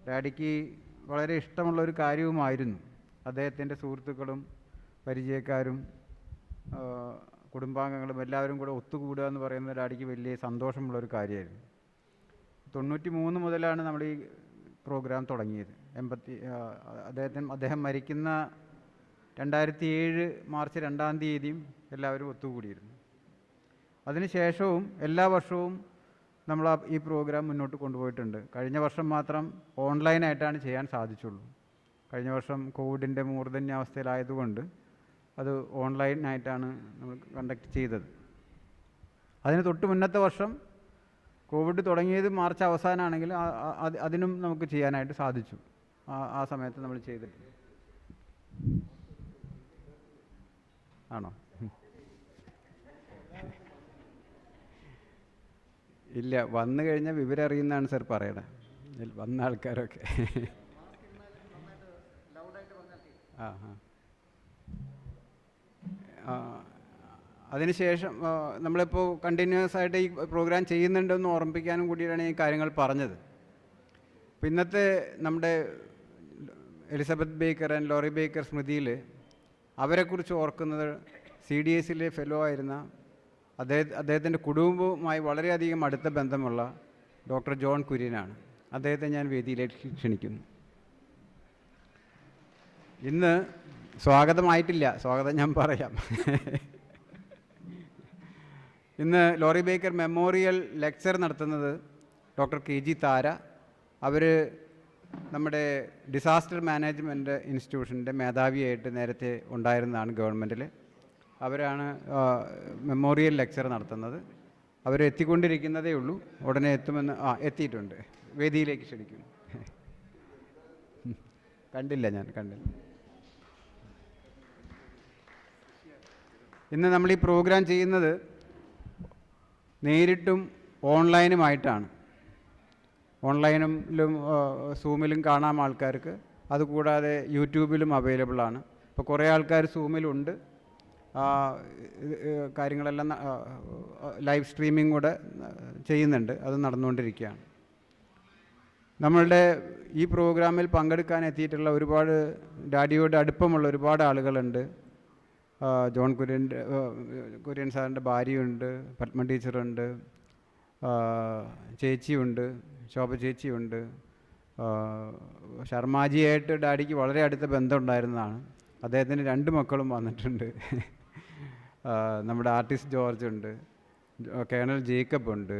ഡാഡിക്ക് വളരെ ഇഷ്ടമുള്ളൊരു കാര്യവുമായിരുന്നു. അദ്ദേഹത്തിൻ്റെ സുഹൃത്തുക്കളും പരിചയക്കാരും കുടുംബാംഗങ്ങളും എല്ലാവരും കൂടെ ഒത്തുകൂടുക എന്ന് പറയുന്നത് ഡാഡിക്ക് വലിയ സന്തോഷമുള്ളൊരു കാര്യമായിരുന്നു. 93 മുതലാണ് നമ്മൾ ഈ പ്രോഗ്രാം തുടങ്ങിയത്. അദ്ദേഹം മരിക്കുന്ന 2007 മാർച്ച് 2-ാം തീയതിയും എല്ലാവരും ഒത്തുകൂടിയിരുന്നു. അതിനുശേഷവും എല്ലാ വർഷവും നമ്മൾ ഈ പ്രോഗ്രാം മുന്നോട്ട് കൊണ്ടുപോയിട്ടുണ്ട്. കഴിഞ്ഞ വർഷം മാത്രം ഓൺലൈനായിട്ടാണ് ചെയ്യാൻ സാധിച്ചുള്ളൂ. കഴിഞ്ഞ വർഷം കോവിഡിൻ്റെ മൂർധന്യാവസ്ഥയിലായതുകൊണ്ട് അത് ഓൺലൈനായിട്ടാണ് നമ്മൾ കണ്ടക്ട് ചെയ്തത്. അതിന് തൊട്ട് മുന്നത്തെ വർഷം കോവിഡ് തുടങ്ങിയത് മാർച്ച് അവസാനമാണെങ്കിൽ അതിനും നമുക്ക് ചെയ്യാനായിട്ട് സാധിച്ചു. ആ സമയത്ത് നമ്മൾ ചെയ്തിട്ടുണ്ട്. ആണോ? ഇല്ല, വന്നു കഴിഞ്ഞാൽ വിവരം അറിയുന്നതാണ് സാർ പറയണത്. വന്ന ആൾക്കാരൊക്കെ അതിനുശേഷം നമ്മളിപ്പോൾ കണ്ടിന്യൂസ് ആയിട്ട് ഈ പ്രോഗ്രാം ചെയ്യുന്നുണ്ടെന്ന് ഓർമ്മിപ്പിക്കാനും കൂടിയാണ് ഈ കാര്യങ്ങൾ പറഞ്ഞത്. അപ്പോൾ ഇന്നത്തെ നമ്മുടെ Elizabeth Baker and Laurie Baker സ്മൃതിയിൽ അവരെക്കുറിച്ച് ഓർക്കുന്നത് CDSലെ ഫെലോ ആയിരുന്ന അദ്ദേഹത്തിൻ്റെ കുടുംബവുമായി വളരെയധികം അടുത്ത ബന്ധമുള്ള ഡോക്ടർ ജോൺ കുര്യനാണ്. അദ്ദേഹത്തെ ഞാൻ വേദിയിലേക്ക് ക്ഷണിക്കുന്നു. ഇന്ന് സ്വാഗതമായിട്ടില്ല, സ്വാഗതം ഞാൻ പറയാം. ഇന്ന് ലോറി ബേക്കർ മെമ്മോറിയൽ ലെക്ചർ നടത്തുന്നത് ഡോക്ടർ KG താര. അവർ നമ്മുടെ ഡിസാസ്റ്റർ മാനേജ്മെൻറ്റ് ഇൻസ്റ്റിറ്റ്യൂഷൻ്റെ മേധാവിയായിട്ട് നേരത്തെ ഉണ്ടായിരുന്നതാണ് ഗവൺമെൻറ്റിൽ. അവരാണ് മെമ്മോറിയൽ ലെക്ചർ നടത്തുന്നത്. അവർ എത്തിക്കൊണ്ടിരിക്കുന്നതേ ഉള്ളൂ, ഉടനെ എത്തുമെന്ന് എത്തിയിട്ടുണ്ട്. വേദിയിലേക്ക് ക്ഷണിക്കുന്നു. ഞാൻ കണ്ടില്ല. ഇന്ന് നമ്മൾ ഈ പ്രോഗ്രാം ചെയ്യുന്നത് നേരിട്ടും ഓൺലൈനുമായിട്ടാണ്. ഓൺലൈനിലും സൂമിലും കാണാം ആൾക്കാർക്ക്. അതുകൂടാതെ യൂട്യൂബിലും അവൈലബിളാണ്. ഇപ്പോൾ കുറേ ആൾക്കാർ സൂമിലുണ്ട്. കാര്യങ്ങളെല്ലാം ലൈവ് സ്ട്രീമിംഗ് കൂടെ ചെയ്യുന്നുണ്ട്. അത് നടന്നുകൊണ്ടിരിക്കുകയാണ്. നമ്മളുടെ ഈ പ്രോഗ്രാമിൽ പങ്കെടുക്കാൻ എത്തിയിട്ടുള്ള ഒരുപാട് ഡാഡിയോട് അടുപ്പമുള്ള ഒരുപാട് ആളുകളുണ്ട്. ജോൺ കുര്യൻ സാറിൻ്റെ ഭാര്യയുണ്ട്, പത്മ ടീച്ചറുണ്ട്, ചേച്ചിയുണ്ട്, ശോഭ ചേച്ചിയുണ്ട്. ശർമാജിയായിട്ട് ഡാഡിക്ക് വളരെ അടുത്ത ബന്ധമുണ്ടായിരുന്നതാണ്. അദ്ദേഹത്തിന് 2 മക്കളും വന്നിട്ടുണ്ട്. നമ്മുടെ ആർട്ടിസ്റ്റ് ജോർജ് ഉണ്ട്, കേണൽ ജേക്കബ് ഉണ്ട്,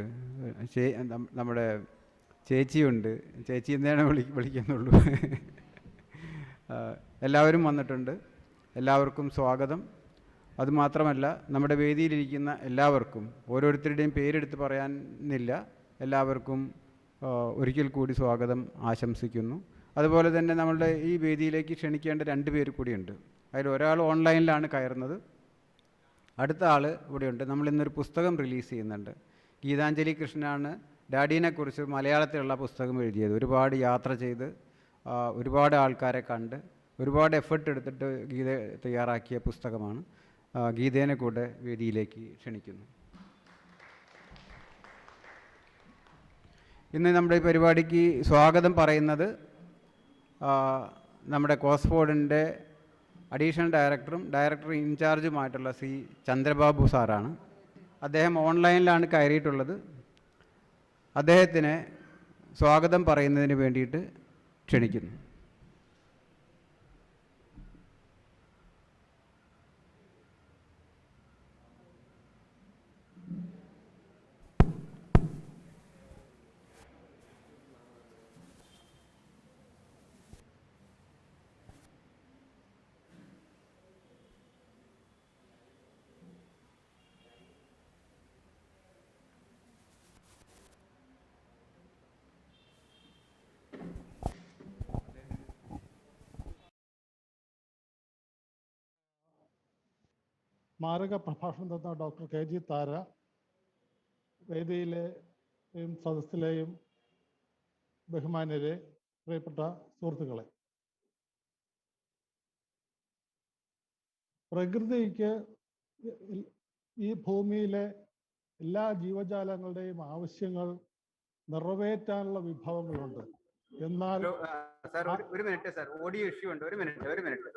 നമ്മുടെ ചേച്ചിയുണ്ട്. ചേച്ചി എന്നേ വിളിക്കുന്നുള്ളൂ. എല്ലാവരും വന്നിട്ടുണ്ട്. എല്ലാവർക്കും സ്വാഗതം. അതുമാത്രമല്ല, നമ്മുടെ വേദിയിലിരിക്കുന്ന എല്ലാവർക്കും ഓരോരുത്തരുടെയും പേരെടുത്ത് പറയാനില്ല. എല്ലാവർക്കും ഒരിക്കൽ കൂടി സ്വാഗതം ആശംസിക്കുന്നു. അതുപോലെ തന്നെ നമ്മളുടെ ഈ വേദിയിലേക്ക് ക്ഷണിക്കേണ്ട 2 പേര് കൂടിയുണ്ട്. അതിൽ ഒരാൾ ഓൺലൈനിലാണ് കയറുന്നത്, അടുത്ത ആൾ ഇവിടെയുണ്ട്. നമ്മളിന്നൊരു പുസ്തകം റിലീസ് ചെയ്യുന്നുണ്ട്. ഗീതാഞ്ജലി കൃഷ്ണനാണ് ഡാഡീനെക്കുറിച്ച് മലയാളത്തിലുള്ള പുസ്തകം എഴുതിയത്. ഒരുപാട് യാത്ര ചെയ്ത് ഒരുപാട് ആൾക്കാരെ കണ്ട് ഒരുപാട് എഫേർട്ട് എടുത്തിട്ട് ഗീത തയ്യാറാക്കിയ പുസ്തകമാണ്. ഗീതേനെ കൂടെ വേദിയിലേക്ക് ക്ഷണിക്കുന്നു. ഇന്ന് നമ്മുടെ ഈ പരിപാടിക്ക് സ്വാഗതം പറയുന്നത് നമ്മുടെ കോസ്ഫോർഡിൻ്റെ അഡീഷണൽ ഡയറക്ടറും ഡയറക്ടർ ഇൻചാർജുമായിട്ടുള്ള ശ്രീ ചന്ദ്രബാബു സാറാണ്. അദ്ദേഹം ഓൺലൈനിലാണ് കയറിയിട്ടുള്ളത്. അദ്ദേഹത്തിനെ സ്വാഗതം പറയുന്നതിന് വേണ്ടിയിട്ട് ക്ഷണിക്കുന്നു. സ്മാരക പ്രഭാഷണം തന്ന ഡോക്ടർ KG താര, വേദിയിലെയും സദസ്സിലെയും ബഹുമാന്യരെ, പ്രിയപ്പെട്ട സുഹൃത്തുക്കളെ, പ്രകൃതിക്ക് ഈ ഭൂമിയിലെ എല്ലാ ജീവജാലങ്ങളുടെയും ആവശ്യങ്ങൾ നിറവേറ്റാനുള്ള വിഭവങ്ങളുണ്ട്. എന്നാൽ സാർ ഒരു മിനിറ്റ് സാർ, ഓഡിയോ ഇഷ്യൂ ഉണ്ട്. ഒരു മിനിറ്റ്.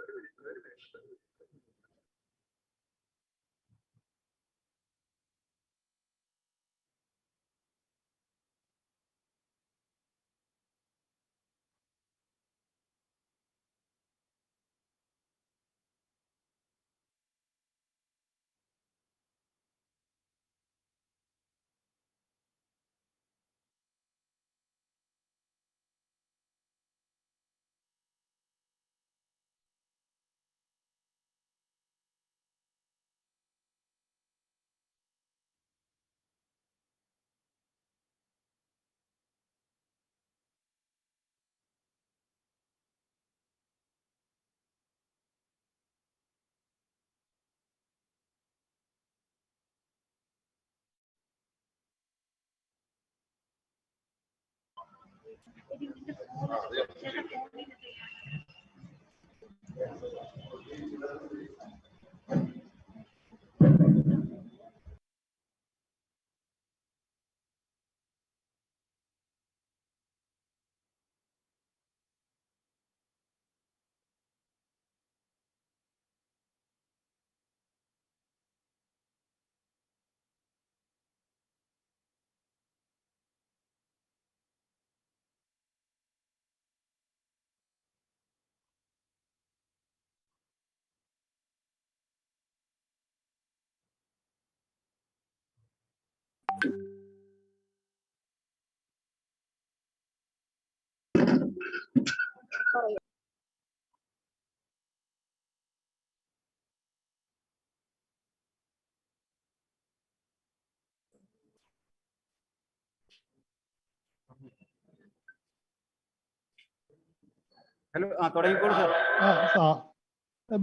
ഹലോ, തുടങ്ങിക്കോളൂ സാർ.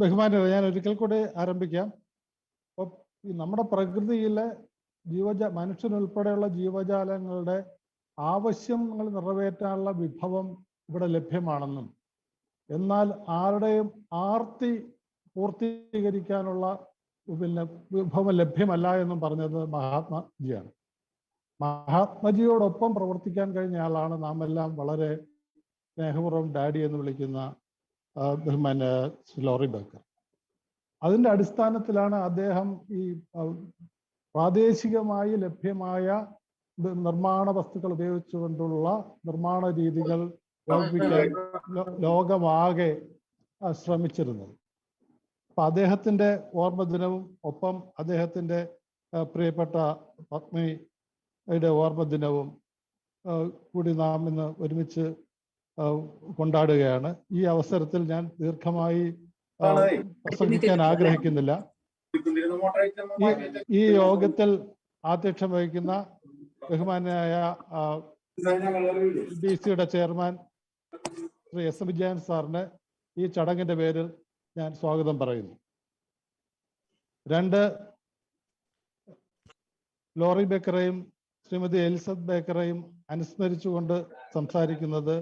ബഹുമാനരെ, ഞാൻ ഒരിക്കൽ കൂടി ആരംഭിക്കാം. അപ്പോൾ ഈ നമ്മുടെ പ്രകൃതിയിലെ മനുഷ്യനുൾപ്പെടെയുള്ള ജീവജാലങ്ങളുടെ ആവശ്യങ്ങൾ നിറവേറ്റാനുള്ള വിഭവം ഇവിടെ ലഭ്യമാണെന്നും, എന്നാൽ ആരുടെയും ആർത്തി പൂർത്തീകരിക്കാനുള്ള വിഭവം ലഭ്യമല്ല എന്നും പറഞ്ഞത് മഹാത്മജിയാണ്. മഹാത്മജിയോടൊപ്പം പ്രവർത്തിക്കാൻ കഴിഞ്ഞ ആളാണ് നാം എല്ലാം വളരെ സ്നേഹപൂർവ്വം ഡാഡി എന്ന് വിളിക്കുന്ന ലോറി ബേക്കർ. അതിൻ്റെ അടിസ്ഥാനത്തിലാണ് അദ്ദേഹം ഈ പ്രാദേശികമായി ലഭ്യമായ നിർമ്മാണ വസ്തുക്കൾ ഉപയോഗിച്ചുകൊണ്ടുള്ള നിർമ്മാണ രീതികൾ പ്രയോഗിക്കാൻ ലോകമാകെ ശ്രമിച്ചിരുന്നത്. അപ്പം അദ്ദേഹത്തിൻ്റെ ഓർമ്മ ദിനവും ഒപ്പം അദ്ദേഹത്തിൻ്റെ പ്രിയപ്പെട്ട പത്നിയുടെ ഓർമ്മ ദിനവും കൂടി നാം ഇന്ന് ഒരുമിച്ച് കൊണ്ടാടുകയാണ്. ഈ അവസരത്തിൽ ഞാൻ ദീർഘമായി പ്രസംഗിക്കാൻ ആഗ്രഹിക്കുന്നില്ല. ഈ യോഗത്തിൽ ആധ്യക്ഷം വഹിക്കുന്ന ബഹുമാനായ DC chairman Shri S. Vijayan സാറിന് ഈ ചടങ്ങിന്റെ പേരിൽ ഞാൻ സ്വാഗതം പറയുന്നു. 2 ലോറി ബേക്കറെയും ശ്രീമതി എലിസബത്ത് ബേക്കറെയും അനുസ്മരിച്ചുകൊണ്ട് സംസാരിക്കുന്നത്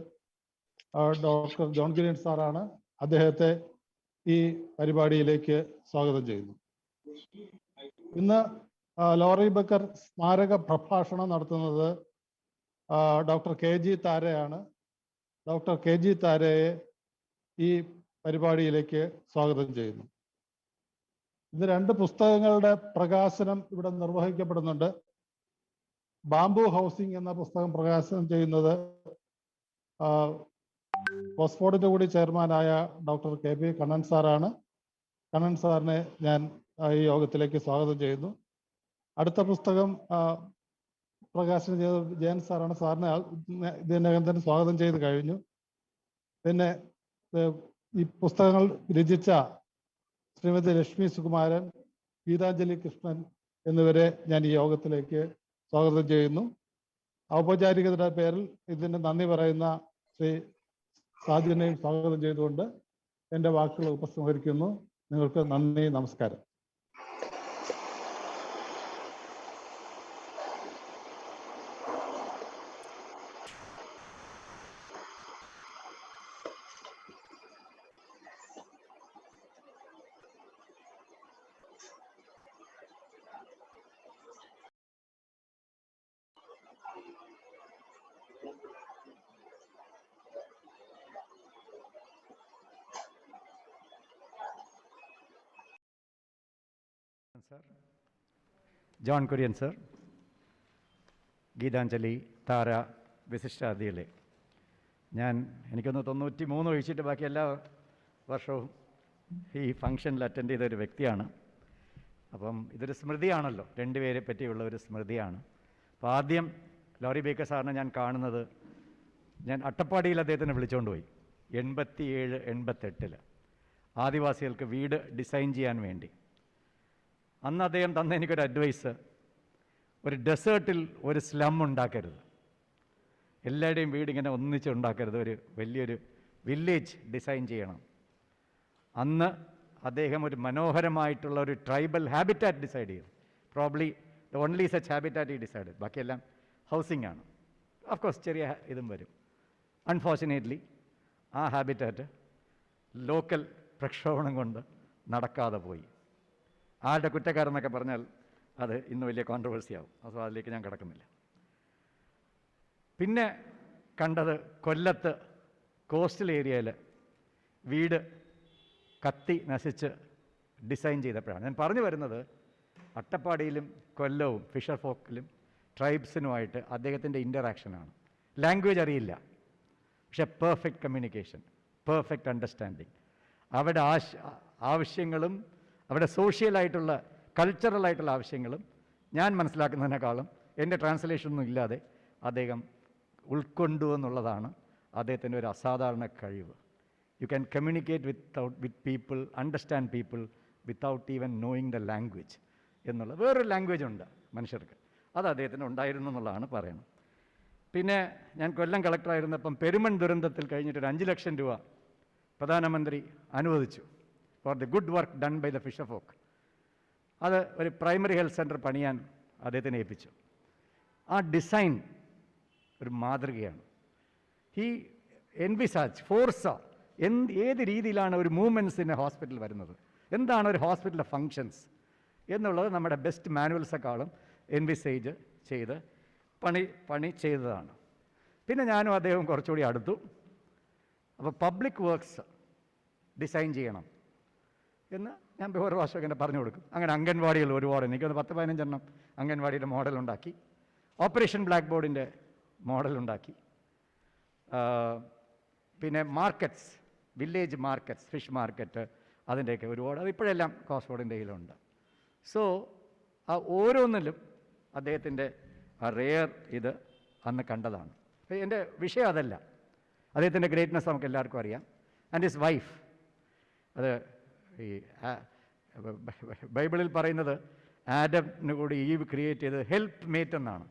ഡോക്ടർ ജോൺ ഗിരീൻ സാറാണ്. അദ്ദേഹത്തെ ഈ പരിപാടിയിലേക്ക് സ്വാഗതം ചെയ്യുന്നു. ഇന്ന് ലോറി ബേക്കർ സ്മാരക പ്രഭാഷണം നടത്തുന്നത് ഡോക്ടർ KG താരയാണ്. ഡോക്ടർ KG താരയെ ഈ പരിപാടിയിലേക്ക് സ്വാഗതം ചെയ്യുന്നു. ഇത് 2 പുസ്തകങ്ങളുടെ പ്രകാശനം ഇവിടെ നിർവഹിക്കപ്പെടുന്നുണ്ട്. ബാംബു ഹൗസിംഗ് എന്ന പുസ്തകം പ്രകാശനം ചെയ്യുന്നത് ഓക്സ്ഫോർഡിന്റെ കൂടി ചെയർമാനായ ഡോക്ടർ KP കണ്ണൻ സാറാണ്. കണ്ണൻ സാറിനെ ഞാൻ ഈ യോഗത്തിലേക്ക് സ്വാഗതം ചെയ്യുന്നു. അടുത്ത പുസ്തകം പ്രകാശനം ചെയ്ത ജയൻ സാറാണ്. സാറിനെ ഇതിനകം തന്നെ സ്വാഗതം ചെയ്ത് കഴിഞ്ഞു. പിന്നെ ഈ പുസ്തകങ്ങൾ രചിച്ച ശ്രീമതി ലക്ഷ്മി സുകുമാരൻ, ഗീതാഞ്ജലി കൃഷ്ണൻ എന്നിവരെ ഞാൻ ഈ യോഗത്തിലേക്ക് സ്വാഗതം ചെയ്യുന്നു. ഔപചാരികതയുടെ പേരിൽ ഇതിന് നന്ദി പറയുന്ന ശ്രീ സാജിനെയും സ്വാഗതം ചെയ്തുകൊണ്ട് എൻ്റെ വാക്കുകൾ ഉപസംഹരിക്കുന്നു. നിങ്ങൾക്ക് നന്ദി, നമസ്കാരം. Sir, John Kurian sir, Geethanjali, Tara, വിശിഷ്ടാതിഥികളെ, എനിക്കൊന്ന് 93 ഒഴിച്ചിട്ട് ബാക്കി എല്ലാ വർഷവും ഈ ഫംഗ്ഷനിൽ അറ്റൻഡ് ചെയ്ത ഒരു വ്യക്തിയാണ്. അപ്പം ഇതൊരു സ്മൃതിയാണല്ലോ, രണ്ടുപേരെ പറ്റിയുള്ള ഒരു സ്മൃതിയാണ്. അപ്പോൾ ആദ്യം ലോറി ബേക്കർ സാറിനെ ഞാൻ കാണുന്നത്, ഞാൻ അട്ടപ്പാടിയിൽ അദ്ദേഹത്തിനെ വിളിച്ചുകൊണ്ട് പോയി 87-88 ആദിവാസികൾക്ക് വീട് ഡിസൈൻ ചെയ്യാൻ വേണ്ടി. അന്ന് അദ്ദേഹം തന്ന എനിക്കൊരു അഡ്വൈസ്, ഒരു ഡെസേർട്ടിൽ ഒരു സ്ലം ഉണ്ടാക്കരുത്, എല്ലാവരുടെയും വീട് ഇങ്ങനെ ഒന്നിച്ച് ഉണ്ടാക്കരുത്, ഒരു വലിയൊരു വില്ലേജ് ഡിസൈൻ ചെയ്യണം. അന്ന് അദ്ദേഹം ഒരു മനോഹരമായിട്ടുള്ള ഒരു ട്രൈബൽ ഹാബിറ്റാറ്റ് ഡിസൈഡ് ചെയ്തു. Probably the only such habitat ഈ ഡിസൈഡ്, ബാക്കിയെല്ലാം ഹൗസിംഗ് ആണ്. ഓഫ് കോഴ്സ് ചെറിയ ഇതും വരും. അൺഫോർച്ചുനേറ്റ്ലി ആ ഹാബിറ്റാറ്റ് ലോക്കൽ പ്രക്ഷോഭണം കൊണ്ട് നടക്കാതെ പോയി. ആരുടെ കുറ്റക്കാരെന്നൊക്കെ പറഞ്ഞാൽ അത് ഇന്ന് വലിയ കോൺട്രവേഴ്സി ആവും. അപ്പോൾ അതിലേക്ക് ഞാൻ കിടക്കുന്നില്ല. പിന്നെ കണ്ടത് കൊല്ലത്ത് കോസ്റ്റൽ ഏരിയയിൽ വീട് കത്തി നശിച്ച് ഡിസൈൻ ചെയ്തപ്പോഴാണ്. ഞാൻ പറഞ്ഞു വരുന്നത്, അട്ടപ്പാടിയിലും കൊല്ലവും ഫിഷർ ഫോക്കിലും ട്രൈബ്സിനുമായിട്ട് അദ്ദേഹത്തിൻ്റെ ഇൻ്ററാക്ഷനാണ്. ലാംഗ്വേജ് അറിയില്ല, പക്ഷേ പെർഫെക്റ്റ് കമ്മ്യൂണിക്കേഷൻ, പെർഫെക്റ്റ് അണ്ടർസ്റ്റാൻഡിങ്. അവരുടെ ആവശ്യങ്ങളും അവരുടെ സോഷ്യലായിട്ടുള്ള കൾച്ചറലായിട്ടുള്ള ആവശ്യങ്ങളും ഞാൻ മനസ്സിലാക്കുന്നതിനേക്കാളും എൻ്റെ ട്രാൻസ്ലേഷനൊന്നും ഇല്ലാതെ അദ്ദേഹം ഉൾക്കൊണ്ടു എന്നുള്ളതാണ് അദ്ദേഹത്തിൻ്റെ ഒരു അസാധാരണ കഴിവ്. You can communicate with people, understand people without even knowing the language എന്നുള്ള വേറൊരു ലാംഗ്വേജ് ഉണ്ട് മനുഷ്യർക്ക്, അത് അദ്ദേഹത്തിന് ഉണ്ടായിരുന്നു എന്നുള്ളതാണ് പറയുന്നത്. പിന്നെ ഞാൻ കൊല്ലം കളക്ടറായിരുന്നപ്പം പെരുമൺ ദുരന്തത്തിൽ കഴിഞ്ഞിട്ടൊരു 5 ലക്ഷം രൂപ പ്രധാനമന്ത്രി അനുവദിച്ചു for the good work done by the fisher folk. അത് ഒരു പ്രൈമറി ഹെൽത്ത് സെൻറ്റർ പണിയാൻ അദ്ദേഹത്തിനെ ഏൽപ്പിച്ചു. ആ ഡിസൈൻ ഒരു മാതൃകയാണ്. ഹി എൻവിസാജ്, ഫോർസ ഏത് രീതിയിലാണ് ഒരു മൂവ്മെൻറ്റ്സിന് ഹോസ്പിറ്റൽ വരുന്നത്, എന്താണ് ഒരു ഹോസ്പിറ്റലിൻ്റെ ഫങ്ഷൻസ് എന്നുള്ളത് നമ്മുടെ ബെസ്റ്റ് മാനുവൽസെക്കാളും എൻവിസേജ് ചെയ്ത് പണി ചെയ്തതാണ്. പിന്നെ ഞാനും അദ്ദേഹം കുറച്ചുകൂടി അടുത്തു. അപ്പോൾ പബ്ലിക് വർക്ക്സ് ഡിസൈൻ ചെയ്യണം എന്ന് ഞാൻ ഓരോ വർഷം ഇങ്ങനെ പറഞ്ഞു കൊടുക്കും. അങ്ങനെ അംഗൻവാടികൾ ഒരുപാട്, എനിക്കൊന്ന് 10-15 അംഗൻവാടിയുടെ മോഡലുണ്ടാക്കി, ഓപ്പറേഷൻ ബ്ലാക്ക് ബോർഡിൻ്റെ മോഡലുണ്ടാക്കി. പിന്നെ markets, village markets, fish market, അതിൻ്റെയൊക്കെ ഒരുപാട്, അതിപ്പോഴെല്ലാം കോസ്ഫോർഡിൻ്റെ കയ്യിലുണ്ട്. സോ ആ ഓരോന്നിലും അദ്ദേഹത്തിൻ്റെ ആ റെയർ ഇത് അന്ന് കണ്ടതാണ്. എൻ്റെ വിഷയം അതല്ല, അദ്ദേഹത്തിൻ്റെ ഗ്രേറ്റ്നെസ് നമുക്ക് എല്ലാവർക്കും അറിയാം. ആൻഡ് ഹിസ് വൈഫ്, അത് ഈ ബൈബിളിൽ പറയുന്നത് ആഡമിന് കൂടി ഈവ് ക്രിയേറ്റ് ചെയ്തത് ഹെൽപ്പ് മേറ്റ് എന്നാണ്.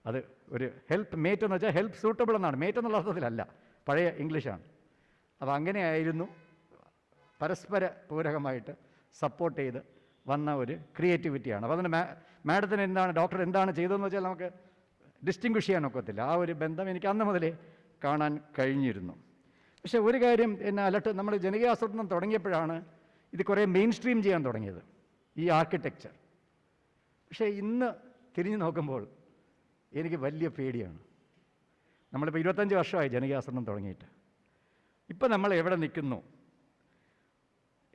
അത് ഒരു ഹെൽപ്പ് മേറ്റ് എന്ന് വെച്ചാൽ ഹെൽപ്പ് സൂട്ടബിൾ എന്നാണ്, മേറ്റ് എന്നുള്ള അർത്ഥത്തിലല്ല, പഴയ ഇംഗ്ലീഷാണ്. അപ്പോൾ അങ്ങനെയായിരുന്നു, പരസ്പര പൂരകമായിട്ട് സപ്പോർട്ട് ചെയ്ത് വന്ന ഒരു ക്രിയേറ്റിവിറ്റിയാണ്. അപ്പോൾ അതിന് മാഡത്തിന് എന്താണ്, ഡോക്ടർ എന്താണ് ചെയ്തതെന്ന് വെച്ചാൽ നമുക്ക് ഡിസ്റ്റിങ്വിഷ് ചെയ്യാൻ ഒക്കത്തില്ല. ആ ഒരു ബന്ധം എനിക്ക് അന്ന് മുതലേ കാണാൻ കഴിഞ്ഞിരുന്നു. പക്ഷേ ഒരു കാര്യം എന്നെ നമ്മൾ ജനകീയാസൂത്രണം തുടങ്ങിയപ്പോഴാണ് ഇത് കുറേ മെയിൻ സ്ട്രീം ചെയ്യാൻ തുടങ്ങിയത്, ഈ ആർക്കിടെക്ചർ. പക്ഷേ ഇന്ന് തിരിഞ്ഞു നോക്കുമ്പോൾ എനിക്ക് വലിയ പേടിയാണ്. നമ്മളിപ്പോൾ 25 വർഷമായി ജനകീയാസൂത്രണം തുടങ്ങിയിട്ട്. ഇപ്പം നമ്മൾ എവിടെ നിൽക്കുന്നു?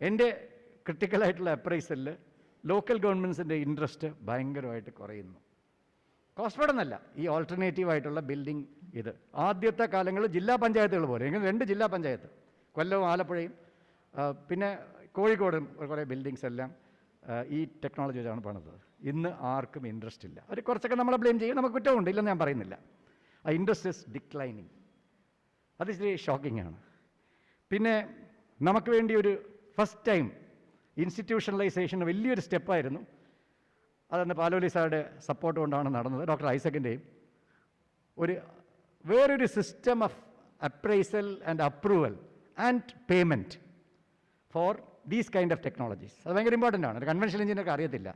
എൻ്റെ ക്രിട്ടിക്കലായിട്ടുള്ള അപ്രൈസലിൽ ലോക്കൽ ഗവൺമെൻറ്റ്സിൻ്റെ ഇൻട്രസ്റ്റ് ഭയങ്കരമായിട്ട് കുറയുന്നു. കോസ്ഫോർഡ് എന്നല്ല, ഈ ഓൾട്ടർനേറ്റീവായിട്ടുള്ള ബിൽഡിംഗ്. ഇത് ആദ്യത്തെ കാലങ്ങളിൽ ജില്ലാ പഞ്ചായത്തുകൾ പോലെ, എങ്കിൽ 2 ജില്ലാ പഞ്ചായത്ത്, കൊല്ലവും ആലപ്പുഴയും, പിന്നെ കോഴിക്കോടും കുറേ ബിൽഡിങ്സ് എല്ലാം ഈ ടെക്നോളജി വെച്ചാണ് പണിതത്. ഇന്ന് ആർക്കും ഇൻട്രസ്റ്റ് ഇല്ല. അവർ കുറച്ചൊക്കെ നമ്മളെ ബ്ലെയിം ചെയ്യും, നമുക്ക് കുറ്റമുണ്ട്, ഇല്ലെന്ന് ഞാൻ പറയുന്നില്ല. ആ ഇൻട്രസ്റ്റ് ഇസ് ഡിക്ലൈനിങ്. അത് ഇച്ചിരി ഷോക്കിംഗ് ആണ്. പിന്നെ നമുക്ക് വേണ്ടി ഒരു ഫസ്റ്റ് ടൈം ഇൻസ്റ്റിറ്റ്യൂഷണലൈസേഷൻ വലിയൊരു സ്റ്റെപ്പായിരുന്നു. അതന്ന് പാലോലി സാറുടെ സപ്പോർട്ട് കൊണ്ടാണ് നടന്നത്, ഡോക്ടർ ഐസക്കിൻ്റെയും. വേറൊരു system of appraisal and approval and payment for these kind of technologies. അത് ഭയങ്കര ഇമ്പോർട്ടൻ്റ് ആണ്. ഒരു കൺവെൻഷണൽ എഞ്ചിനീയർക്ക് അറിയത്തില്ല.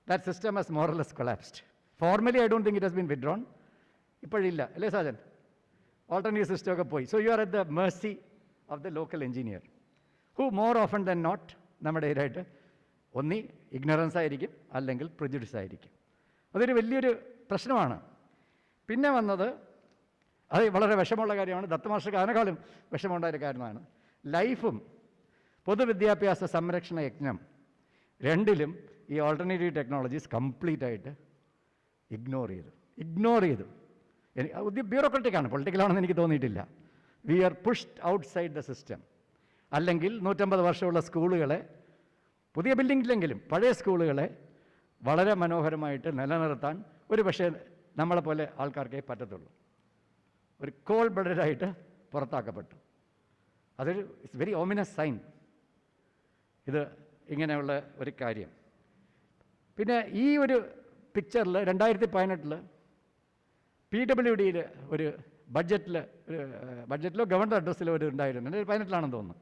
That system has more or less collapsed. Formally I don't think it has been withdrawn. ഇപ്പോഴില്ല, അല്ലേ സാജൻ? ഓൾട്ടർനേറ്റീവ് സിസ്റ്റമൊക്കെ പോയി. So you are at the mercy of the local engineer, who more often than not നമ്മുടെ ഇതായിട്ട് ഒന്നി ignorance ആയിരിക്കും, അല്ലെങ്കിൽ prejudice ആയിരിക്കും. അതൊരു വലിയൊരു പ്രശ്നമാണ്. പിന്നെ വന്നത്, അത് വളരെ വിഷമമുള്ള കാര്യമാണ്, ദത്തമാസ്റ്റർക്ക് അതിനേക്കാളും വിഷമമുണ്ടായ കാര്യമാണ്, ലൈഫും പൊതുവിദ്യാഭ്യാസ സംരക്ഷണ യജ്ഞം രണ്ടിലും ഈ ഓൾട്ടർനേറ്റീവ് ടെക്നോളജീസ് കംപ്ലീറ്റ് ആയിട്ട് ഇഗ്നോർ ചെയ്തു. ബ്യൂറോക്രറ്റിക്കാണ്, പൊളിറ്റിക്കലാണെന്ന് എനിക്ക് തോന്നിയിട്ടില്ല. We are pushed outside the system. അല്ലെങ്കിൽ 150 വർഷമുള്ള സ്കൂളുകളെ, പുതിയ ബിൽഡിങ്ങിലെങ്കിലും പഴയ സ്കൂളുകളെ വളരെ മനോഹരമായിട്ട് നിലനിർത്താൻ ഒരു പക്ഷേ നമ്മളെപ്പോലെ ആൾക്കാർക്കേ പറ്റത്തുള്ളൂ. ഒരു കോൾ ബ്ലഡഡായിട്ട് പുറത്താക്കപ്പെട്ടു. അതൊരു ഇറ്റ്സ് വെരി ഓമിനസ് സൈൻ, ഇത് ഇങ്ങനെയുള്ള ഒരു കാര്യം. പിന്നെ ഈ ഒരു പിക്ചറിൽ 2018 PWDയിൽ ഒരു ബഡ്ജറ്റിലോ ഗവർണർ അഡ്രസ്സിലോ ഒരു ഉണ്ടായിരുന്നു, 2018 തോന്നുന്നു.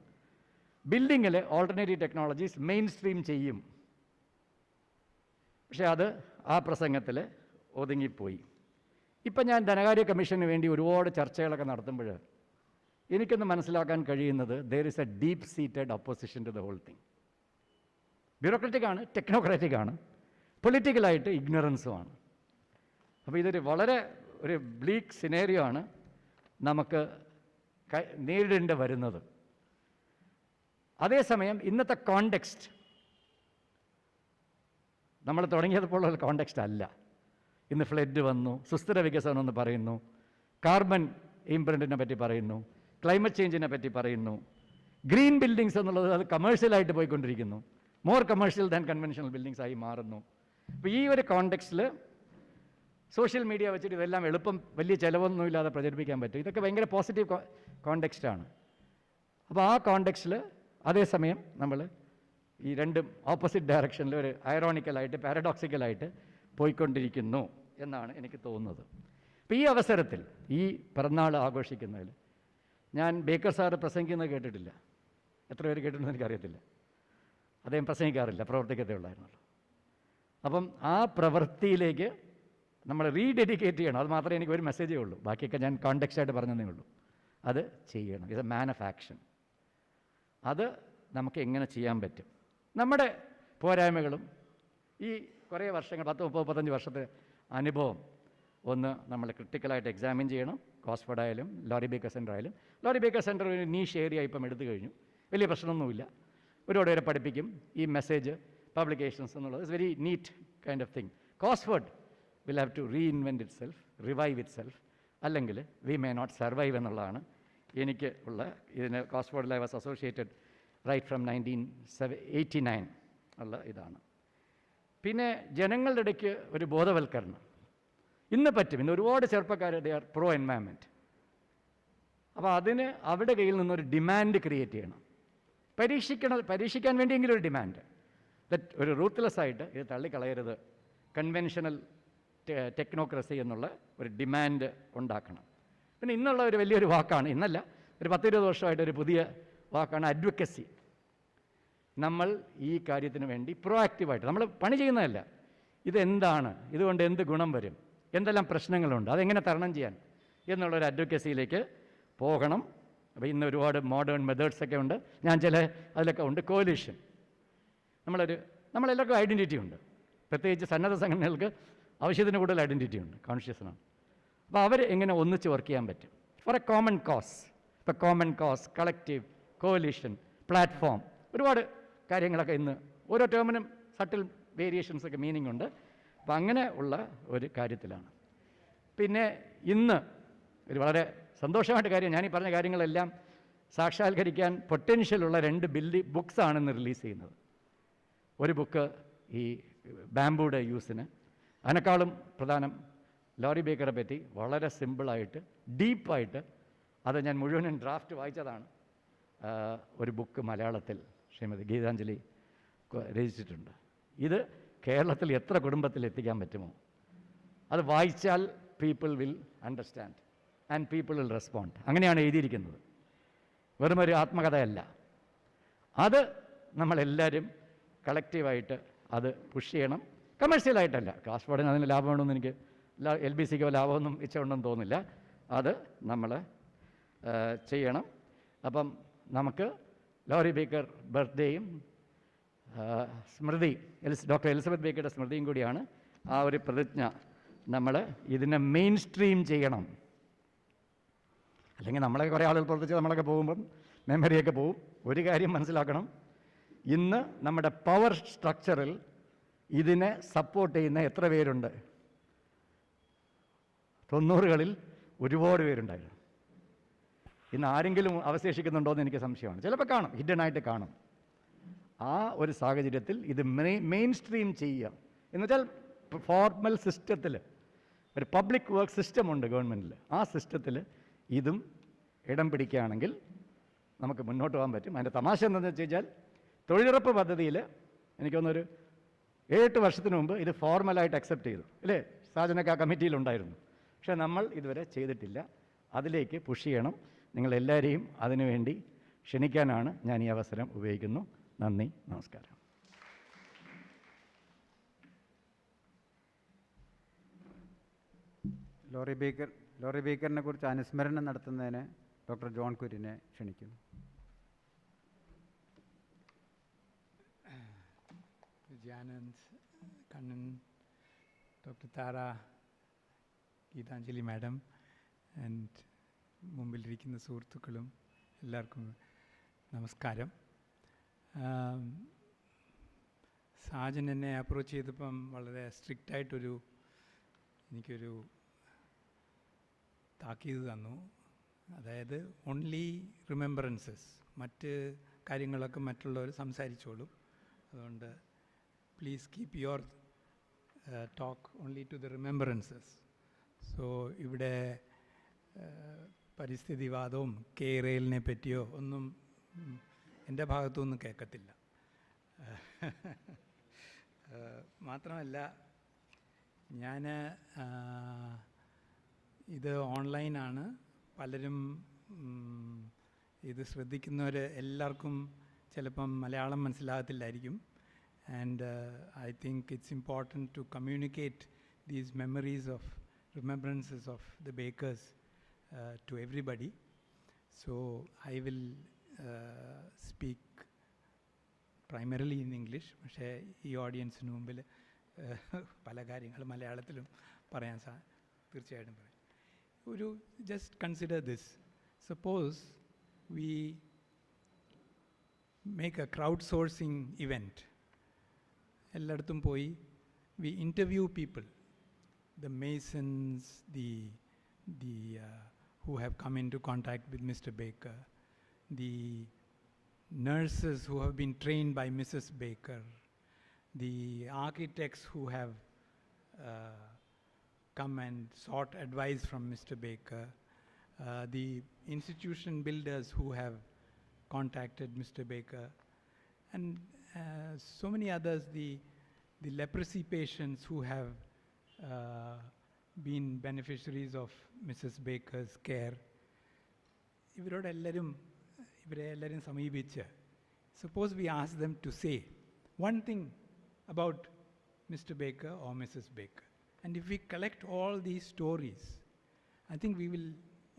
ബിൽഡിങ്ങിൽ ഓൾട്ടർനേറ്റീവ് ടെക്നോളജീസ് മെയിൻ സ്ട്രീം ചെയ്യും. പക്ഷേ അത് ആ പ്രസംഗത്തിൽ ഒതുങ്ങിപ്പോയി. ഇപ്പം ഞാൻ ധനകാര്യ കമ്മീഷന് വേണ്ടി ഒരുപാട് ചർച്ചകളൊക്കെ നടത്തുമ്പോൾ എനിക്കൊന്ന് മനസ്സിലാക്കാൻ കഴിയുന്നത് there is a deep seated opposition to the whole thing. ബ്യൂറോക്രാറ്റിക്കാണ്, ടെക്നോക്രാറ്റിക്കാണ്, പൊളിറ്റിക്കലായിട്ട് ഇഗ്നറൻസുമാണ്. അപ്പോൾ ഇതൊരു വളരെ ഒരു ബ്ലീക്ക് സിനേറിയോ ആണ് നമുക്ക് നേരിടേണ്ടി വരുന്നത്. അതേസമയം ഇന്നത്തെ കോണ്ടെക്സ്റ്റ് നമ്മൾ തുടങ്ങിയതുപോലുള്ള കോണ്ടെക്സ്റ്റ് അല്ല. ഇന്ന് ഫ്ലഡ് വന്നു, സുസ്ഥിര വികസനം എന്ന് പറയുന്നു, കാർബൺ ഇംപ്രിൻറ്റിനെ പറ്റി പറയുന്നു, ക്ലൈമറ്റ് ചേഞ്ചിനെ പറ്റി പറയുന്നു, ഗ്രീൻ ബിൽഡിങ്സ് എന്നുള്ളത് അത് കമേഴ്ഷ്യലായിട്ട് പോയിക്കൊണ്ടിരിക്കുന്നു, more commercial than conventional buildings ആയി മാറുന്നു. അപ്പോൾ ഈ ഒരു കോണ്ടെക്സ്റ്റിൽ സോഷ്യൽ മീഡിയ വെച്ചിട്ട് ഇതെല്ലാം എളുപ്പം വലിയ ചിലവൊന്നുമില്ലാതെ പ്രചരിപ്പിക്കാൻ പറ്റും. ഇതൊക്കെ ഭയങ്കര പോസിറ്റീവ് കോണ്ടെക്സ്റ്റാണ്. അപ്പോൾ ആ കോണ്ടെക്സ്റ്റിൽ അതേസമയം നമ്മൾ ഈ രണ്ടും ഓപ്പോസിറ്റ് ഡയറക്ഷനിൽ ഒരു ഐറോണിക്കലായിട്ട് പാരഡോക്സിക്കലായിട്ട് പോയിക്കൊണ്ടിരിക്കുന്നു എന്നാണ് എനിക്ക് തോന്നുന്നത്. അപ്പോൾ ഈ അവസരത്തിൽ ഈ പിറന്നാൾ ആഘോഷിക്കുന്നതിൽ ഞാൻ ബേക്കർ സാറ് പ്രസംഗിക്കുന്നത് കേട്ടിട്ടില്ല. എത്ര പേര് കേട്ടിട്ടുണ്ടെന്ന് എനിക്കറിയത്തില്ല. അദ്ദേഹം പ്രസംഗിക്കാറില്ല, പ്രവർത്തിക്കത്തേ ഉള്ളായിരുന്നല്ലോ. അപ്പം ആ പ്രവൃത്തിയിലേക്ക് നമ്മൾ റീഡെഡിക്കേറ്റ് ചെയ്യണം. അത് മാത്രമേ എനിക്ക് ഒരു മെസ്സേജേ ഉള്ളൂ, ബാക്കിയൊക്കെ ഞാൻ കോണ്ടെക്സ്റ്റായിട്ട് പറഞ്ഞതേ ഉള്ളൂ. അത് ചെയ്യണം. It's a man of action. അത് നമുക്ക് എങ്ങനെ ചെയ്യാൻ പറ്റും? നമ്മുടെ പോരായ്മകളും ഈ കുറേ വർഷങ്ങൾ 10-35 വർഷത്തെ അനുഭവം ഒന്ന് നമ്മൾ ക്രിട്ടിക്കലായിട്ട് എക്സാമിൻ ചെയ്യണം. കോസ്ഫോർഡ് ആയാലും ലോറി ബേക്കർ സെൻറ്റർ ആയാലും. ലോറി ബേക്കർ സെൻറ്റർ ഒരു നീഷ് ഏരിയ ഇപ്പം എടുത്തു കഴിഞ്ഞു, വലിയ പ്രശ്നമൊന്നുമില്ല. ഒരുപാട് പേരെ പഠിപ്പിക്കും. ഈ മെസ്സേജ് പബ്ലിക്കേഷൻസ് എന്നുള്ളത് it's very neat kind of thing. Costford will have to reinvent itself, revive itself, അല്ലെങ്കിൽ വി മേ നോട്ട് സർവൈവ് എന്നുള്ളതാണ് എനിക്ക് ഉള്ള. ഇതിന് കോസ്ഫോർഡിൽ I was associated right from 1989 ഉള്ള ഇതാണ്. പിന്നെ ജനങ്ങളുടെ ഇടയ്ക്ക് ഒരു ബോധവൽക്കരണം ഇന്ന് പറ്റും. ഇന്ന് ഒരുപാട് ചെറുപ്പക്കാർ ദേ ആർ പ്രോ എൻവയൺമെൻറ്റ്. അപ്പോൾ അതിന് അവരുടെ കയ്യിൽ നിന്നൊരു ഡിമാൻഡ് ക്രിയേറ്റ് ചെയ്യണം. പരീക്ഷിക്കാൻ വേണ്ടിയെങ്കിലും ഒരു ഡിമാൻഡ്. ദറ്റ് ഒരു റൂത്ത്ലെസ് ആയിട്ട് ഇത് തള്ളിക്കളയരുത്, കൺവെൻഷണൽ ടെക്നോക്രസി എന്നുള്ള ഒരു ഡിമാൻഡ് ഉണ്ടാക്കണം. പിന്നെ ഇന്നുള്ള ഒരു വലിയൊരു വാക്കാണ്, ഇന്നല്ല ഒരു 10-20 വർഷമായിട്ട് ഒരു പുതിയ വാക്കാണ് അഡ്വക്കസി. നമ്മൾ ഈ കാര്യത്തിന് വേണ്ടി പ്രൊആക്റ്റീവായിട്ട് നമ്മൾ പണി ചെയ്യുന്നതല്ല, ഇതെന്താണ്, ഇതുകൊണ്ട് എന്ത് ഗുണം വരും, എന്തെല്ലാം പ്രശ്നങ്ങളുണ്ട്, അതെങ്ങനെ തരണം ചെയ്യാൻ എന്നുള്ളൊരു അഡ്വക്കസിയിലേക്ക് പോകണം. അപ്പോൾ ഇന്ന് ഒരുപാട് മോഡേൺ മെത്തേഡ്സൊക്കെ ഉണ്ട്. ഞാൻ അതിലൊക്കെ ഉണ്ട്. കോലിഷൻ, നമ്മളെല്ലാവർക്കും ഐഡൻറ്റിറ്റി ഉണ്ട്. പ്രത്യേകിച്ച് സന്നദ്ധ സംഘടനകൾക്ക് ആവശ്യത്തിന് കൂടുതൽ ഐഡൻറ്റിറ്റി ഉണ്ട്, കോൺഷ്യസ്നാണ്. അപ്പോൾ അവർ എങ്ങനെ ഒന്നിച്ച് വർക്ക് ചെയ്യാൻ പറ്റും ഫോർ എ കോമൺ കോസ്. ഇപ്പോൾ common cause, collective, coalition, platform, ഒരുപാട് കാര്യങ്ങളൊക്കെ ഇന്ന് ഓരോ ടേമിനും സട്ടിൽ വേരിയേഷൻസൊക്കെ മീനിങ് ഉണ്ട്. അപ്പോൾ അങ്ങനെ ഉള്ള ഒരു കാര്യത്തിലാണ്. പിന്നെ ഇന്ന് ഒരു വളരെ സന്തോഷമായിട്ട് കാര്യം, ഞാനീ പറഞ്ഞ കാര്യങ്ങളെല്ലാം സാക്ഷാത്കരിക്കാൻ പൊട്ടൻഷ്യലുള്ള 2 ബുക്സാണ് ഇന്ന് റിലീസ് ചെയ്യുന്നത്. ഒരു ബുക്ക് ഈ ബാംബൂയുടെ യൂസിന്, അതിനേക്കാളും പ്രധാനം ലോറി ബേക്കറെ പറ്റി വളരെ സിമ്പിളായിട്ട് ഡീപ്പായിട്ട്, അത് ഞാൻ മുഴുവനും ഡ്രാഫ്റ്റ് വായിച്ചതാണ്. ഒരു ബുക്ക് മലയാളത്തിൽ ശ്രീമതി ഗീതാഞ്ജലി രചിച്ചിട്ടുണ്ട്. ഇത് കേരളത്തിൽ എത്ര കുടുംബത്തിൽ എത്തിക്കാൻ പറ്റുമോ അത് വായിച്ചാൽ people will understand and people will respond. അങ്ങനെയാണ് എഴുതിയിരിക്കുന്നത്. വെറുമൊരു ആത്മകഥയല്ല. അത് നമ്മളെല്ലാവരും കളക്റ്റീവായിട്ട് അത് പുഷ് ചെയ്യണം. കമേഴ്ഷ്യലായിട്ടല്ല. കാസ്ഫോർഡിന് അതിന് ലാഭമുണ്ടെന്ന് എനിക്ക് LBCക്കോ ലാഭമൊന്നും ഇച്ഛയുണ്ടെന്ന് തോന്നുന്നില്ല. അത് നമ്മൾ ചെയ്യണം. അപ്പം നമുക്ക് ലോറി ബേക്കർ ബർത്ത്ഡേയും സ്മൃതി ഡോക്ടർ എലിസബത്ത് ബേക്കറുടെ സ്മൃതിയും കൂടിയാണ്. ആ ഒരു പ്രതിജ്ഞ നമ്മൾ ഇതിനെ മെയിൻ സ്ട്രീം ചെയ്യണം. അല്ലെങ്കിൽ നമ്മളെ കുറേ ആളുകൾ പ്രവർത്തിച്ച് നമ്മളൊക്കെ പോകുമ്പം മെമ്മറിയൊക്കെ പോവും. ഒരു കാര്യം മനസ്സിലാക്കണം, ഇന്ന് നമ്മുടെ പവർ സ്ട്രക്ചറിൽ ഇതിനെ സപ്പോർട്ട് ചെയ്യുന്ന എത്ര പേരുണ്ട്? 90കളിൽ ഒരുപാട് പേരുണ്ടായിരുന്നു. ഇന്ന് ആരെങ്കിലും അവശേഷിക്കുന്നുണ്ടോ എന്ന് എനിക്ക് സംശയമാണ്. ചിലപ്പോൾ കാണും, ഹിഡൻ ആയിട്ട് കാണും. ആ ഒരു സാഹചര്യത്തിൽ ഇത് മെയിൻ സ്ട്രീം ചെയ്യുക എന്ന് വെച്ചാൽ ഫോർമൽ സിസ്റ്റത്തിൽ ഒരു പബ്ലിക് വർക്ക് സിസ്റ്റം ഉണ്ട് ഗവൺമെൻറ്റിൽ. ആ സിസ്റ്റത്തിൽ ഇതും ഇടം പിടിക്കുകയാണെങ്കിൽ നമുക്ക് മുന്നോട്ട് പോകാൻ പറ്റും. അതിൻ്റെ തമാശ എന്താണെന്ന് വെച്ച് കഴിഞ്ഞാൽ തൊഴിലുറപ്പ് പദ്ധതിയിൽ എനിക്ക് തോന്നുന്നൊരു 7-8 വർഷത്തിന് മുമ്പ് ഇത് ഫോർമലായിട്ട് അക്സെപ്റ്റ് ചെയ്തു അല്ലേ? സാജനൊക്കെ ആ കമ്മിറ്റിയിലുണ്ടായിരുന്നു. പക്ഷേ നമ്മൾ ഇതുവരെ ചെയ്തിട്ടില്ല. അതിലേക്ക് പുഷ് ചെയ്യണം. നിങ്ങളെല്ലാവരെയും അതിനുവേണ്ടി ക്ഷണിക്കാനാണ് ഞാൻ ഈ അവസരം ഉപയോഗിക്കുന്നു. നന്ദി, നമസ്കാരം. ലോറി ബേക്കറിനെ കുറിച്ച് അനുസ്മരണം നടത്തുന്നതിന് ഡോക്ടർ ജോൺ കുര്യനെ ക്ഷണിക്കുന്നു. Janand, Kannan, Dr. Tara, Gitanjali madam and മുമ്പിലിരിക്കുന്ന സുഹൃത്തുക്കളും എല്ലാവർക്കും നമസ്കാരം. സാജൻ എന്നെ അപ്രോച്ച് ചെയ്തപ്പം വളരെ സ്ട്രിക്റ്റായിട്ടൊരു എനിക്കൊരു താക്കീത് തന്നു. അതായത് ഓൺലി റിമെമ്പറൻസസ്, മറ്റ് കാര്യങ്ങളൊക്കെ മറ്റുള്ളവർ സംസാരിച്ചോളും. അതുകൊണ്ട് please keep your talk only to the remembrances. So ഇവിടെ പരിസ്ഥിതിവാദവും റെയിലിനെ പറ്റിയോ ഒന്നും എൻ്റെ ഭാഗത്തുനിന്നും കേൾക്കത്തില്ല. മാത്രമല്ല ഞാൻ ഇത് ഓൺലൈനാണ്. പലരും ഇത് ശ്രദ്ധിക്കുന്നവർ എല്ലാവർക്കും ചിലപ്പം Malayalam മനസ്സിലാകത്തില്ലായിരിക്കും. And I think it's important to communicate these memories of remembrances of the bakers to everybody. So I will speak primarily in English. പക്ഷേ ഈ ഓഡിയൻസിന് മുമ്പിൽ പല കാര്യങ്ങൾ മലയാളത്തിലും പറയാൻ തീർച്ചയായിട്ടും പറയാം. ഒരു just consider this. Suppose we make a crowdsourcing event. എല്ലായിടത്തും പോയി we interview people, the masons, who have come into contact with Mr. Baker, the nurses who have been trained by Mrs. Baker, the architects who have come and sought advice from Mr. Baker, the institution builders who have contacted Mr. Baker, and so many others, the leprosy patients who have been beneficiaries of Mrs. Baker's care. ഇവരെ എല്ലാവരും സമീപിച്ച് suppose we ask them to say one thing about Mr. Baker or Mrs. Baker, and if we collect all these stories, I think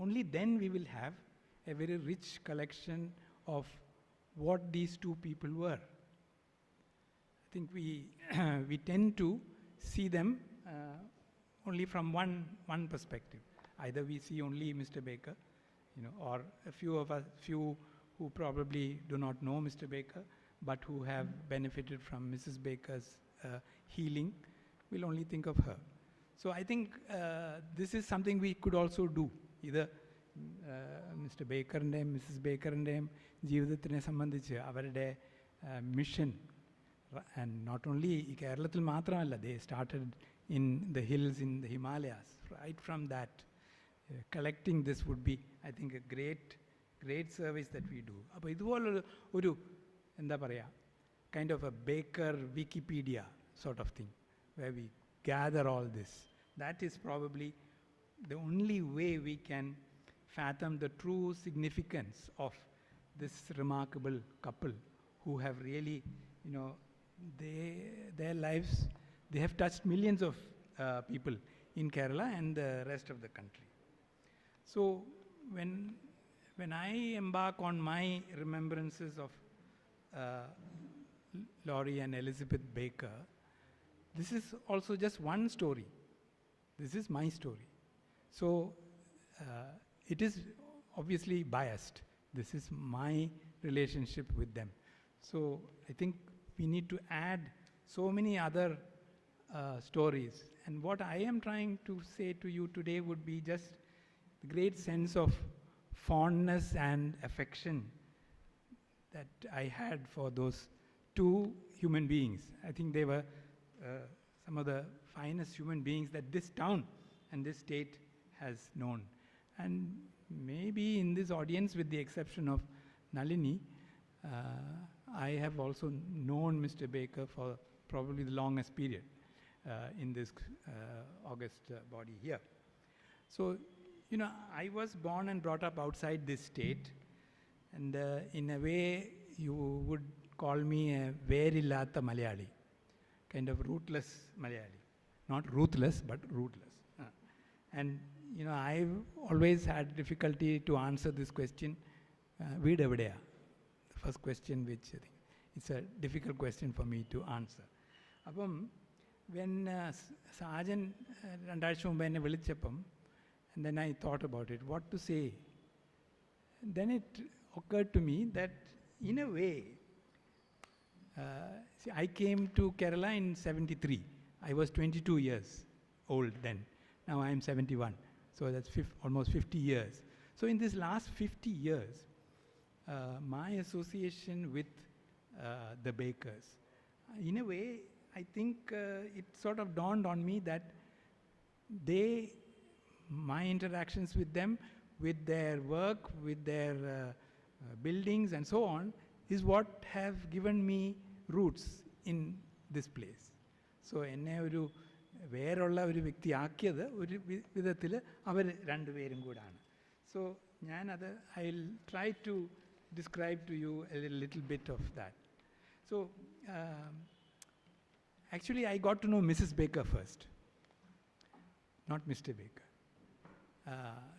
only then we will have a very rich collection of what these two people were. I think we tend to see them only from one perspective. Either we see only Mr. Baker, or a few who probably do not know Mr. Baker, but who have benefited from Mrs. Baker's healing, will only think of her. So I think this is something we could also do. Either mister ബേക്കറിൻ്റെയും Mrs ബേക്കറിൻ്റെയും ജീവിതത്തിനെ സംബന്ധിച്ച് അവരുടെ mission, and not only ഈ കേരളത്തിൽ മാത്രമല്ല, they started in the hills in the Himalayas. Right from that collecting this wood be, I think, a great service that we do. അപ്പോൾ ഇതുപോലൊരു എന്താ പറയുക, kind of a baker Wikipedia sort of thing, where we gather all this. That is probably the only way we can fathom the true significance of this remarkable couple who have really, their lives, they have touched millions of people in Kerala and the rest of the country. So when I embark on my remembrances of Laurie and Elizabeth Baker, this is also just one story. This is my story. So it is obviously biased. This is my relationship with them. So I think we need to add so many other stories. And what I am trying to say to you today would be just the great sense of fondness and affection that I had for those two human beings. I think they were some of the finest human beings that this town and this state has known. And maybe in this audience, with the exception of Nalini, I have also known Mr. Baker for probably the longest period in this august body here. So, you know, I was born and brought up outside this state, and in a way, you would call me a verillatha Malayali, kind of rootless Malayali. Not ruthless, but rootless. And, you know, I've always had difficulty to answer this question, veed evideya? The first question, which I think it's a difficult question for me to answer. Appam, when Sajan രണ്ടാഴ്ച മുമ്പ് എന്നെ വിളിച്ചപ്പം, and then I thought about it, what to say. Then it occurred to me that, in a way, see, I came to Kerala in 73. I was 22 years old then. Now I am 71. So that's almost 50 years. So in this last 50 years, my association with the Bakers, in a way, I think it sort of dawned on me that my interactions with them, with their work, with their buildings and so on, is what have given me roots in this place. So എന്നെ ഒരു വേറുള്ള ഒരു വ്യക്തിയാക്കിയത് ഒരു വിധത്തിൽ അവർ രണ്ടുപേരും കൂടാണ്. So ഞാനത് I will try to describe to you a little bit of that. So actually I got to know Mrs. Baker first, not Mr. Baker.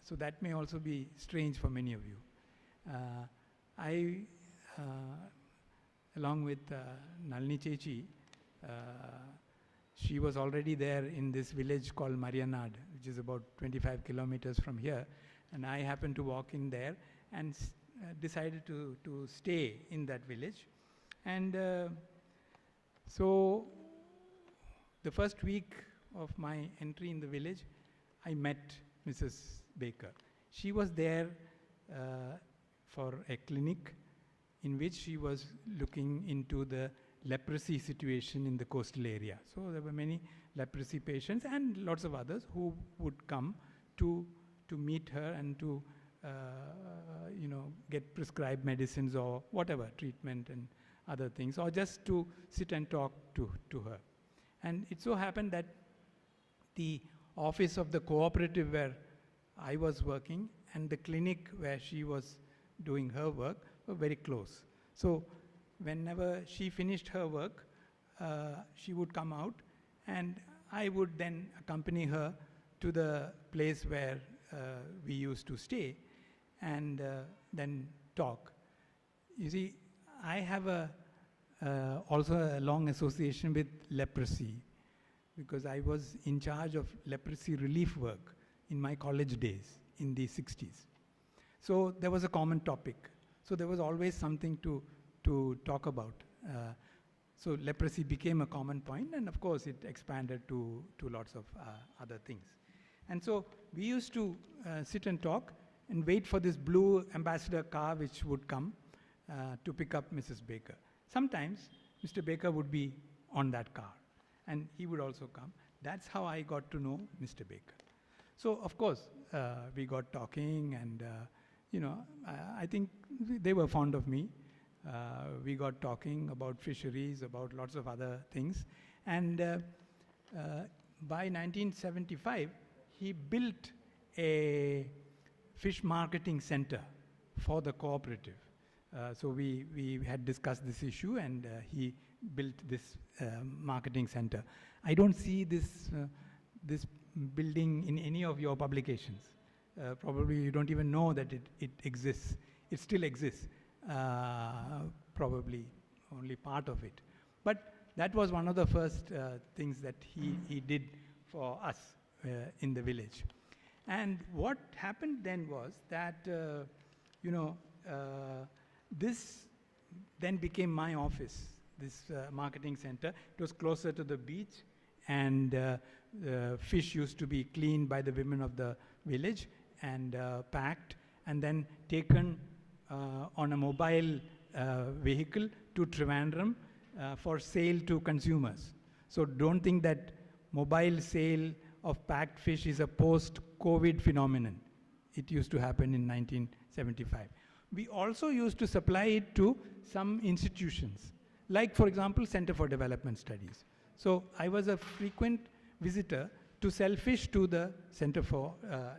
So that may also be strange for many of you. Along with Nalini Chechi, she was already there in this village called Marianad, which is about 25 kilometers from here. And I happened to walk in there and decided to stay in that village. And so the first week of my entry in the village, I met Mrs. Baker. She was there for a clinic in which she was looking into the leprosy situation in the coastal area. So there were many leprosy patients and lots of others who would come to meet her and to you know, get prescribed medicines or whatever, treatment and other things, or just to sit and talk to her. And it so happened that the office of the cooperative where I was working and the clinic where she was doing her work were very close. So whenever she finished her work, she would come out and I would then accompany her to the place where we used to stay and then talk. You see, I have also a long association with leprosy because I was in charge of leprosy relief work in my college days in the 60s. So there was a common topic. So there was always something to talk about. So leprosy became a common point, and of course it expanded to lots of other things. And so we used to sit and talk and wait for this blue ambassador car which would come to pick up Mrs. Baker. Sometimes Mr. Baker would be on that car and he would also come. That's how I got to know Mr. Baker. So of course we got talking and you know, I think they were fond of me. We got talking about fisheries, about lots of other things. And by 1975, he built a fish marketing center for the cooperative. So we had discussed this issue and he built this marketing center. I don't see this building in any of your publications. Probably you don't even know that it exists. It still exists. Probably only part of it. But that was one of the first things that he did for us in the village. And what happened then was that, you know, this then became my office, this marketing center. It was closer to the beach, and the fish used to be cleaned by the women of the village and packed and then taken on a mobile vehicle to Trivandrum for sale to consumers. So don't think that mobile sale of packed fish is a post-COVID phenomenon. It used to happen in 1975. We also used to supply it to some institutions, like, for example, Center for Development Studies. So I was a frequent visitor to sell fish to the Center for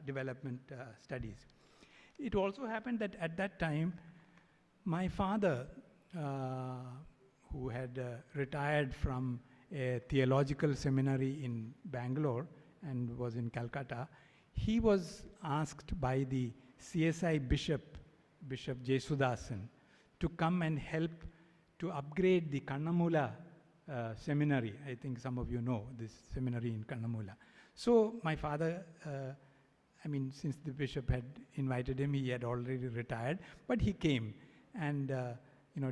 Development Studies. It also happened that at that time, my father, who had retired from a theological seminary in Bangalore and was in Calcutta, he was asked by the CSI Bishop Jesudasan, to come and help to upgrade the Kannamula seminary. I think some of you know this seminary in Kannamula. So my father, since the bishop had invited him, he had already retired, but he came and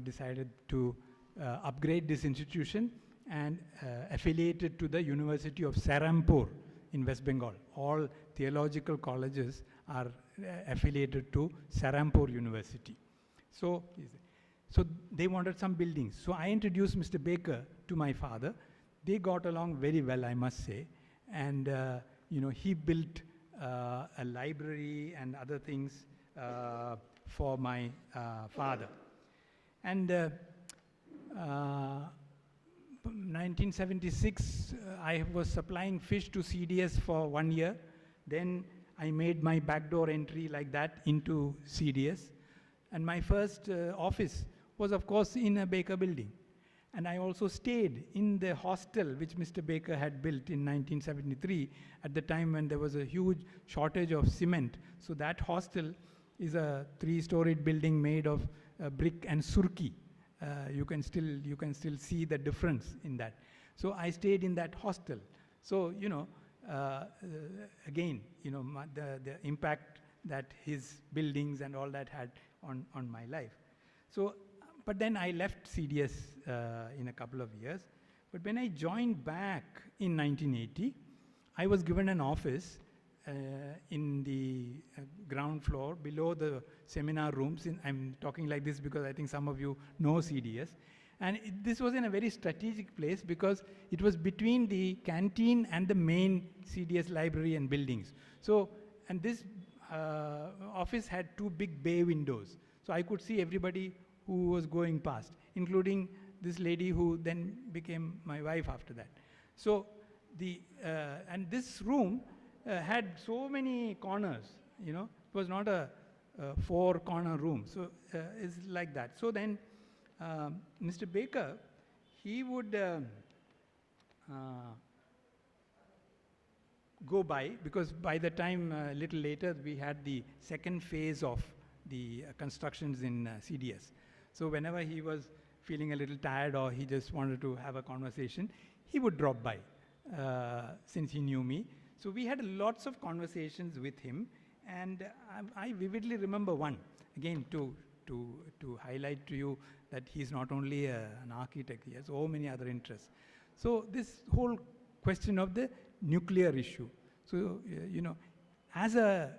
decided to upgrade this institution and affiliate it to the University of Serampore in West Bengal. All theological colleges are affiliated to Serampore University. So they wanted some buildings. So I introduced Mr. Baker to my father. They got along very well, I must say. And he built a library and other things for my father. And 1976, I was supplying fish to CDS for 1 year. Then I made my backdoor entry like that into CDS. And my first office was, of course, in a Baker building. And I also stayed in the hostel which Mr. Baker had built in 1973 at the time when there was a huge shortage of cement. So that hostel is a 3-storied building made of brick and surki. You can still see the difference in that. So I stayed in that hostel. So, again, the impact that his buildings and all that had on my life. So, but then I left CDS in a couple of years. But when I joined back in 1980, I was given an office in the ground floor below the seminar rooms. I'm talking like this because I think some of you know CDS. And this was in a very strategic place because it was between the canteen and the main CDS library and buildings. So, and this office had 2 big bay windows. So I could see everybody who was going past, including this lady who then became my wife after that. So and this room had so many corners, it was not a 4-corner room. So it's like that. So then Mr. Baker, he would go by, because by the time a little later we had the second phase of the constructions in CDS. So whenever he was feeling a little tired or he just wanted to have a conversation, he would drop by since he knew me. So we had lots of conversations with him, and I vividly remember one, again to highlight to you that he's not only an architect, he has so many other interests. So this whole question of the nuclear issue. So, as that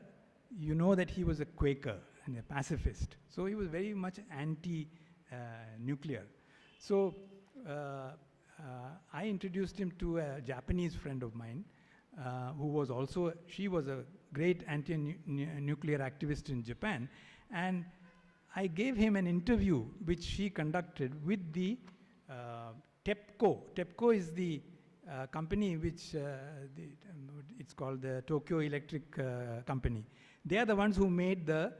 he was a Quaker and a pacifist. So he was very much anti-nuclear. So I introduced him to a Japanese friend of mine, who was also, she was a great anti-nuclear activist in Japan. And I gave him an interview which she conducted with the TEPCO. TEPCO is the company which, it's called the Tokyo Electric Company. They are the ones who made the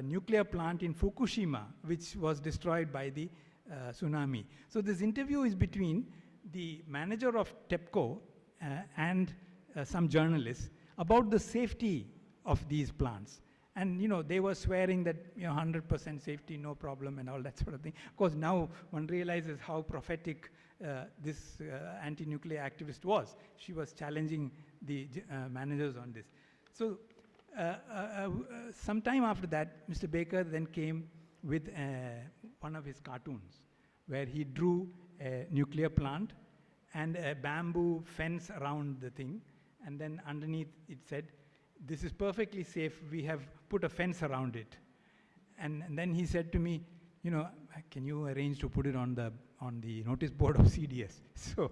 nuclear plant in Fukushima, which was destroyed by the tsunami. So this interview is between the manager of TEPCO and some journalists about the safety of these plants. And they were swearing that 100% safety, no problem, and all that sort of thing. Of course, now one realizes how prophetic this anti-nuclear activist was. She was challenging the managers on this. So some time after that, Mr. Baker then came with one of his cartoons where he drew a nuclear plant and a bamboo fence around the thing, and then underneath it said, "This is perfectly safe, we have put a fence around it." And then he said to me, "You know, can you arrange to put it on the notice board of CDS?" So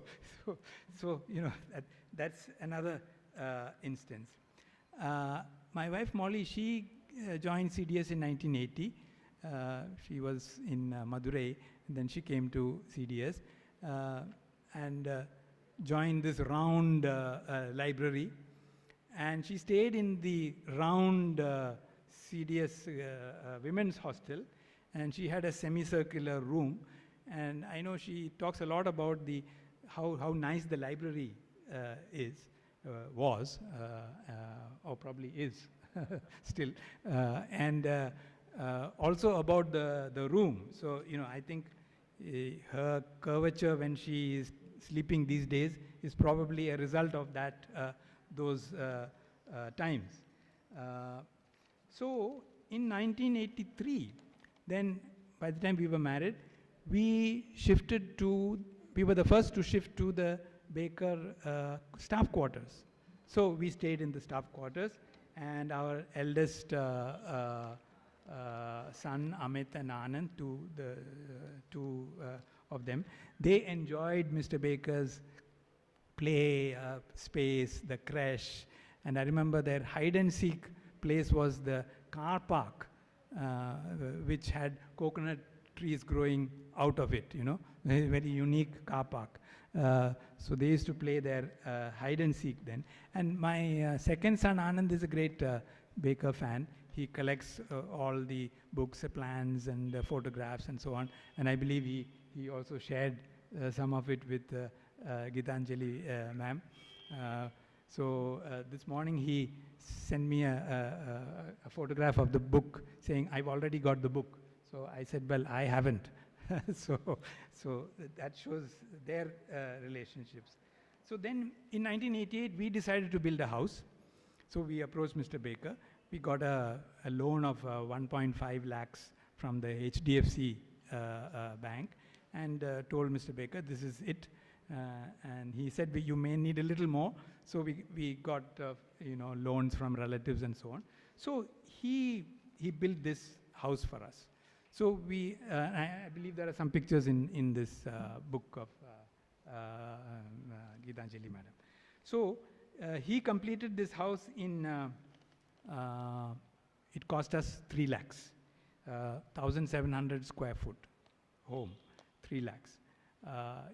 you know, that's another instance. My wife Molly, she joined CDS in 1980. She was in Madurai, and then she came to CDS and joined this round library. And she stayed in the round CDS women's hostel, and she had a semicircular room. And I know she talks a lot about how nice the library was, or probably is still, and also about the room. So, you know, I think her curvature when she is sleeping these days is probably a result of that, those times. So in 1983, then by the time we were married, we were the first to shift to the Baker staff quarters. So we stayed in the staff quarters, and our eldest son, Amit and Anand, two of them, they enjoyed Mr. Baker's play space, the creche, and I remember their hide and seek place was the car park, which had coconut trees growing out of it, you know, very, very unique car park. So they used to play their hide and seek then. And my second son, Anand, is a great Baker fan. He collects all the books, plans, and photographs, and so on. And I believe he also shared some of it with Gitanjali ma'am. So this morning he sent me a photograph of the book saying, "I've already got the book." So I said, "Well, I haven't." so that shows their relationships. So then in 1988, we decided to build a house. So we approached Mr. Baker. We got a loan of 1.5 lakhs from the HDFC bank, and told Mr. Baker, "This is it." And he said, "You may need a little more." So we got you know, loans from relatives and so on. So he built this house for us. So I believe there are some pictures in this book of Gitanjali madam. So he completed this house in, it cost us 3 lakhs, 1,700 square foot home, 3 lakhs.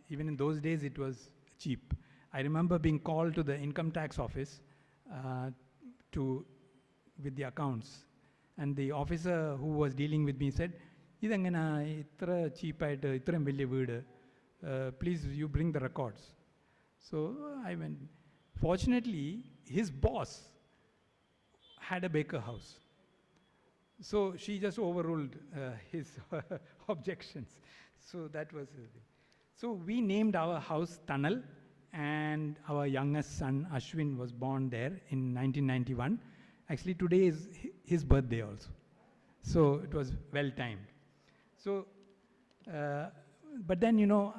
Even in those days, it was cheap. I remember being called to the income tax office with the accounts. And the officer who was dealing with me said, "Idangana itra cheap aayittu ithram velliya veedu, please you bring the records." So I went. Fortunately, his boss had a Baker house. So she just overruled his objections. So that was the thing. So we named our house Tunnel, and our youngest son Ashwin was born there in 1991. Actually, today is his birthday also. So it was well timed. So, but then, you know,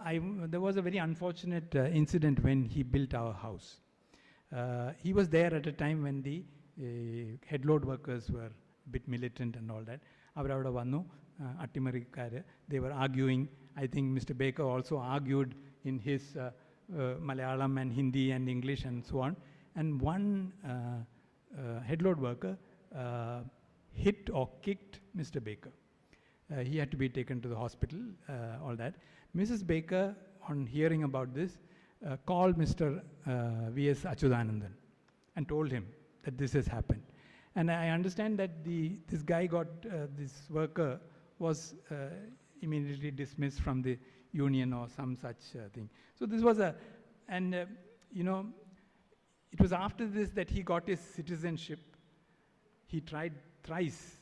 there was a very unfortunate incident when he built our house. He was there at a time when the headload workers were a bit militant and all that. Avaravada vannu, Attimarikkaru, they were arguing. I think Mr. Baker also argued in his Malayalam and Hindi and English and so on. And one headload worker hit or kicked Mr. Baker. He had to be taken to the hospital, all that. Mrs. Baker, on hearing about this, called Mr. V.S. Achudanandan and told him that this has happened. And I understand that this guy this worker was immediately dismissed from the union or some such thing. So this was you know, it was after this that he got his citizenship. He tried thrice.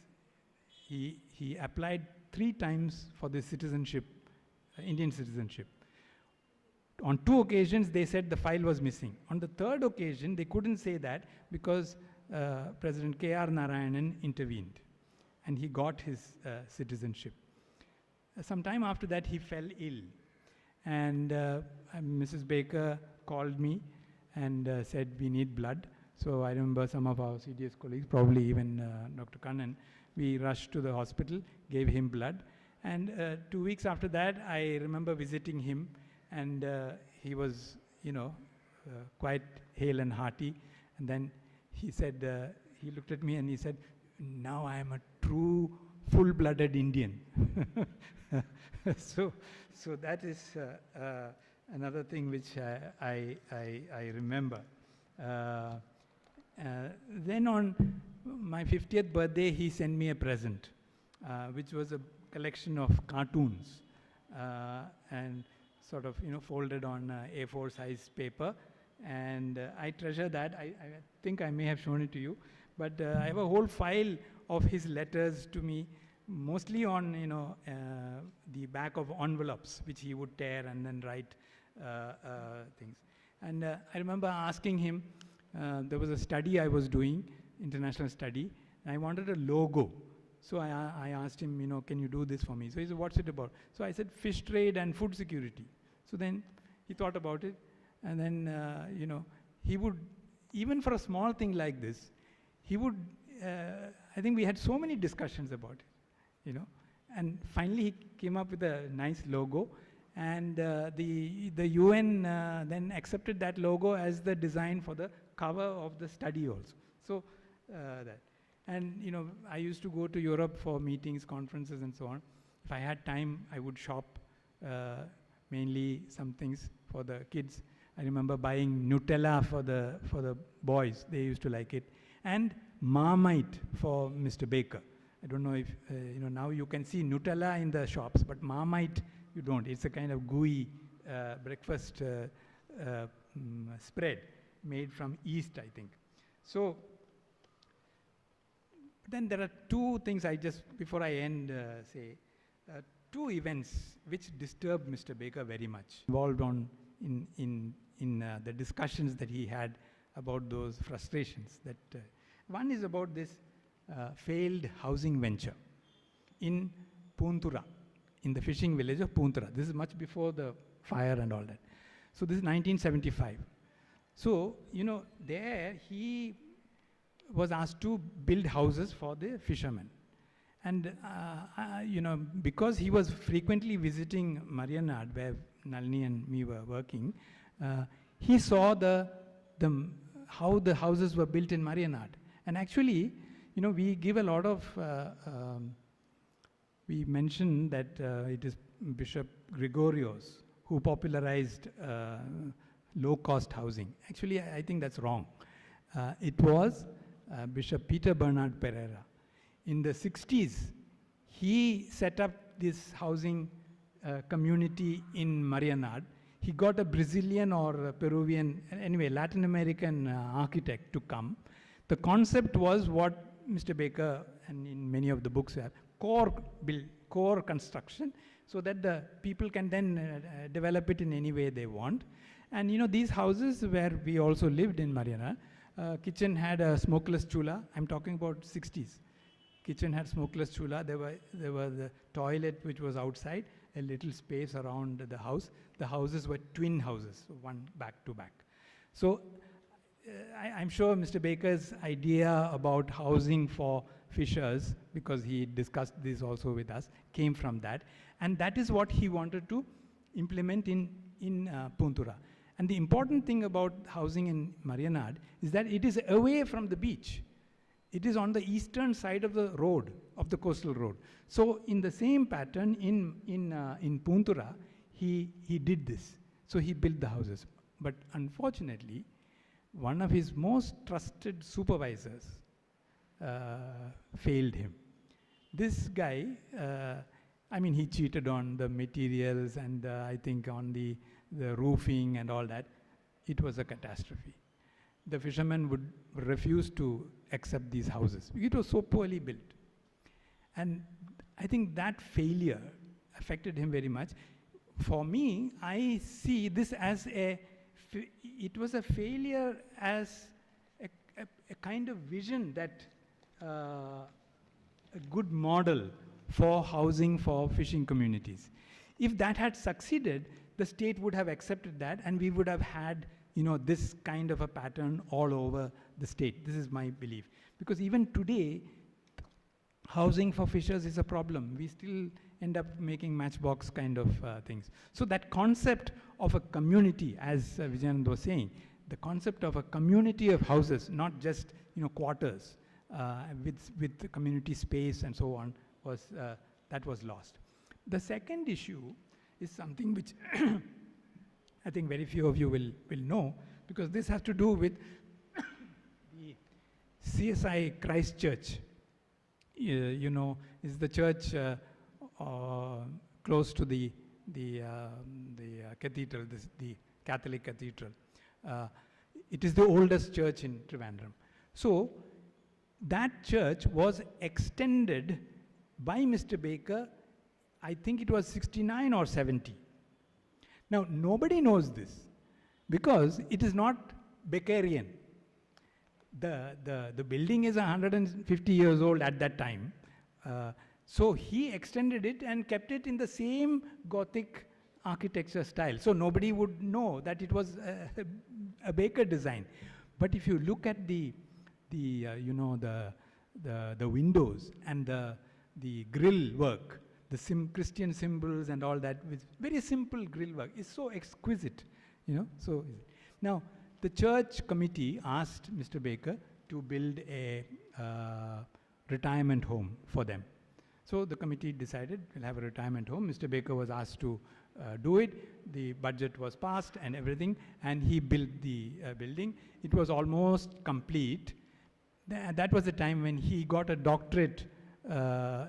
He applied 3 times for the citizenship, Indian citizenship. On 2 occasions, they said the file was missing. On the 3rd occasion, they couldn't say that because President K.R. Narayanan intervened, and he got his citizenship. some time after that, he fell ill. And Mrs. Baker called me and said, we need blood. So I remember some of our CDS colleagues, probably even Dr. Kannan, we rushed to the hospital, gave him blood. And 2 weeks after that, I remember visiting him, and he was, quite hale and hearty. And then he said, he looked at me and he said, now I am a true full-blooded Indian. so that is another thing which I remember. Then on my 50th birthday, he sent me a present, which was a collection of cartoons and sort of, folded on A4 size paper. And I treasure that. I think I may have shown it to you. But I have a whole file of his letters to me, mostly on, the back of envelopes, which he would tear and then write things. And I remember asking him, there was a study I was doing, international study, and I wanted a logo. So I asked him, can you do this for me? So he said, what's it about? So I said, fish trade and food security. So then he thought about it, and then, he would, even for a small thing like this, he would, I think we had so many discussions about it, and finally he came up with a nice logo, and the UN then accepted that logo as the design for the cover of the study also. So that. And, I used to go to Europe for meetings, conferences, and so on. If I had time, I would shop mainly some things for the kids. I remember buying Nutella for the boys. They used to like it. And Marmite for Mr. Baker. I don't know if, now you can see Nutella in the shops, but Marmite, you don't. It's a kind of gooey breakfast spread made from yeast, I think. So, then there are two things I just, before I end, say, two events which disturbed Mr. Baker very much, involved in the discussions that he had about those frustrations. That one is about this failed housing venture in Puntura, in the fishing village of Puntura. This is much before the fire and all that. So this is 1975. So, there he was asked to build houses for the fishermen. And, because he was frequently visiting Marianad, where Nalini and me were working, he saw how the houses were built in Marianad. And actually, we give a lot of, we mention that it is Bishop Gregorios who popularized low-cost housing. Actually, I think that's wrong. It was Bishop Peter Bernard Pereira. In the 60s, he set up this housing community in Marianad. He got a Brazilian or a Peruvian, anyway, Latin American architect to come. The concept was what Mr. Baker, and in many of the books have, core construction, so that the people can then develop it in any way they want. And these houses where we also lived in Marianad, kitchen had a smokeless chula. I'm talking about 60s. Kitchen had smokeless chula. There were the toilet which was outside, a little space around the house. The houses were twin houses, one back to back. So I'm sure Mr. Baker's idea about housing for fishers, because he discussed this also with us, came from that. And that is what he wanted to implement in Puntura. And the important thing about housing in Marianad is that it is away from the beach. It is on the eastern side of the road, of the coastal road. So in the same pattern in Puntura, he did this. So he built the houses. But unfortunately, one of his most trusted supervisors failed him. This guy, he cheated on the materials and I think on the roofing and all that. It was a catastrophe. The fishermen would refuse to accept these houses. It was so poorly built. And I think that failure affected him very much. For me, I see this as it was a failure as a kind of vision that a good model for housing for fishing communities. If that had succeeded, the state would have accepted that, and we would have had, this kind of a pattern all over the state. This is my belief. Because even today, housing for fishers is a problem. We still end up making matchbox kind of things. So that concept of a community, as Vijayanand was saying, the concept of a community of houses, not just quarters with the community space and so on, was that was lost. The second issue is something which I think very few of you will know, because this has to do with the CSI Christ Church. Is the church close to the cathedral, the Catholic cathedral. It is the oldest church in Trivandrum. So that church was extended by Mr. Baker, I think it was 69 or 70. Now, nobody knows this because it is not Bakerian. The building is 150 years old at that time. So he extended it and kept it in the same Gothic architecture style. So nobody would know that it was a Baker design. But if you look at the windows and the grill work, the Christian symbols and all that, with very simple grill work, is so exquisite, So now the church committee asked Mr. Baker to build a retirement home for them. So the committee decided we'll have a retirement home. Mr. Baker was asked to do it. The budget was passed and everything, and he built the building. It was almost complete. That was the time when he got a doctorate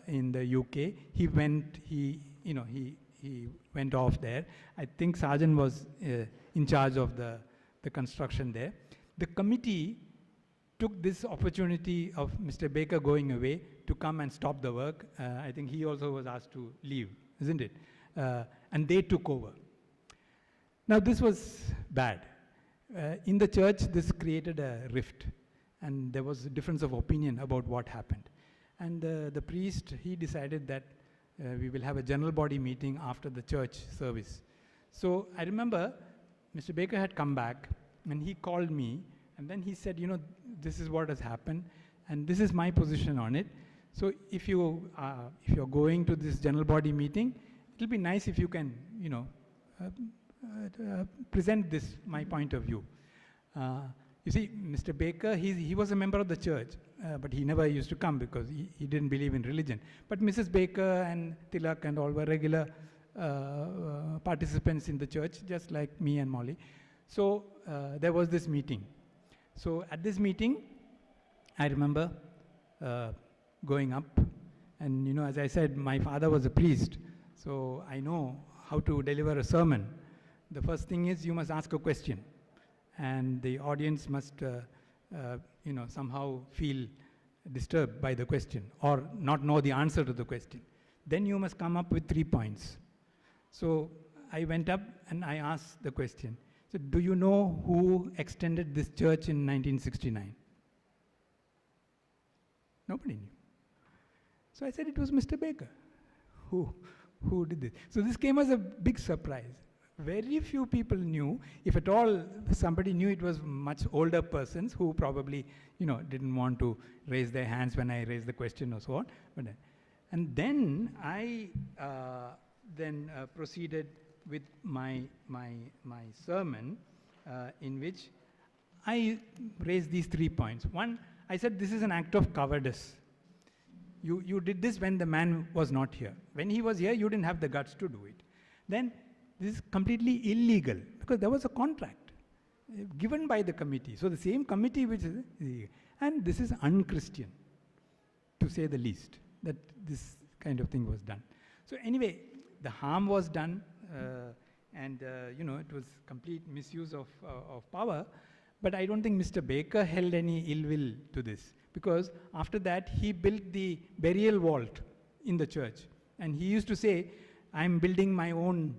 in the UK. He went off there. I think Sarjan was in charge of the construction there. The committee took this opportunity of Mr. Baker going away to come and stop the work. I think he also was asked to leave, isn't it? And they took over. Now this was bad. In the church, this created a rift, and there was a difference of opinion about what happened. And the priest, he decided that we will have a general body meeting after the church service. So I remember Mr. Baker had come back, and he called me, and then he said, this is what has happened, and this is my position on it. So if you're going to this general body meeting, it'll be nice if you can, present this, my point of view. You see, Mr. Baker, he was a member of the church, but he never used to come because he didn't believe in religion. But Mrs. Baker and Tilak and all were regular participants in the church, just like me and Molly. So there was this meeting. So at this meeting, I remember going up, and as I said, my father was a priest, so I know how to deliver a sermon. The first thing is you must ask a question, and the audience must somehow feel disturbed by the question or not know the answer to the question. Then you must come up with 3 points. So I went up and I asked the question. So do you know who extended this church in 1969? Nobody knew. So I said it was Mr. Baker who did this. So this came as a big surprise. Very few people knew. If at all somebody knew, it was much older persons who probably didn't want to raise their hands when I raised the question or so on. And then I proceeded with my sermon, in which I raised these 3 points. One, I said this is an act of cowardice. You did this when the man was not here. When he was here, you didn't have the guts to do it. Then this is completely illegal because there was a contract given by the committee. So the same committee which is, and this is un-Christian, to say the least, that this kind of thing was done. So anyway, the harm was done, and it was complete misuse of power. But I don't think Mr. Baker held any ill will to this, because after that he built the burial vault in the church, and he used to say, "I'm building my own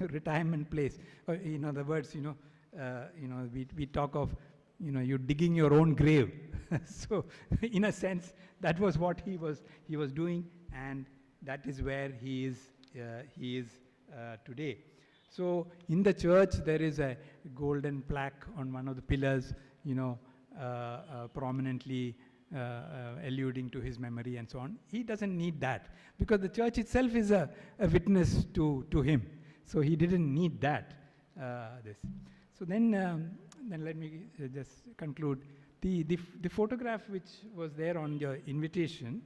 retirement place." Or, in other words, we talk of you're digging your own grave. So, in a sense, that was what he was doing, and that is where he is today. So, in the church, there is a golden plaque on one of the pillars, prominently alluding to his memory and so on. He doesn't need that, because the church itself is a witness to him. So he didn't need that. This. So then let me just conclude. The photograph which was there on your invitation,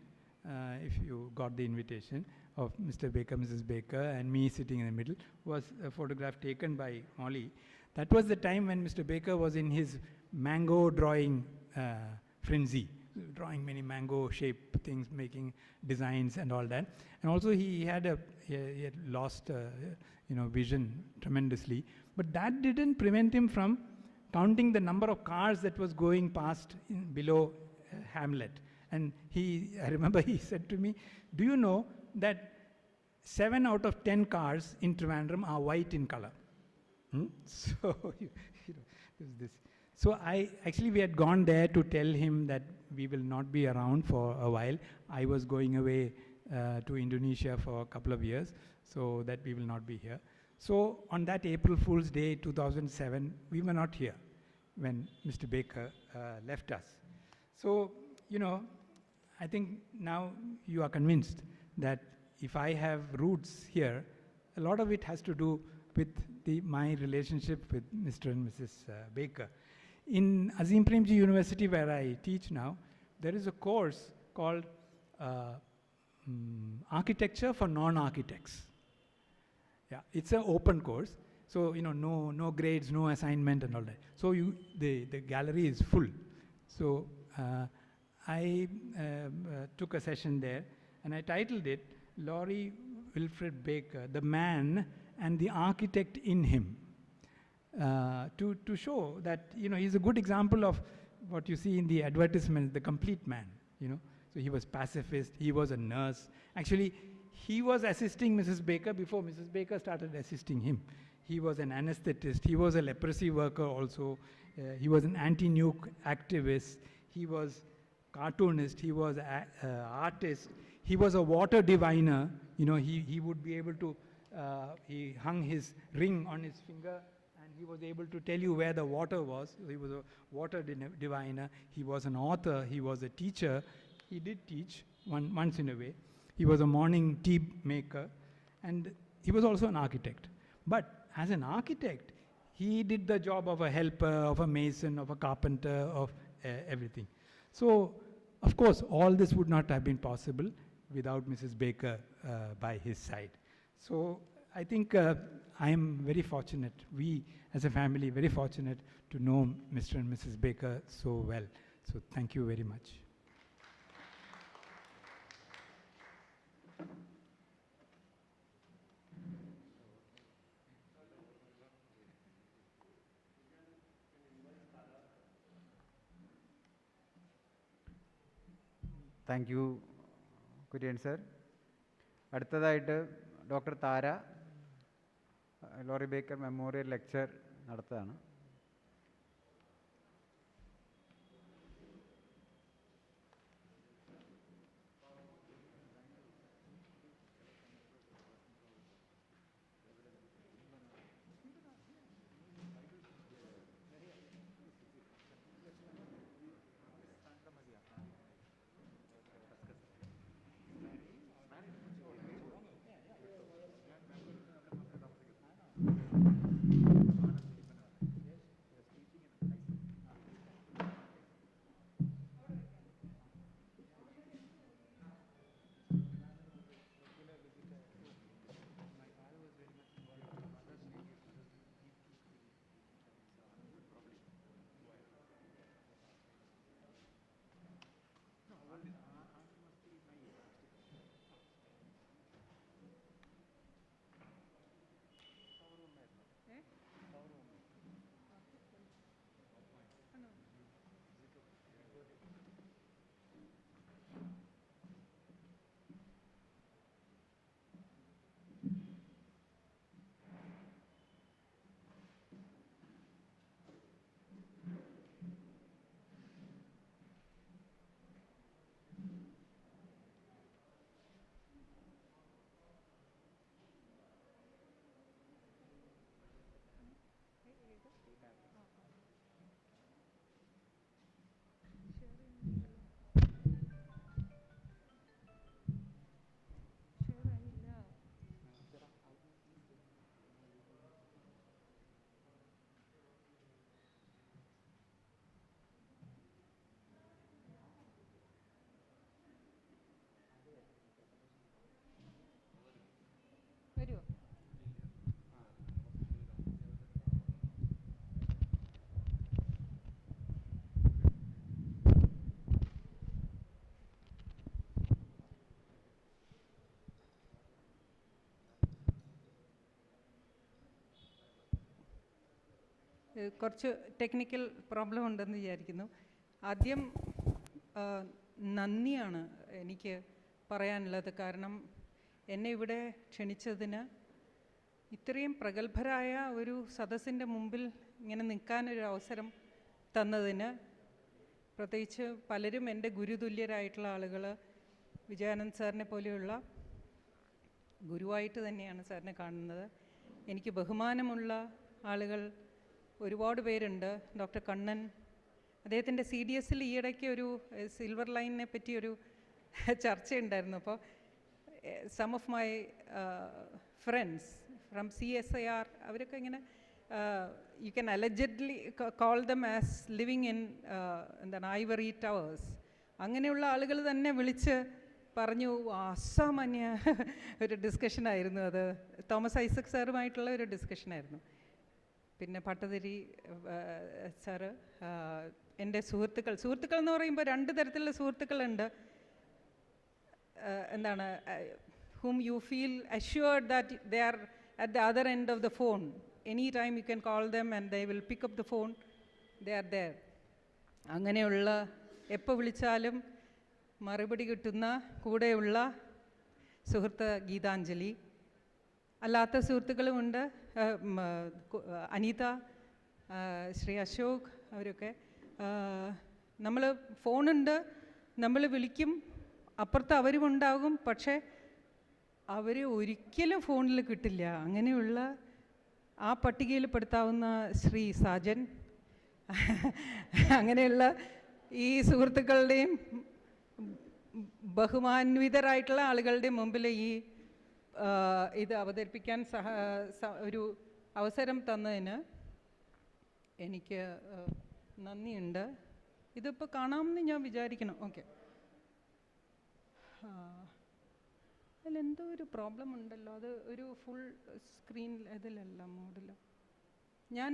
if you got the invitation, of Mr. Baker, Mrs. Baker, and me sitting in the middle, was a photograph taken by Molly. That was the time when Mr. Baker was in his mango drawing frenzy, drawing many mango shaped things, making designs and all that. And also he had lost vision tremendously, but that didn't prevent him from counting the number of cars that was going past below Hamlet. And I remember he said to me, do you know that 7 out of 10 cars in Trivandrum are white in color? So, there's this. So we had gone there to tell him that we will not be around for a while. I was going away to Indonesia for a couple of years, so that we will not be here. So on that April Fool's Day 2007, we were not here when Mr. Baker left us. So, I think now you are convinced that if I have roots here, a lot of it has to do with my relationship with Mr. and Mrs. Baker. In Azim Premji University, where I teach now, there is a course called Architecture for Non-Architects. Yeah, it's an open course. So, no grades, no assignment and all that. So the gallery is full. So I took a session there, and I titled it, Laurie Wilfred Baker, the man and the architect in him. To show that, he's a good example of what you see in the advertisement, the complete man, So he was pacifist, he was a nurse. Actually, he was assisting Mrs. Baker before Mrs. Baker started assisting him. He was an anesthetist, he was a leprosy worker also, he was an anti-nuke activist, he was cartoonist, he was an artist, he was a water diviner. He would be able to, he hung his ring on his finger, and he was able to tell you where the water was. He was a water diviner, he was an author, he was a teacher. He did teach once in a way. He was a morning tea maker, and he was also an architect. But as an architect, he did the job of a helper, of a mason, of a carpenter, of everything. So, of course, all this would not have been possible without Mrs. Baker by his side. So, I think I am very fortunate, we as a family, very fortunate to know Mr. and Mrs. Baker so well. So, thank you very much. Thank you Kurian sir. അടുത്തതായിട്ട് doctor താര lorry Baker memorial lecture നടത്തുകയാണ്. കുറച്ച് technical problem ഉണ്ടെന്ന് വിചാരിക്കുന്നു. ആദ്യം നന്ദിയാണ് എനിക്ക് പറയാനുള്ളത്. കാരണം എന്നെ ഇവിടെ ക്ഷണിച്ചതിന്, ഇത്രയും പ്രഗത്ഭരായ ഒരു സദസ്സിൻ്റെ മുമ്പിൽ ഇങ്ങനെ നിൽക്കാനൊരു അവസരം തന്നതിന്, പ്രത്യേകിച്ച് പലരും എൻ്റെ ഗുരുതുല്യരായിട്ടുള്ള ആളുകൾ, വിജയാനന്ദ് സാറിനെ പോലെയുള്ള ഗുരുവായിട്ട് തന്നെയാണ് സാറിനെ കാണുന്നത്. എനിക്ക് ബഹുമാനമുള്ള ആളുകൾ ഒരുപാട് പേരുണ്ട്. ഡോക്ടർ കണ്ണൻ, അദ്ദേഹത്തിൻ്റെ CDSൽ ഈയിടയ്ക്ക് ഒരു സിൽവർ ലൈനിനെ പറ്റി ഒരു ചർച്ചയുണ്ടായിരുന്നു. അപ്പോൾ some of my friends from CSIR അവരൊക്കെ ഇങ്ങനെ you can allegedly call them as living in എന്താണ് ഐവറി ടവേഴ്സ്, അങ്ങനെയുള്ള ആളുകൾ തന്നെ വിളിച്ച് പറഞ്ഞു. അസാമാന്യ ഒരു ഡിസ്കഷനായിരുന്നു അത്. തോമസ് ഐസക് സാറുമായിട്ടുള്ള ഒരു ഡിസ്കഷനായിരുന്നു. പിന്നെ പട്ടതിരി സാറ്, എൻ്റെ സുഹൃത്തുക്കൾ എന്ന് പറയുമ്പോൾ 2 തരത്തിലുള്ള സുഹൃത്തുക്കളുണ്ട്. എന്താണ്, whom you feel assured that they are at the other end of the phone. Anytime you can call them and they will pick up the phone. They are there. അങ്ങനെയുള്ള എപ്പോൾ വിളിച്ചാലും മറുപടി കിട്ടുന്ന കൂടെയുള്ള സുഹൃത്ത് ഗീതാഞ്ജലി. അല്ലാത്ത സുഹൃത്തുക്കളുമുണ്ട്, അനിത, ശ്രീ അശോക്, അവരൊക്കെ. നമ്മൾ ഫോണുണ്ട്, നമ്മൾ വിളിക്കും, അപ്പുറത്ത് അവരുമുണ്ടാകും, പക്ഷേ അവർ ഒരിക്കലും ഫോണിൽ കിട്ടില്ല. അങ്ങനെയുള്ള ആ പട്ടികയിൽ പെടുത്താവുന്ന ശ്രീ സാജൻ, അങ്ങനെയുള്ള ഈ സുഹൃത്തുക്കളുടെയും ബഹുമാന്വിതരായിട്ടുള്ള ആളുകളുടെ മുമ്പിൽ ഈ ഇത് അവതരിപ്പിക്കാൻ ഒരു അവസരം തന്നതിന് എനിക്ക് നന്ദിയുണ്ട്. ഇതിപ്പോൾ കാണാമെന്ന് ഞാൻ വിചാരിക്കണം. ഓക്കെ, അതിലെന്തോ ഒരു പ്രോബ്ലം ഉണ്ടല്ലോ, അത് ഒരു ഫുൾ സ്ക്രീൻ ഇതിലല്ല, മോഡിൽ. ഞാൻ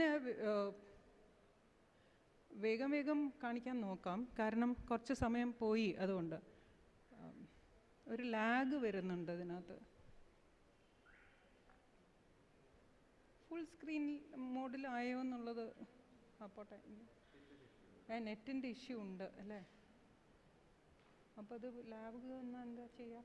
വേഗം കാണിക്കാൻ നോക്കാം, കാരണം കുറച്ച് സമയം പോയി, അതുകൊണ്ട് ഒരു ലാഗ് വരുന്നുണ്ട് ഇതിനകത്ത്. ഫുൾ സ്ക്രീൻ മോഡിലായോ എന്നുള്ളത് പോട്ടെ. നെറ്റിൻ്റെ ഇഷ്യൂ ഉണ്ട് അല്ലേ? അപ്പോൾ അത് ലാഗ് വന്നാൽ എന്താ ചെയ്യാം?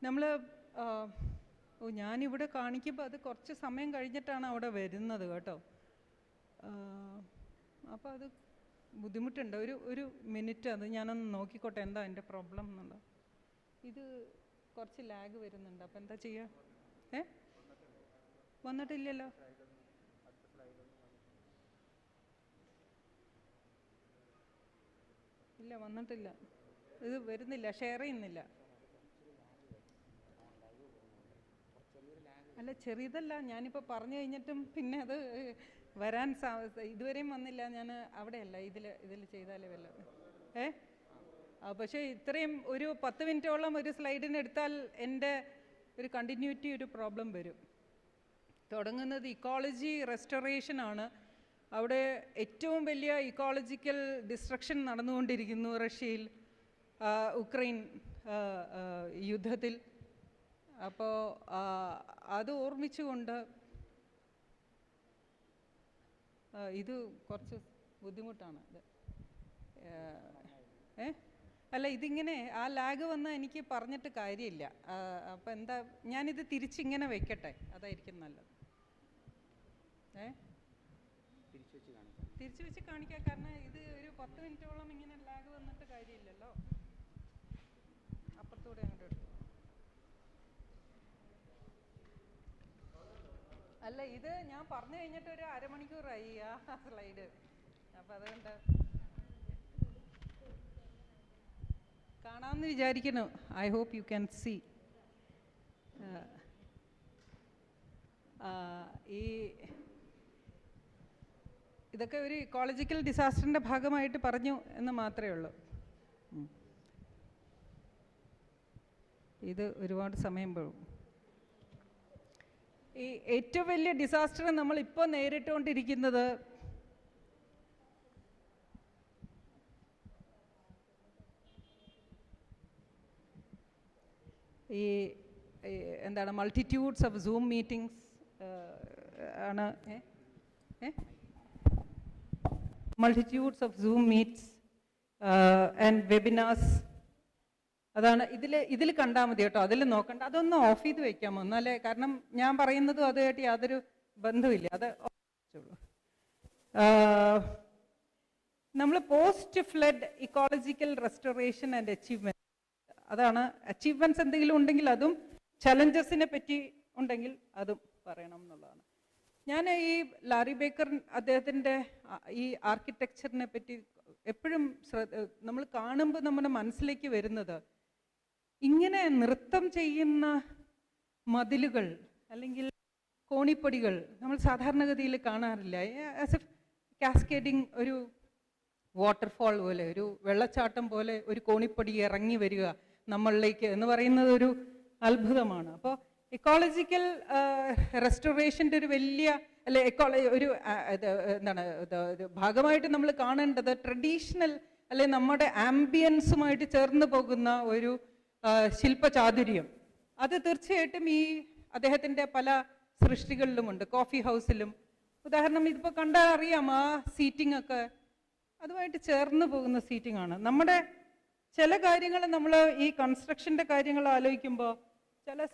നമ്മൾ ഞാനിവിടെ കാണിക്കുമ്പോൾ അത് കുറച്ച് സമയം കഴിഞ്ഞിട്ടാണ് അവിടെ വരുന്നത് കേട്ടോ. അപ്പോൾ അത് ബുദ്ധിമുട്ടുണ്ട്. ഒരു മിനിറ്റ്, അത് ഞാനൊന്ന് നോക്കിക്കോട്ടെ എന്താ എൻ്റെ പ്രോബ്ലം എന്നുള്ളത്. ഇത് കുറച്ച് ലാഗ് വരുന്നുണ്ട്, അപ്പോൾ എന്താ ചെയ്യുക? വന്നിട്ടില്ലല്ലോ. ഇല്ല, വന്നിട്ടില്ല. ഇത് വരുന്നില്ല, ഷെയർ ചെയ്യുന്നില്ല. അല്ല, ചെറിയതല്ല, ഞാനിപ്പോൾ പറഞ്ഞു കഴിഞ്ഞിട്ടും പിന്നെ അത് വരാൻ ഇതുവരെയും വന്നില്ല. ഞാൻ അവിടെയല്ല, ഇതിൽ ചെയ്താലേ വല്ല. പക്ഷേ ഇത്രയും ഒരു 10 മിനിറ്റോളം ഒരു സ്ലൈഡിന് എടുത്താൽ എൻ്റെ ഒരു കണ്ടിന്യൂറ്റി ഒരു പ്രോബ്ലം വരും. തുടങ്ങുന്നത് ഇക്കോളജി റെസ്റ്റോറേഷനാണ്. അവിടെ ഏറ്റവും വലിയ ഇക്കോളജിക്കൽ ഡിസ്ട്രക്ഷൻ നടന്നുകൊണ്ടിരിക്കുന്നു റഷ്യയിൽ, ഉക്രൈൻ യുദ്ധത്തിൽ. അപ്പോൾ അത് ഓർമ്മിച്ചുകൊണ്ട് ഇത് കുറച്ച് ബുദ്ധിമുട്ടാണ് ഇത്. അല്ല, ഇതിങ്ങനെ ആ ലാഗ് വന്നാൽ എനിക്ക് പറഞ്ഞിട്ട് കാര്യമില്ല. അപ്പോൾ എന്താ, ഞാനിത് തിരിച്ചിങ്ങനെ വെക്കട്ടെ, അതായിരിക്കും നല്ലത്. തിരിച്ചു വെച്ച് കാണിക്കാം, കാരണം ഇത് ഒരു 10 മിനിറ്റോളം ഇങ്ങനെ ലാഗ് വന്നിട്ട് കാര്യമില്ലല്ലോ. അപ്പുറത്തൂടെ അങ്ങോട്ട് എടുത്തു. അല്ല, ഇത് ഞാൻ പറഞ്ഞു കഴിഞ്ഞിട്ട് ഒരു അരമണിക്കൂറായി ആ സ്ലൈഡ്. അപ്പം അതുകൊണ്ട് കാണാമെന്ന് വിചാരിക്കുന്നു. I hope you can see. ഈ ഇതൊക്കെ ഒരു ഇക്കോളജിക്കൽ ഡിസാസ്റ്ററിൻ്റെ ഭാഗമായിട്ട് പറഞ്ഞു എന്ന് മാത്രമേ ഉള്ളൂ. ഇത് ഒരുപാട് സമയം പോകും. ഈ ഏറ്റവും വലിയ ഡിസാസ്റ്റർ നമ്മളിപ്പോൾ നേരിട്ടുകൊണ്ടിരിക്കുന്നത് ഈ എന്താണ് മൾട്ടിറ്റ്യൂഡ്സ് ഓഫ് സൂം മീറ്റിംഗ്സ് ആണ് multitudes of zoom meats and webinars. അതാണ് ഇതിൽ കണ്ടാൽ മതി കേട്ടോ, അതിൽ നോക്കണ്ട. അതൊന്ന് ഓഫ് ചെയ്ത് വെക്കാമോ എന്നാലേ, കാരണം ഞാൻ പറയുന്നതും അതുമായിട്ട് യാതൊരു ബന്ധമില്ല. അത് നമ്മൾ post flood ecological restoration and achievement, അതാണ്. അച്ചീവ്മെന്റ്സ് എന്തെങ്കിലും ഉണ്ടെങ്കിൽ അതും, ചലഞ്ചസിനെ പറ്റി ഉണ്ടെങ്കിൽ അതും പറയണം എന്നുള്ളതാണ്. ഞാൻ ഈ ലാറി ബേക്കർ അദ്ദേഹത്തിൻ്റെ ഈ ആർക്കിടെക്ചറിനെ പറ്റി എപ്പോഴും നമ്മൾ കാണുമ്പോൾ നമ്മുടെ മനസ്സിലേക്ക് വരുന്നത്, ഇങ്ങനെ നൃത്തം ചെയ്യുന്ന മതിലുകൾ അല്ലെങ്കിൽ കോണിപ്പടികൾ നമ്മൾ സാധാരണഗതിയിൽ കാണാറില്ല. ആസ് എ കാസ്കേഡിങ്, ഒരു വാട്ടർഫാൾ പോലെ, ഒരു വെള്ളച്ചാട്ടം പോലെ ഒരു കോണിപ്പടി ഇറങ്ങി വരിക നമ്മളിലേക്ക് എന്ന് പറയുന്നത് ഒരു അത്ഭുതമാണ്. അപ്പോൾ ഇക്കോളജിക്കൽ റെസ്റ്റോറേഷൻ്റെ ഒരു വലിയ ഒരു എന്താണ് ഭാഗമായിട്ട് നമ്മൾ കാണേണ്ടത് ട്രഡീഷണൽ അല്ലെ നമ്മുടെ ആംബിയൻസുമായിട്ട് ചേർന്ന് പോകുന്ന ഒരു ശില്പചാതുര്യം. അത് തീർച്ചയായിട്ടും ഈ അദ്ദേഹത്തിൻ്റെ പല സൃഷ്ടികളിലുമുണ്ട്. കോഫി ഹൗസിലും ഉദാഹരണം ഇതിപ്പോൾ കണ്ടാൽ അറിയാം, ആ സീറ്റിംഗ് ഒക്കെ അതുമായിട്ട് ചേർന്ന് പോകുന്ന സീറ്റിംഗ് ആണ്. നമ്മുടെ ചില കാര്യങ്ങൾ നമ്മൾ ഈ കൺസ്ട്രക്ഷൻ്റെ കാര്യങ്ങൾ ആലോചിക്കുമ്പോൾ ചില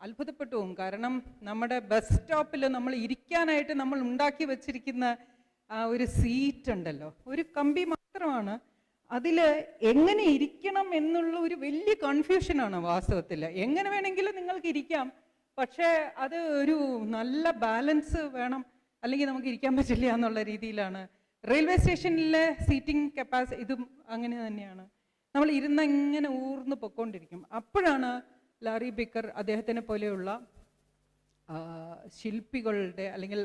അത്ഭുതപ്പെട്ടു പോകും. കാരണം നമ്മുടെ ബസ് സ്റ്റോപ്പിൽ നമ്മൾ ഇരിക്കാനായിട്ട് നമ്മൾ ഉണ്ടാക്കി വെച്ചിരിക്കുന്ന ആ ഒരു സീറ്റ് ഉണ്ടല്ലോ, ഒരു കമ്പി മാത്രമാണ്. അതിൽ എങ്ങനെ ഇരിക്കണം എന്നുള്ള ഒരു വലിയ കൺഫ്യൂഷനാണ് വാസ്തവത്തിൽ. എങ്ങനെ വേണമെങ്കിലും നിങ്ങൾക്ക് ഇരിക്കാം, പക്ഷേ അത് ഒരു നല്ല ബാലൻസ് വേണം, അല്ലെങ്കിൽ നമുക്ക് ഇരിക്കാൻ പറ്റില്ല എന്നുള്ള രീതിയിലാണ്. റെയിൽവേ സ്റ്റേഷനിലെ സീറ്റിംഗ് കപ്പാസിറ്റി ഇതും അങ്ങനെ തന്നെയാണ്. നമ്മൾ ഇരുന്ന ഇങ്ങനെ ഊർന്ന് പൊയ്ക്കൊണ്ടിരിക്കും. അപ്പോഴാണ് ലാറി ബേക്കർ അദ്ദേഹത്തിനെ പോലെയുള്ള ശില്പികളുടെ അല്ലെങ്കിൽ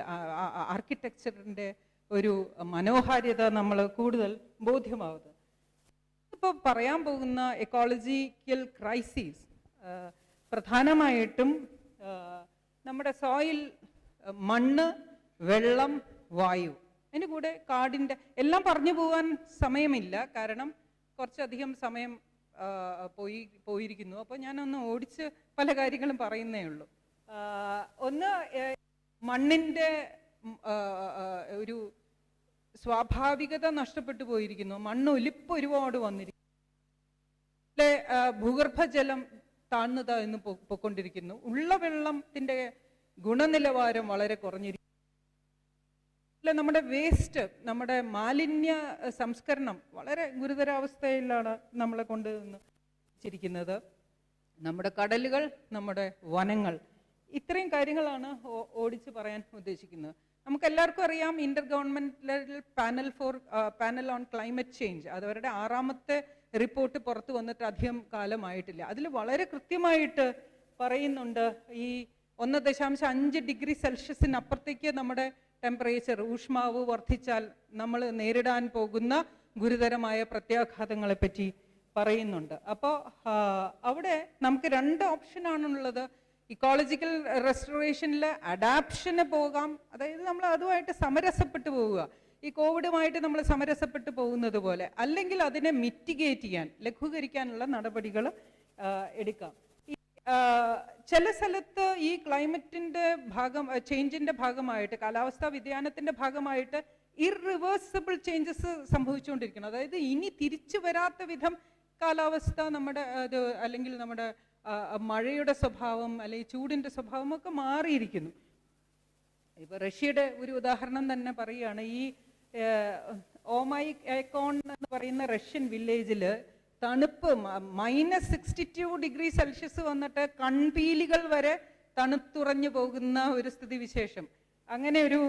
ആർക്കിടെക്ചറിൻ്റെ ഒരു മനോഹാരിത നമ്മൾ കൂടുതൽ ബോധ്യമാവുന്നത്. ഇപ്പോൾ പറയാൻ പോകുന്ന എക്കോളജിക്കൽ ക്രൈസിസ് പ്രധാനമായിട്ടും നമ്മുടെ സോയിൽ, മണ്ണ്, വെള്ളം, വായു, അതിൻ്റെ കൂടെ കാടിൻ്റെ എല്ലാം പറഞ്ഞു പോകാൻ സമയമില്ല, കാരണം കുറച്ചധികം സമയം പോയിരിക്കുന്നു. അപ്പോൾ ഞാനൊന്ന് ഓടിച്ച് പല കാര്യങ്ങളും പറയുന്നേ ഉള്ളൂ. ഒന്ന്, മണ്ണിൻ്റെ ഒരു സ്വാഭാവികത നഷ്ടപ്പെട്ടു പോയിരിക്കുന്നു. മണ്ണൊലിപ്പ് ഒരുപാട് വന്നിരിക്കുന്നു. ഭൂഗർഭജലം താഴ്ന്നത എന്ന് പൊക്കൊണ്ടിരിക്കുന്നു. ഉള്ള വെള്ളത്തിൻ്റെ ഗുണനിലവാരം വളരെ കുറഞ്ഞിരിക്കുന്നു. നമ്മുടെ വേസ്റ്റ്, നമ്മുടെ മാലിന്യ സംസ്കരണം വളരെ ഗുരുതരാവസ്ഥയിലാണ് നമ്മളെ കൊണ്ടുവച്ചിരിക്കുന്നത്. നമ്മുടെ കടലുകൾ, നമ്മുടെ വനങ്ങൾ, ഇത്രയും കാര്യങ്ങളാണ് ഓടിച്ച് പറയാൻ ഉദ്ദേശിക്കുന്നത്. നമുക്കെല്ലാവർക്കും അറിയാം, Inter governmental panel on climate change, അതവരുടെ 6ാമത്തെ റിപ്പോർട്ട് പുറത്തു വന്നിട്ട് അധികം കാലമായിട്ടില്ല. അതിൽ വളരെ കൃത്യമായിട്ട് പറയുന്നുണ്ട്, ഈ 1.5 ഡിഗ്രി സെൽഷ്യസിനപ്പുറത്തേക്ക് നമ്മുടെ ടെമ്പറേച്ചർ, ഊഷ്മാവ് വർദ്ധിച്ചാൽ നമ്മൾ നേരിടാൻ പോകുന്ന ഗുരുതരമായ പ്രത്യാഘാതങ്ങളെ പറ്റി പറയുന്നുണ്ട്. അപ്പോൾ അവിടെ നമുക്ക് 2 ഓപ്ഷനാണുള്ളത്. ഇക്കോളജിക്കൽ റെസ്റ്റോറേഷനിൽ അഡാപ്ഷന് പോകാം, അതായത് നമ്മൾ അതുമായിട്ട് സമരസപ്പെട്ടു പോവുക, ഈ കോവിഡുമായിട്ട് നമ്മൾ സമരസപ്പെട്ടു പോകുന്നത് പോലെ, അല്ലെങ്കിൽ അതിനെ മിറ്റിഗേറ്റ് ചെയ്യാൻ, ലഘൂകരിക്കാനുള്ള നടപടികൾ എടുക്കാം. ചില സ്ഥലത്ത് ഈ ക്ലൈമറ്റിൻ്റെ ചേഞ്ചിൻ്റെ ഭാഗമായിട്ട്, കാലാവസ്ഥാ വ്യതിയാനത്തിൻ്റെ ഭാഗമായിട്ട് ഇറിവേഴ്സിബിൾ ചേഞ്ചസ് സംഭവിച്ചുകൊണ്ടിരിക്കണം. അതായത് ഇനി തിരിച്ചു വരാത്ത വിധം കാലാവസ്ഥ നമ്മുടെ അല്ലെങ്കിൽ നമ്മുടെ മഴയുടെ സ്വഭാവം അല്ലെങ്കിൽ ചൂടിൻ്റെ സ്വഭാവമൊക്കെ മാറിയിരിക്കുന്നു. ഇപ്പോൾ റഷ്യയുടെ ഒരു ഉദാഹരണം തന്നെ പറയുകയാണ്. ഈ ഓമൈക്കോൺ എന്ന് പറയുന്ന റഷ്യൻ വില്ലേജിൽ തണുപ്പ് -62 ഡിഗ്രി സെൽഷ്യസ് വന്നിട്ട് കൺപീലികൾ വരെ തണുത്തുറഞ്ഞു പോകുന്ന ഒരു സ്ഥിതിവിശേഷം, അങ്ങനെ ഒരു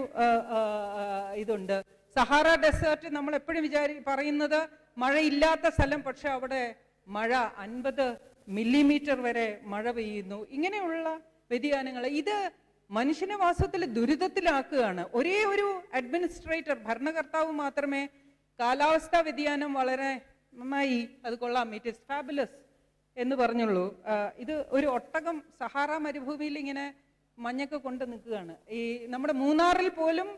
ഇതുണ്ട്. സഹാറ ഡെസേർട്ട് നമ്മൾ എപ്പോഴും പറയുന്നത് മഴയില്ലാത്ത സ്ഥലം, പക്ഷെ അവിടെ മഴ 50 മില്ലിമീറ്റർ വരെ മഴ പെയ്യുന്നു. ഇങ്ങനെയുള്ള വ്യതിയാനങ്ങൾ ഇത് മനുഷ്യനെ വാസ്തവത്തിൽ ദുരിതത്തിലാക്കുകയാണ്. ഒരേ ഒരു അഡ്മിനിസ്ട്രേറ്റർ, ഭരണകർത്താവ് മാത്രമേ കാലാവസ്ഥാ വ്യതിയാനം വളരെ നന്നായി, അത് കൊള്ളാം, ഇറ്റ് ഈസ് ഫാബുലസ് എന്ന് പറഞ്ഞുള്ളൂ. ഇത് ഒരു ഒട്ടകം സഹാറ മരുഭൂമിയിൽ ഇങ്ങനെ മഞ്ഞൊക്കെ കൊണ്ട് നിൽക്കുകയാണ്. ഈ നമ്മുടെ മൂന്നാറിൽ പോലും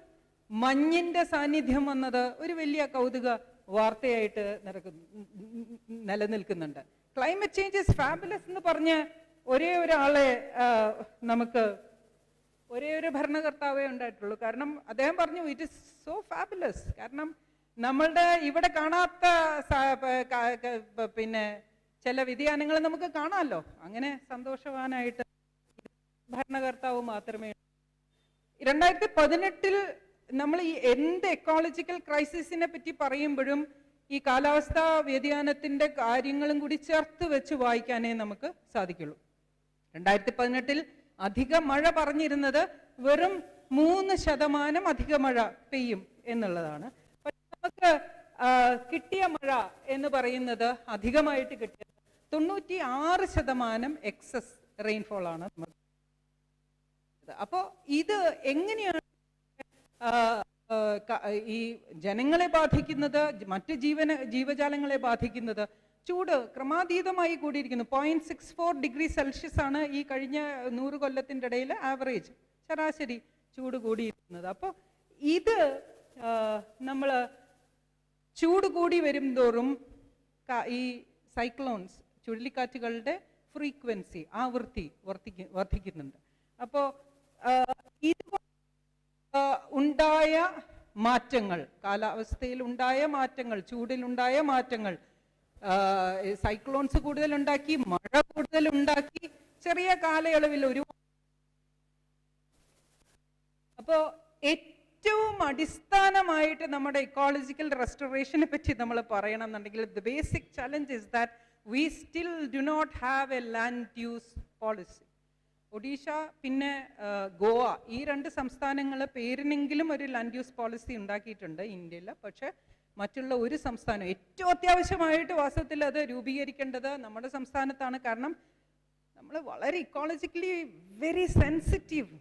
മഞ്ഞിന്റെ സാന്നിധ്യം വന്നത് ഒരു വലിയ കൗതുക വാർത്തയായിട്ട് നിലനിൽക്കുന്നുണ്ട്. ക്ലൈമറ്റ് ചേഞ്ച് ഇസ് ഫാബുലസ് എന്ന് പറഞ്ഞ് ഒരേ ഒരാളെ നമുക്ക് ഒരേ ഒരു ഭരണകർത്താവേ ഉണ്ടായിട്ടുള്ളൂ. കാരണം അദ്ദേഹം പറഞ്ഞു ഇറ്റ് ഇസ് സോ ഫാബുലസ്. കാരണം നമ്മളുടെ ഇവിടെ കാണാത്ത പിന്നെ ചില വ്യതിയാനങ്ങൾ നമുക്ക് കാണാമല്ലോ. അങ്ങനെ സന്തോഷവാനായിട്ട് ഭരണകർത്താവ് മാത്രമേ. 2018 നമ്മൾ ഈ എന്ത് എക്കോളജിക്കൽ ക്രൈസിസിനെ പറ്റി പറയുമ്പോഴും ഈ കാലാവസ്ഥാ വ്യതിയാനത്തിന്റെ കാര്യങ്ങളും കൂടി ചേർത്ത് വെച്ച് വായിക്കാനേ നമുക്ക് സാധിക്കുള്ളൂ. 2018 അധിക മഴ പറഞ്ഞിരുന്നത് വെറും 3% അധിക മഴ പെയ്യും എന്നുള്ളതാണ്. പക്ഷെ നമുക്ക് കിട്ടിയ മഴ എന്ന് പറയുന്നത് അധികമായിട്ട് കിട്ടിയത് 96% എക്സസ് റെയിൻഫോൾ ആണ് നമുക്ക്. അപ്പോൾ ഇത് എങ്ങനെയാണ് ഈ ജനങ്ങളെ ബാധിക്കുന്നത്, മറ്റ് ജീവജാലങ്ങളെ ബാധിക്കുന്നത്? ചൂട് ക്രമാതീതമായി കൂടിയിരിക്കുന്നു. 0.64 ഡിഗ്രി സെൽഷ്യസ് ആണ് ഈ കഴിഞ്ഞ 100 കൊല്ലത്തിൻ്റെ ഇടയിൽ ആവറേജ് ശരാശരി ചൂട് കൂടിയിരിക്കുന്നത്. അപ്പോൾ ഇത് നമ്മൾ ചൂട് കൂടി വരും തോറും ഈ സൈക്ലോൺസ് ചുഴലിക്കാറ്റുകളുടെ ഫ്രീക്വൻസി ആവൃത്തി വർദ്ധിക്കുന്നുണ്ട്. അപ്പോൾ ഇത് ഉണ്ടായ മാറ്റങ്ങൾ, കാലാവസ്ഥയിൽ ഉണ്ടായ മാറ്റങ്ങൾ, ചൂടിലുണ്ടായ മാറ്റങ്ങൾ, സൈക്ലോൺസ് കൂടുതലുണ്ടാക്കി, മഴ കൂടുതലുണ്ടാക്കി, ചെറിയ കാലയളവിൽ ഒരു. അപ്പോൾ ഏറ്റവും അടിസ്ഥാനമായിട്ട് നമ്മുടെ ഇക്കോളജിക്കൽ റെസ്റ്റോറേഷനെ പറ്റി നമ്മൾ പറയണമെന്നുണ്ടെങ്കിൽ the basic challenge is that we still do not have a land use policy. Odisha പിന്നെ ഗോവ ഈ 2 സംസ്ഥാനങ്ങൾ പേരിനെങ്കിലും ഒരു ലാൻഡ് യൂസ് പോളിസി ഉണ്ടാക്കിയിട്ടുണ്ട് ഇന്ത്യയിൽ. പക്ഷെ മറ്റുള്ള ഒരു സംസ്ഥാനം ഏറ്റവും അത്യാവശ്യമായിട്ട് വാസ്തവത്തിൽ അത് രൂപീകരിക്കേണ്ടത് നമ്മുടെ സംസ്ഥാനത്താണ്. കാരണം നമ്മൾ വളരെ ecologically very sensitive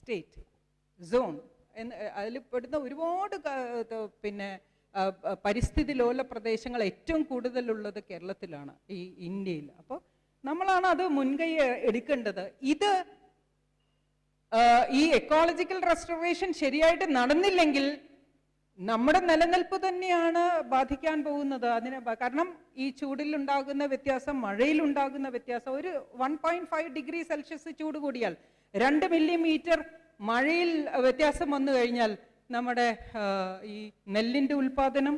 state zone അതിൽ പെടുന്ന ഒരുപാട് പിന്നെ പരിസ്ഥിതി ലോല പ്രദേശങ്ങൾ ഏറ്റവും കൂടുതലുള്ളത് കേരളത്തിലാണ്, ഈ ഇന്ത്യയിൽ. അപ്പോൾ നമ്മളാണ് അത് മുൻകൈ എടുക്കേണ്ടത്. ഇത് ഈ എക്കോളജിക്കൽ റെസ്റ്റോറേഷൻ ശരിയായിട്ട് നടന്നില്ലെങ്കിൽ നമ്മുടെ നിലനിൽപ്പ് തന്നെയാണ് ബാധിക്കാൻ പോകുന്നത്. കാരണം ഈ ചൂടിലുണ്ടാകുന്ന വ്യത്യാസം, മഴയിലുണ്ടാകുന്ന വ്യത്യാസം, ഒരു 1.5 ഡിഗ്രി സെൽഷ്യസ് ചൂട് കൂടിയാൽ 2 മില്ലിമീറ്റർ മഴയിൽ വ്യത്യാസം വന്നു കഴിഞ്ഞാൽ നമ്മുടെ ഈ നെല്ലിൻ്റെ ഉൽപാദനം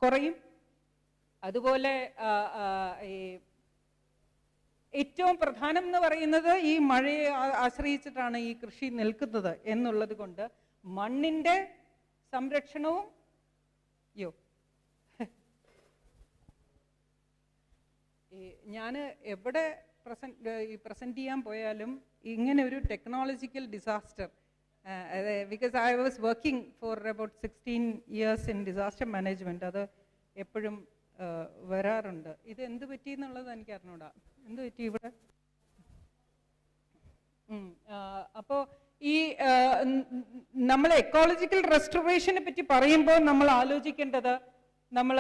കുറയും. അതുപോലെ ഈ ഏറ്റവും പ്രധാനം എന്ന് പറയുന്നത് ഈ മഴയെ ആശ്രയിച്ചിട്ടാണ് ഈ കൃഷി നിൽക്കുന്നത് എന്നുള്ളത് കൊണ്ട് മണ്ണിൻ്റെ സംരക്ഷണവും ഞാൻ എവിടെ പ്രസന്റ് ചെയ്യാൻ പോയാലും ഇങ്ങനെ ഒരു technological disaster, because I was working for about 16 years in disaster management, അത് എപ്പോഴും വരാറുണ്ട്. ഇത് എന്ത് പറ്റി എന്നുള്ളത് എനിക്ക് അറിഞ്ഞൂടാ. എന്ത് പറ്റി ഇവിടെ? അപ്പോൾ ഈ നമ്മൾ എക്കോളജിക്കൽ റെസ്റ്റോറേഷനെ പറ്റി പറയുമ്പോൾ നമ്മൾ ആലോചിക്കേണ്ടത് നമ്മൾ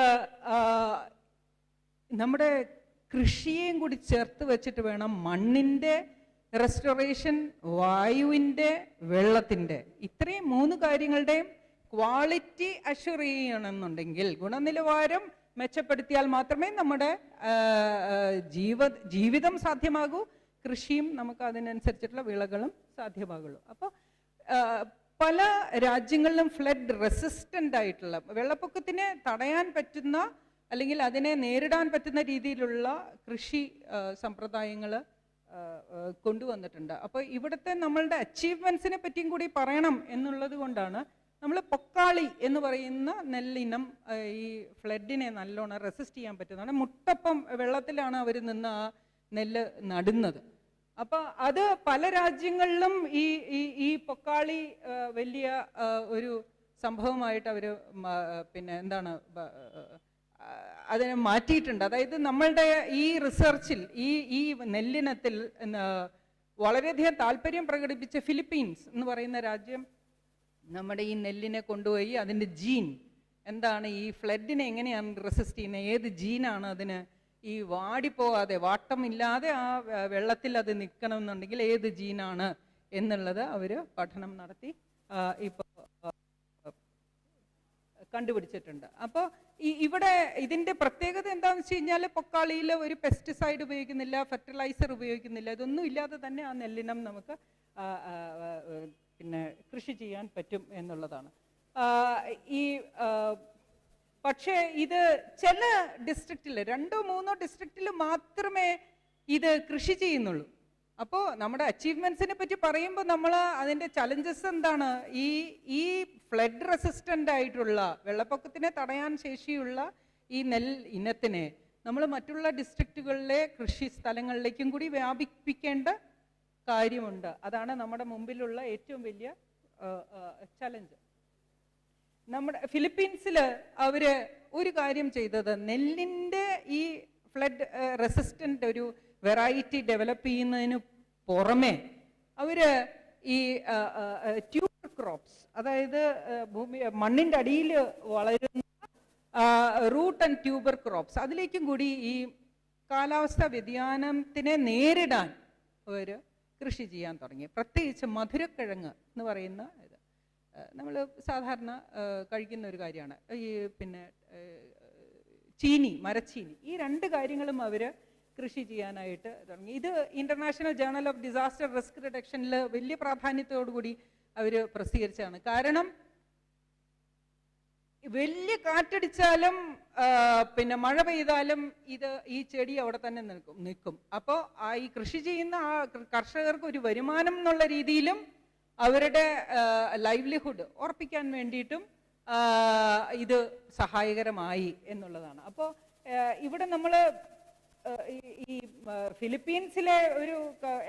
നമ്മുടെ കൃഷിയെയും കൂടി ചേർത്ത് വെച്ചിട്ട് വേണം മണ്ണിൻ്റെ റെസ്റ്റോറേഷൻ, വായുവിൻ്റെ, വെള്ളത്തിൻ്റെ, ഇത്രയും 3 കാര്യങ്ങളുടെയും ക്വാളിറ്റി അഷ്വർ ചെയ്യണമെന്നുണ്ടെങ്കിൽ, ഗുണനിലവാരം മെച്ചപ്പെടുത്തിയാൽ മാത്രമേ നമ്മുടെ ജീവിതം സാധ്യമാകൂ, കൃഷിയും നമുക്ക് അതിനനുസരിച്ചിട്ടുള്ള വിളകളും സാധ്യമാകുള്ളൂ. അപ്പോൾ പല രാജ്യങ്ങളിലും ഫ്ലഡ് റെസിസ്റ്റൻ്റ് ആയിട്ടുള്ള, വെള്ളപ്പൊക്കത്തിനെ തടയാൻ പറ്റുന്ന അല്ലെങ്കിൽ അതിനെ നേരിടാൻ പറ്റുന്ന രീതിയിലുള്ള കൃഷി സമ്പ്രദായങ്ങൾ കൊണ്ടുവന്നിട്ടുണ്ട്. അപ്പോൾ ഇവിടുത്തെ നമ്മളുടെ അച്ചീവ്മെൻറ്റ്സിനെ പറ്റിയും കൂടി പറയണം എന്നുള്ളത് കൊണ്ടാണ് നമ്മൾ പൊക്കാളി എന്ന് പറയുന്ന നെല്ലിനം ഈ ഫ്ലഡിനെ നല്ലോണം റെസിസ്റ്റ് ചെയ്യാൻ പറ്റുന്നതാണ്. മുട്ടപ്പം വെള്ളത്തിലാണ് അവർ നിന്ന് ആ നെല്ല് നടുന്നത്. അപ്പോൾ അത് പല രാജ്യങ്ങളിലും ഈ പൊക്കാളി വലിയ ഒരു സംഭവമായിട്ട് അവർ പിന്നെ എന്താണ് അതിനെ മാറ്റിയിട്ടുണ്ട്. അതായത് നമ്മളുടെ ഈ റിസർച്ചിൽ ഈ നെല്ലിനത്തിൽ വളരെയധികം താല്പര്യം പ്രകടിപ്പിച്ച ഫിലിപ്പീൻസ് എന്ന് പറയുന്ന രാജ്യം നമ്മുടെ ഈ നെല്ലിനെ കൊണ്ടുപോയി അതിൻ്റെ ജീൻ എന്താണ്, ഈ ഫ്ലഡിനെ എങ്ങനെയാണ് റെസിസ്റ്റ് ചെയ്യുന്നത്, ഏത് ജീനാണ് അതിന് ഈ വാടിപ്പോകാതെ വാട്ടമില്ലാതെ ആ വെള്ളത്തിൽ അത് നിൽക്കണമെന്നുണ്ടെങ്കിൽ ഏത് ജീനാണ് എന്നുള്ളത് അവർ പഠനം നടത്തി ഇപ്പോൾ കണ്ടുപിടിച്ചിട്ടുണ്ട്. അപ്പോൾ ഇവിടെ ഇതിൻ്റെ പ്രത്യേകത എന്താണെന്ന് വെച്ച് കഴിഞ്ഞാൽ പൊക്കാളിയിൽ ഒരു പെസ്റ്റിസൈഡ് ഉപയോഗിക്കുന്നില്ല, ഫെർട്ടിലൈസർ ഉപയോഗിക്കുന്നില്ല. ഇതൊന്നും ഇല്ലാതെ തന്നെ ആ നെല്ലിനം നമുക്ക് പിന്നെ കൃഷി ചെയ്യാൻ പറ്റും എന്നുള്ളതാണ്. പക്ഷേ ഇത് ചില ഡിസ്ട്രിക്റ്റിൽ 2-3 ഡിസ്ട്രിക്റ്റിൽ മാത്രമേ ഇത് കൃഷി ചെയ്യുന്നുള്ളൂ. അപ്പോൾ നമ്മുടെ അച്ചീവ്മെൻറ്റ്സിനെ പറ്റി പറയുമ്പോൾ നമ്മൾ അതിൻ്റെ ചലഞ്ചസ് എന്താണ്? ഈ ഫ്ലഡ് റെസിസ്റ്റൻ്റ് ആയിട്ടുള്ള, വെള്ളപ്പൊക്കത്തിനെ തടയാൻ ശേഷിയുള്ള ഈ ഇനത്തിനെ നമ്മൾ മറ്റുള്ള ഡിസ്ട്രിക്റ്റുകളിലെ കൃഷി സ്ഥലങ്ങളിലേക്കും കൂടി വ്യാപിപ്പിക്കേണ്ട കാര്യമുണ്ട്. അതാണ് നമ്മുടെ മുമ്പിലുള്ള ഏറ്റവും വലിയ ചലഞ്ച്. നമ്മുടെ ഫിലിപ്പീൻസിൽ അവർ ഒരു കാര്യം ചെയ്തത്, നെല്ലിൻ്റെ ഈ ഫ്ലഡ് റെസിസ്റ്റൻ്റ് ഒരു വെറൈറ്റി ഡെവലപ്പ് ചെയ്യുന്നതിന് പുറമെ അവർ ഈ ട്യൂബർ ക്രോപ്സ്, അതായത് മണ്ണിൻ്റെ അടിയിൽ വളരുന്ന റൂട്ട് ആൻഡ് ട്യൂബർ ക്രോപ്സ്, അതിലേക്കും കൂടി ഈ കാലാവസ്ഥാ വ്യതിയാനത്തിനെ നേരിടാൻ അവർ കൃഷി ചെയ്യാൻ തുടങ്ങി. പ്രത്യേകിച്ച് മധുരക്കിഴങ്ങ് എന്ന് പറയുന്ന ഇത് നമ്മൾ സാധാരണ കഴിക്കുന്ന ഒരു കാര്യമാണ്. ഈ പിന്നെ ചീനി, മരച്ചീനി, ഈ 2 കാര്യങ്ങളും അവർ കൃഷി ചെയ്യാനായിട്ട് തുടങ്ങി. ഇത് international journal of disaster risk റിഡക്ഷനിൽ വലിയ പ്രാധാന്യത്തോടുകൂടി അവർ പ്രസിദ്ധീകരിച്ചാണ്. കാരണം വലിയ കാറ്റടിച്ചാലും പിന്നെ മഴ പെയ്താലും ഈ ചെടി അവിടെ തന്നെ നിൽക്കും. അപ്പോൾ ഈ കൃഷി ചെയ്യുന്ന ആ കർഷകർക്ക് ഒരു വരുമാനം എന്നുള്ള രീതിയിലും അവരുടെ ലൈവ്ലിഹുഡ് ഉറപ്പിക്കാൻ വേണ്ടിയിട്ടും ഇത് സഹായകരമായി എന്നുള്ളതാണ്. അപ്പോൾ ഇവിടെ നമ്മൾ ഈ ഫിലിപ്പീൻസിലെ ഒരു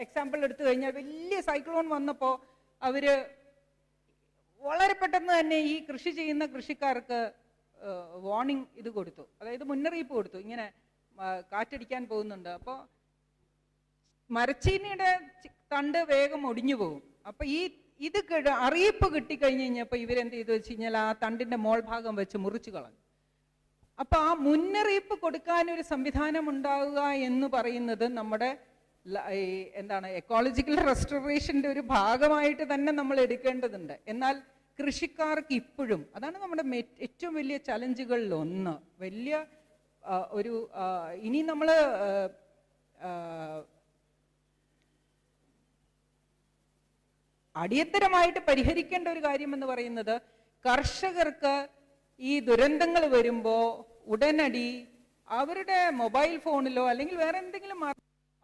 എക്സാമ്പിൾ എടുത്തു കഴിഞ്ഞാൽ, വലിയ സൈക്ലോൺ വന്നപ്പോൾ അവർ വളരെ പെട്ടെന്ന് തന്നെ ഈ കൃഷി ചെയ്യുന്ന കൃഷിക്കാർക്ക് വാർണിംഗ് ഇത് കൊടുത്തു, അതായത് മുന്നറിയിപ്പ് കൊടുത്തു, ഇങ്ങനെ കാറ്റടിക്കാൻ പോകുന്നുണ്ട്. അപ്പോൾ മരച്ചീനിയുടെ തണ്ട് വേഗം ഒടിഞ്ഞു പോകും. അപ്പോൾ ഇത് അറിയിപ്പ് കിട്ടിക്കഴിഞ്ഞ് കഴിഞ്ഞപ്പോൾ ഇവരെന്ത് ചെയ്തു വെച്ച് കഴിഞ്ഞാൽ ആ തണ്ടിൻ്റെ മോൾ ഭാഗം വെച്ച് മുറിച്ചു കളഞ്ഞു. അപ്പോൾ ആ മുന്നറിയിപ്പ് കൊടുക്കാനൊരു സംവിധാനം ഉണ്ടാവുക എന്ന് പറയുന്നത് നമ്മുടെ എന്താണ് എക്കോളജിക്കൽ റെസ്റ്റോറേഷൻ്റെ ഒരു ഭാഗമായിട്ട് തന്നെ നമ്മൾ എടുക്കേണ്ടതുണ്ട്. എന്നാൽ കൃഷിക്കാർക്ക് ഇപ്പോഴും അതാണ് നമ്മുടെ ഏറ്റവും വലിയ ചലഞ്ചുകളിൽ ഒന്ന്. വലിയ ഒരു ഇനി നമ്മൾ അടിയന്തരമായിട്ട് പരിഹരിക്കേണ്ട ഒരു കാര്യം എന്ന് പറയുന്നത്, കർഷകർക്ക് ഈ ദുരന്തങ്ങൾ വരുമ്പോൾ ഉടനടി അവരുടെ മൊബൈൽ ഫോണിലോ അല്ലെങ്കിൽ വേറെ എന്തെങ്കിലും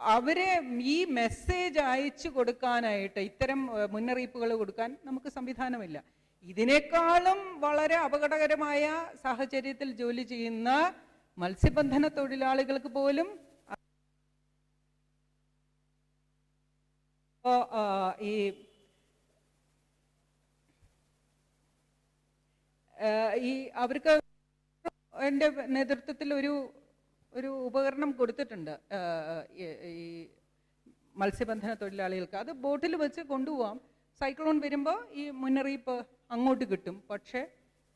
അവരെ ഈ മെസ്സേജ് അയച്ചു കൊടുക്കാനായിട്ട്, ഇത്തരം മുന്നറിയിപ്പുകൾ കൊടുക്കാൻ നമുക്ക് സംവിധാനമില്ല. ഇതിനേക്കാളും വളരെ അപകടകരമായ സാഹചര്യത്തിൽ ജോലി ചെയ്യുന്ന മത്സ്യബന്ധന തൊഴിലാളികൾക്ക് പോലും അവർക്ക് എൻ്റെ നേതൃത്വത്തിൽ ഒരു ഉപകരണം കൊടുത്തിട്ടുണ്ട് ഈ മത്സ്യബന്ധന തൊഴിലാളികൾക്ക്. അത് ബോട്ടിൽ വെച്ച് കൊണ്ടുപോകാം. സൈക്ലോൺ വരുമ്പോൾ ഈ മുന്നറിയിപ്പ് അങ്ങോട്ട് കിട്ടും, പക്ഷേ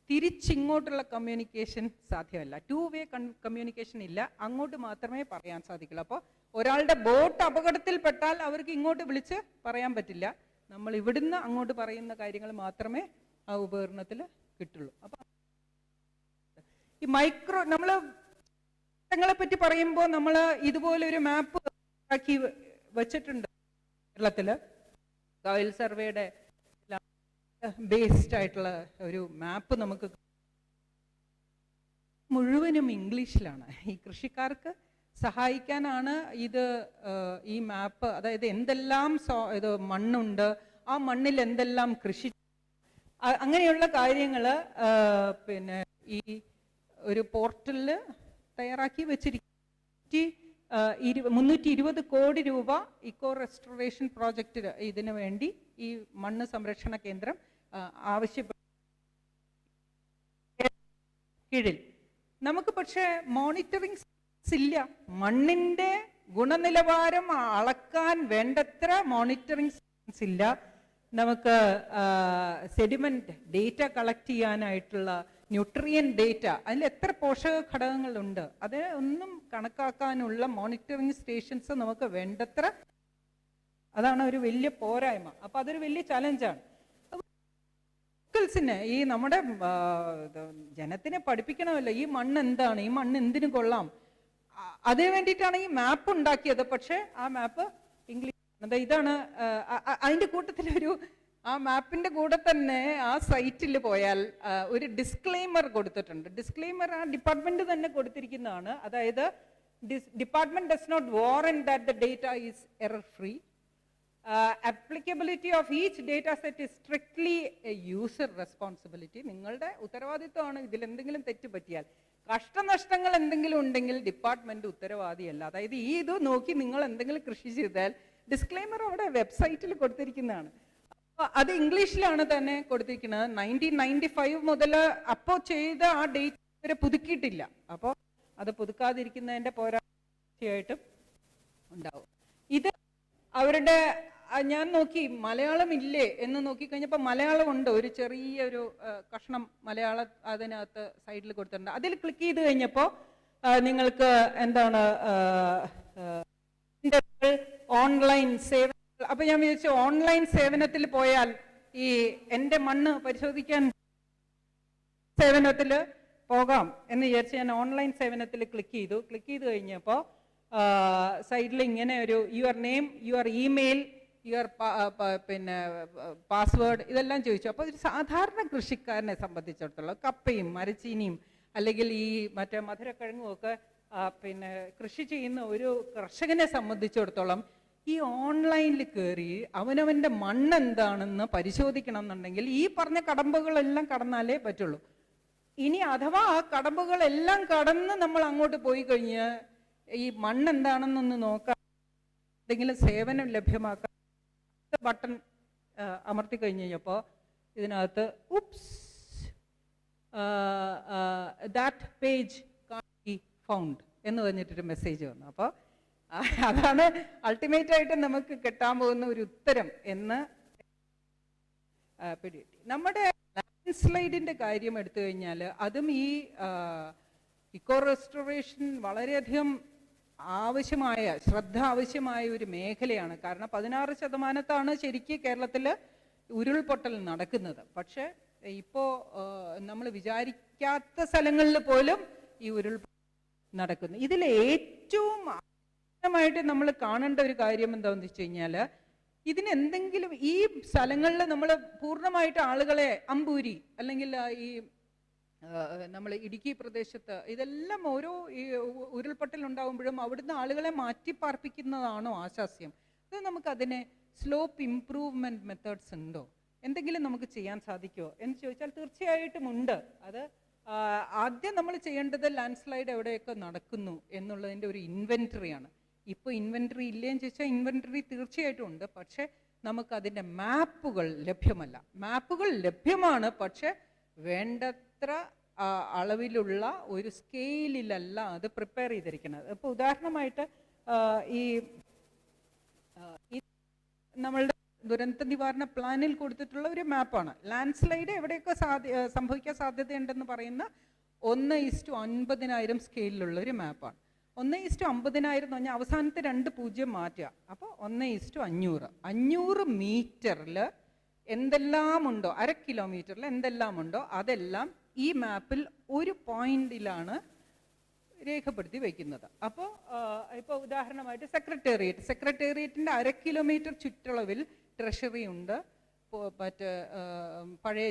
തിരിച്ചിങ്ങോട്ടുള്ള കമ്മ്യൂണിക്കേഷൻ സാധ്യമല്ല. 2-വേ കമ്മ്യൂണിക്കേഷൻ ഇല്ല, അങ്ങോട്ട് മാത്രമേ പറയാൻ സാധിക്കുള്ളൂ. അപ്പോൾ ഒരാളുടെ ബോട്ട് അപകടത്തിൽപ്പെട്ടാൽ അവർക്ക് ഇങ്ങോട്ട് വിളിച്ച് പറയാൻ പറ്റില്ല. നമ്മൾ ഇവിടുന്ന് അങ്ങോട്ട് പറയുന്ന കാര്യങ്ങൾ മാത്രമേ ആ ഉപകരണത്തിൽ കിട്ടുള്ളൂ. അപ്പം ഈ നമ്മൾ ങ്ങളെ പറ്റി പറയുമ്പോൾ നമ്മൾ ഇതുപോലൊരു മാപ്പ് ആക്കി വെച്ചിട്ടുണ്ട് കേരളത്തിൽ. സോയിൽ സർവേയുടെ ബേസ്ഡ് ആയിട്ടുള്ള ഒരു മാപ്പ് നമുക്ക് മുഴുവനും ഇംഗ്ലീഷിലാണ്. ഈ കൃഷിക്കാർക്ക് സഹായിക്കാനാണ് ഈ മാപ്പ്. അതായത് എന്തെല്ലാം ഇത് മണ്ണുണ്ട്, ആ മണ്ണിൽ എന്തെല്ലാം കൃഷി, അങ്ങനെയുള്ള കാര്യങ്ങൾ പിന്നെ ഈ ഒരു പോർട്ടലിൽ തയ്യാറാക്കി വെച്ചിരിക്കും. 320 കോടി രൂപ ഇക്കോ റെസ്റ്റോറേഷൻ പ്രോജക്റ്റ് ഇതിനു വേണ്ടി ഈ മണ്ണ് സംരക്ഷണ കേന്ദ്രം ആവശ്യപ്പെട്ട കീഴിൽ. നമുക്ക് പക്ഷേ മോണിറ്ററിംഗ് ഇല്ല. മണ്ണിന്റെ ഗുണനിലവാരം അളക്കാൻ വേണ്ടത്ര മോണിറ്ററിംഗ് ഇല്ല. നമുക്ക് സെഡിമെന്റ് ഡേറ്റ കളക്ട് ചെയ്യാനായിട്ടുള്ള ന്യൂട്രിയൻ ഡേറ്റ, അതിൽ എത്ര പോഷക ഘടകങ്ങളുണ്ട്, അത് ഒന്നും കണക്കാക്കാനുള്ള മോണിറ്ററിംഗ് സ്റ്റേഷൻസ് നമുക്ക് വേണ്ടത്ര, അതാണ് ഒരു വലിയ പോരായ്മ. അപ്പൊ അതൊരു വലിയ ചലഞ്ചാണ്. ലോക്കൽസിന് ഈ നമ്മുടെ ജനത്തിനെ പഠിപ്പിക്കണമല്ലോ, ഈ മണ്ണ് എന്താണ്, ഈ മണ്ണ് എന്തിനു കൊള്ളാം. അതിനു വേണ്ടിയിട്ടാണ് ഈ മാപ്പ് ഉണ്ടാക്കിയത്. പക്ഷേ ആ മാപ്പ് ഇംഗ്ലീഷ്. ഇതാണ് അതിൻ്റെ കൂട്ടത്തിലൊരു, ആ മാപ്പിൻ്റെ കൂടെ തന്നെ ആ സൈറ്റിൽ പോയാൽ ഒരു ഡിസ്ക്ലെയിമർ കൊടുത്തിട്ടുണ്ട്. ഡിസ്ക്ലെയിമർ ആ ഡിപ്പാർട്ട്മെൻറ്റ് തന്നെ കൊടുത്തിരിക്കുന്നതാണ്. അതായത് department does not warrant that the data is error free. applicability of each data set is strictly a user responsibility. നിങ്ങളുടെ ഉത്തരവാദിത്വമാണ്. ഇതിൽ എന്തെങ്കിലും തെറ്റ് പറ്റിയാൽ, കഷ്ടനഷ്ടങ്ങൾ എന്തെങ്കിലും ഉണ്ടെങ്കിൽ ഡിപ്പാർട്ട്മെന്റ് ഉത്തരവാദിയല്ല. അതായത് ഈ ഇത് നോക്കി നിങ്ങൾ എന്തെങ്കിലും കൃഷി ചെയ്താൽ ഡിസ്ക്ലെയിമർ അവിടെ വെബ്സൈറ്റിൽ കൊടുത്തിരിക്കുന്നതാണ്. അപ്പോൾ അത് ഇംഗ്ലീഷിലാണ് തന്നെ കൊടുത്തിരിക്കുന്നത്. 1995 മുതൽ അപ്പോൾ ചെയ്ത ആ ഡേറ്റ് വരെ പുതുക്കിയിട്ടില്ല. അപ്പോൾ അത് പുതുക്കാതിരിക്കുന്നതിൻ്റെ പോരാട്ടമായിട്ടും ഉണ്ടാവും. ഇത് അവരുടെ, ഞാൻ നോക്കി മലയാളം ഇല്ലേ എന്ന് നോക്കിക്കഴിഞ്ഞപ്പോൾ മലയാളം ഉണ്ട്. ഒരു ചെറിയൊരു കഷ്ണം മലയാളം അതിനകത്ത് സൈഡിൽ കൊടുത്തിട്ടുണ്ട്. അതിൽ ക്ലിക്ക് ചെയ്ത് കഴിഞ്ഞപ്പോൾ നിങ്ങൾക്ക് എന്താണ് ഓൺലൈൻ സേവനങ്ങൾ. അപ്പോൾ ഞാൻ വിചാരിച്ചു ഓൺലൈൻ സേവനത്തിൽ പോയാൽ ഈ എൻ്റെ മണ്ണ് പരിശോധിക്കാൻ സേവനത്തിൽ പോകാം എന്ന് വിചാരിച്ച് ഞാൻ ഓൺലൈൻ സേവനത്തിൽ ക്ലിക്ക് ചെയ്തു. ക്ലിക്ക് ചെയ്ത് കഴിഞ്ഞപ്പോൾ സൈഡിൽ ഇങ്ങനെ ഒരു your name, your email, your പിന്നെ പാസ്വേഡ് ഇതെല്ലാം ചോദിച്ചു. അപ്പോൾ ഒരു സാധാരണ കൃഷിക്കാരനെ സംബന്ധിച്ചിടത്തോളം കപ്പയും മരച്ചീനിയും അല്ലെങ്കിൽ ഈ മറ്റേ മധുരക്കിഴങ്ങും ഒക്കെ പിന്നെ കൃഷി ചെയ്യുന്ന ഒരു കർഷകനെ സംബന്ധിച്ചിടത്തോളം ഈ ഓൺലൈനിൽ കയറി അവനവൻ്റെ മണ്ണ് എന്താണെന്ന് പരിശോധിക്കണം എന്നുണ്ടെങ്കിൽ ഈ പറഞ്ഞ കടമ്പകളെല്ലാം കടന്നാലേ പറ്റുള്ളൂ. ഇനി അഥവാ ആ കടമ്പകളെല്ലാം കടന്ന് നമ്മൾ അങ്ങോട്ട് പോയി കഴിഞ്ഞ് ഈ മണ്ണ് എന്താണെന്നൊന്ന് നോക്കാൻ, എന്തെങ്കിലും സേവനം ലഭ്യമാക്കാൻ ബട്ടൺ അമർത്തി കഴിഞ്ഞ് കഴിഞ്ഞപ്പോൾ ഇതിനകത്ത് oops that page can't be found എന്ന് പറഞ്ഞിട്ടൊരു മെസ്സേജ് വന്നു. അപ്പോൾ അതാണ് അൾട്ടിമേറ്റ് ആയിട്ട് നമുക്ക് കിട്ടാൻ പോകുന്ന ഒരു ഉത്തരം എന്ന് പിടികിട്ടി. നമ്മുടെ ലാൻഡ് സ്ലൈഡിൻ്റെ കാര്യം എടുത്തു കഴിഞ്ഞാൽ അതും ഈ ഇക്കോ റെസ്റ്റോറേഷൻ വളരെയധികം ശ്രദ്ധ ആവശ്യമായ ഒരു മേഖലയാണ്. കാരണം 16% ശരിക്ക് കേരളത്തിൽ ഉരുൾപൊട്ടൽ നടക്കുന്നത്. പക്ഷെ ഇപ്പോൾ നമ്മൾ വിചാരിക്കാത്ത സ്ഥലങ്ങളിൽ പോലും ഈ ഉരുൾപൊട്ടൽ നടക്കുന്നു. ഇതിൽ ഏറ്റവും ആദ്യമായിട്ട് നമ്മൾ കാണേണ്ട ഒരു കാര്യം എന്താണെന്ന് വെച്ച് കഴിഞ്ഞാൽ, ഇതിനെന്തെങ്കിലും ഈ സ്ഥലങ്ങളിൽ നമ്മൾ പൂർണ്ണമായിട്ട് ആളുകളെ അമ്പൂരി അല്ലെങ്കിൽ ഈ നമ്മൾ ഇടുക്കി പ്രദേശത്ത് ഇതെല്ലാം ഓരോ ഈ ഉരുൾപൊട്ടൽ ഉണ്ടാകുമ്പോഴും അവിടുന്ന് ആളുകളെ മാറ്റിപ്പാർപ്പിക്കുന്നതാണോ ആശാസ്യം? അത് നമുക്കതിനെ സ്ലോപ്പ് ഇംപ്രൂവ്മെൻറ്റ് മെത്തേഡ്സ് ഉണ്ടോ, എന്തെങ്കിലും നമുക്ക് ചെയ്യാൻ സാധിക്കുമോ എന്ന് ചോദിച്ചാൽ തീർച്ചയായിട്ടും ഉണ്ട്. അത് ആദ്യം നമ്മൾ ചെയ്യേണ്ടത് ലാൻഡ് സ്ലൈഡ് എവിടെയൊക്കെ നടക്കുന്നു എന്നുള്ളതിൻ്റെ ഒരു ഇൻവെൻറ്ററിയാണ്. ഇപ്പോൾ ഇൻവെൻറ്ററി ഇല്ലേന്ന് ചോദിച്ചാൽ ഇൻവെൻറ്ററി തീർച്ചയായിട്ടും ഉണ്ട്. പക്ഷേ നമുക്കതിൻ്റെ മാപ്പുകൾ ലഭ്യമല്ല. മാപ്പുകൾ ലഭ്യമാണ്, പക്ഷേ വേണ്ടത്ര അളവിലുള്ള ഒരു സ്കെയിലിലല്ല അത് പ്രിപ്പയർ ചെയ്തിരിക്കുന്നത്. ഇപ്പോൾ ഉദാഹരണമായിട്ട് ഈ നമ്മളുടെ ദുരന്ത നിവാരണ പ്ലാനിൽ കൊടുത്തിട്ടുള്ള ഒരു മാപ്പാണ്. ലാൻഡ് സ്ലൈഡ് എവിടെയൊക്കെ സംഭവിക്കാൻ സാധ്യതയുണ്ടെന്ന് പറയുന്ന 1:50,000 സ്കെയിലുള്ള ഒരു മാപ്പാണ്. 1:50,000 എന്ന് പറഞ്ഞാൽ അവസാനത്തെ 2 പൂജ്യം മാറ്റുക. അപ്പോൾ 1:500. 500 മീറ്ററിൽ എന്തെല്ലാം ഉണ്ടോ, 1/2 കിലോമീറ്ററിൽ എന്തെല്ലാം ഉണ്ടോ അതെല്ലാം ഈ മാപ്പിൽ ഒരു പോയിന്റിലാണ് രേഖപ്പെടുത്തി വയ്ക്കുന്നത്. അപ്പോൾ ഇപ്പോൾ ഉദാഹരണമായിട്ട് സെക്രട്ടേറിയറ്റിൻ്റെ 1/2 കിലോമീറ്റർ ചുറ്റളവിൽ ട്രഷറി ഉണ്ട്, മറ്റ് പഴയ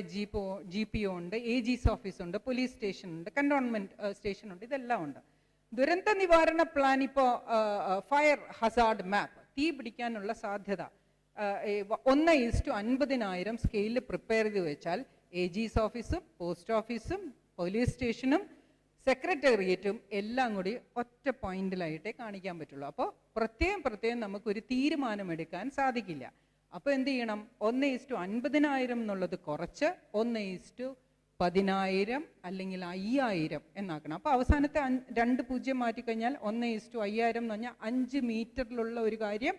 GPO ഉണ്ട്, AG's ഓഫീസ് ഉണ്ട്, പോലീസ് സ്റ്റേഷൻ ഉണ്ട്, കന്റോൺമെൻറ്റ് സ്റ്റേഷൻ ഉണ്ട്, ഇതെല്ലാം ഉണ്ട്. ദുരന്ത നിവാരണ പ്ലാൻ ഇപ്പോൾ ഫയർ ഹസാർഡ് മാപ്പ്, തീ പിടിക്കാനുള്ള സാധ്യത 1:50,000 സ്കെയിലിൽ പ്രിപ്പയർ ചെയ്ത് വെച്ചാൽ AG's ഓഫീസും പോസ്റ്റ് ഓഫീസും പോലീസ് സ്റ്റേഷനും സെക്രട്ടേറിയറ്റും എല്ലാം കൂടി ഒറ്റ പോയിന്റിലായിട്ടേ കാണിക്കാൻ പറ്റുള്ളൂ. അപ്പോൾ പ്രത്യേകം നമുക്കൊരു തീരുമാനമെടുക്കാൻ സാധിക്കില്ല. അപ്പോൾ എന്ത് ചെയ്യണം? 1:50,000 എന്നുള്ളത് കുറച്ച് 1:10,000 അല്ലെങ്കിൽ 5,000 എന്നാക്കണം. അപ്പോൾ അവസാനത്തെ 2 പൂജ്യം മാറ്റിക്കഴിഞ്ഞാൽ 1:50,000 എന്ന് പറഞ്ഞാൽ 5 മീറ്ററിലുള്ള ഒരു കാര്യം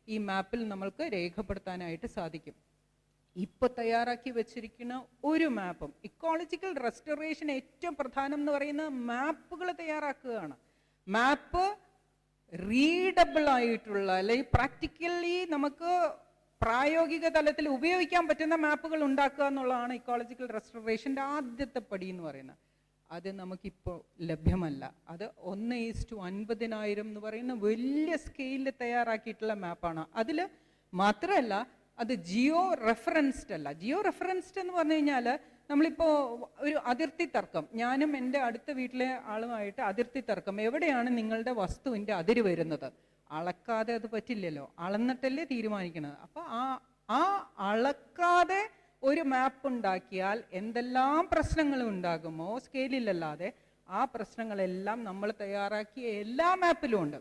ഈ മാപ്പിൽ നമ്മൾക്ക് രേഖപ്പെടുത്താനായിട്ട് സാധിക്കും. ഇപ്പോൾ തയ്യാറാക്കി വെച്ചിരിക്കുന്ന ഒരു മാപ്പും, ഇക്കോളജിക്കൽ റെസ്റ്റോറേഷൻ ഏറ്റവും പ്രധാനം എന്ന് പറയുന്നത് മാപ്പുകൾ തയ്യാറാക്കുകയാണ്. മാപ്പ് റീഡബിൾ ആയിട്ടുള്ള അല്ലെങ്കിൽ പ്രാക്ടിക്കലി നമുക്ക് പ്രായോഗിക തലത്തിൽ ഉപയോഗിക്കാൻ പറ്റുന്ന മാപ്പുകൾ ഉണ്ടാക്കുക എന്നുള്ളതാണ് ഇക്കോളജിക്കൽ റെസ്റ്റോറേഷൻ്റെ ആദ്യത്തെ പടി എന്ന് പറയുന്നത്. അത് നമുക്കിപ്പോൾ ലഭ്യമല്ല. അത് 1:50,000 എന്ന് പറയുന്ന വലിയ സ്കെയിലിൽ തയ്യാറാക്കിയിട്ടുള്ള മാപ്പാണ്. അതിൽ മാത്രമല്ല അത് ജിയോ റെഫറൻസ്ഡ് അല്ല. ജിയോ റെഫറൻസ്ഡ് എന്ന് പറഞ്ഞു കഴിഞ്ഞാൽ നമ്മളിപ്പോൾ ഒരു അതിർത്തി തർക്കം, ഞാനും എൻ്റെ അടുത്ത വീട്ടിലെ ആളുമായിട്ട് അതിർത്തി തർക്കം, എവിടെയാണ് നിങ്ങളുടെ വസ്തുവിൻ്റെ അതിര് വരുന്നത്, അളക്കാതെ അത് പറ്റില്ലല്ലോ, അളന്നിട്ടല്ലേ തീരുമാനിക്കുന്നത്. അപ്പോൾ ആ അളക്കാതെ ഒരു മാപ്പ് ഉണ്ടാക്കിയാൽ എന്തെല്ലാം പ്രശ്നങ്ങൾ ഉണ്ടാകുമോ സ്കെയിലിലല്ലാതെ, ആ പ്രശ്നങ്ങളെല്ലാം നമ്മൾ തയ്യാറാക്കിയ എല്ലാ മാപ്പിലും ഉണ്ട്.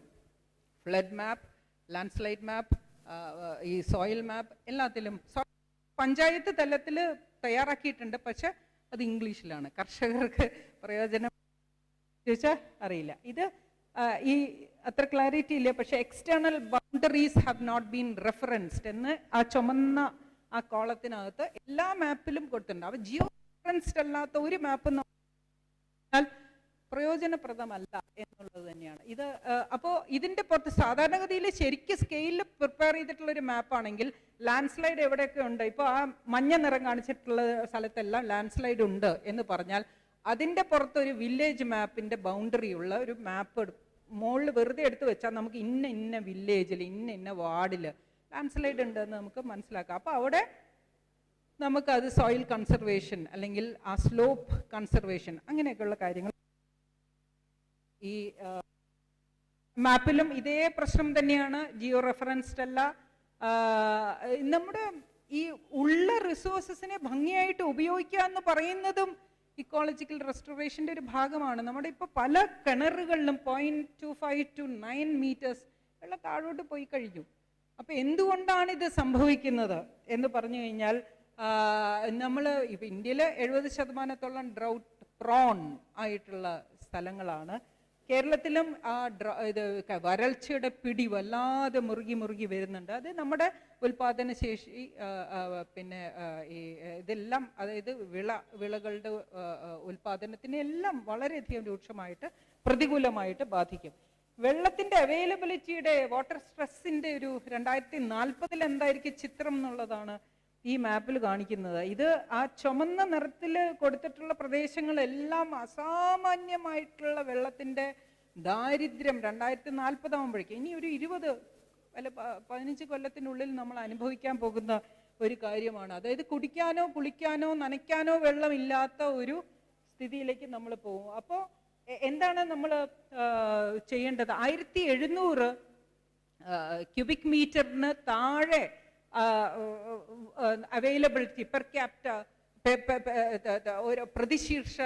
ഫ്ലഡ് മാപ്പ്, ലാൻഡ്സ്ലൈഡ് മാപ്പ്, ഈ സോയിൽ മാപ്പ്, എല്ലാത്തിലും പഞ്ചായത്ത് തലത്തിൽ തയ്യാറാക്കിയിട്ടുണ്ട്. പക്ഷെ അത് ഇംഗ്ലീഷിലാണ്. കർഷകർക്ക് പ്രയോജനം ചോദിച്ചാൽ അറിയില്ല. ഇത് ഈ അത്ര ക്ലാരിറ്റി ഇല്ല. പക്ഷെ external boundaries have not been referenced എന്ന് ആ ചുമന്ന ആ കോളത്തിനകത്ത് എല്ലാ മാപ്പിലും കൊടുത്തിട്ടുണ്ട്. അപ്പോൾ ജിയോ റെഫറൻസ്ഡ് അല്ലാത്ത ഒരു മാപ്പ് പ്രയോജനപ്രദമല്ല എന്നുള്ളത് തന്നെയാണ് ഇത്. അപ്പോൾ ഇതിൻ്റെ പുറത്ത് സാധാരണഗതിയിൽ ശരിക്കും സ്കെയിലിൽ പ്രിപ്പയർ ചെയ്തിട്ടുള്ളൊരു മാപ്പാണെങ്കിൽ ലാൻഡ് സ്ലൈഡ് എവിടെയൊക്കെ ഉണ്ട്, ഇപ്പോൾ ആ മഞ്ഞ നിറം കാണിച്ചിട്ടുള്ള സ്ഥലത്തെല്ലാം ലാൻഡ് സ്ലൈഡ് ഉണ്ട് എന്ന് പറഞ്ഞാൽ അതിൻ്റെ പുറത്തൊരു വില്ലേജ് മാപ്പിൻ്റെ ബൗണ്ടറി ഉള്ള ഒരു മാപ്പ് മുകളിൽ വെറുതെ എടുത്ത് വെച്ചാൽ നമുക്ക് ഇന്ന വില്ലേജിൽ ഇന്ന വാർഡിൽ ലാൻഡ് സ്ലൈഡ് ഉണ്ടെന്ന് നമുക്ക് മനസ്സിലാക്കാം. അപ്പോൾ അവിടെ നമുക്കത് സോയിൽ കൺസർവേഷൻ അല്ലെങ്കിൽ ആ സ്ലോപ്പ് കൺസർവേഷൻ അങ്ങനെയൊക്കെയുള്ള കാര്യങ്ങൾ ഈ മാപ്പിലും ഇതേ പ്രശ്നം തന്നെയാണ്. ജിയോ റെഫറൻസ്ഡ് അല്ല. നമ്മുടെ ഈ ഉള്ള റിസോഴ്സസിനെ ഭംഗിയായിട്ട് ഉപയോഗിക്കുക എന്ന് പറയുന്നതും ഇക്കോളജിക്കൽ റെസ്റ്റോറേഷൻ്റെ ഒരു ഭാഗമാണ്. നമ്മുടെ ഇപ്പോൾ പല കിണറുകളിലും 0.25 to 9 meters വെള്ളം താഴോട്ട് പോയി കഴിഞ്ഞു. അപ്പോൾ എന്തുകൊണ്ടാണ് ഇത് സംഭവിക്കുന്നത് എന്ന് പറഞ്ഞു കഴിഞ്ഞാൽ നമ്മൾ ഇപ്പോൾ ഇന്ത്യയിൽ 70% ഡ്രൗട്ട് പ്രോൺ ആയിട്ടുള്ള സ്ഥലങ്ങളാണ്. കേരളത്തിലും ഇത് വരൾച്ചയുടെ പിടി വല്ലാതെ മുറുകി വരുന്നുണ്ട്. അത് നമ്മുടെ ഉൽപാദനശേഷി പിന്നെ ഈ ഇതെല്ലാം, അതായത് വിളകളുടെ ഉൽപാദനത്തിനെല്ലാം വളരെയധികം രൂക്ഷമായിട്ട് പ്രതികൂലമായിട്ട് ബാധിക്കും. വെള്ളത്തിൻ്റെ അവൈലബിലിറ്റിയുടെ വാട്ടർ സ്ട്രെസ്സിൻ്റെ ഒരു 2040 എന്തായിരിക്കും ചിത്രം എന്നുള്ളതാണ് ഈ മാപ്പിൽ കാണിക്കുന്നത്. ഇത് ആ ചുമന്ന നിറത്തിൽ കൊടുത്തിട്ടുള്ള പ്രദേശങ്ങളെല്ലാം അസാമാന്യമായിട്ടുള്ള വെള്ളത്തിൻ്റെ ദാരിദ്ര്യം 2040 ആകുമ്പോഴേക്കും, ഇനി ഒരു 20 അല്ല 15 കൊല്ലത്തിനുള്ളിൽ നമ്മൾ അനുഭവിക്കാൻ പോകുന്ന ഒരു കാര്യമാണ്. അതായത് കുടിക്കാനോ കുളിക്കാനോ നനയ്ക്കാനോ വെള്ളമില്ലാത്ത ഒരു സ്ഥിതിയിലേക്ക് നമ്മൾ പോകും. അപ്പോൾ എന്താണ് നമ്മൾ ചെയ്യേണ്ടത്? 1700 ക്യൂബിക് മീറ്ററിന് താഴെ അവൈലബിലിറ്റി പെർ ക്യാപ്റ്റ ഒരു പ്രതിശീർഷ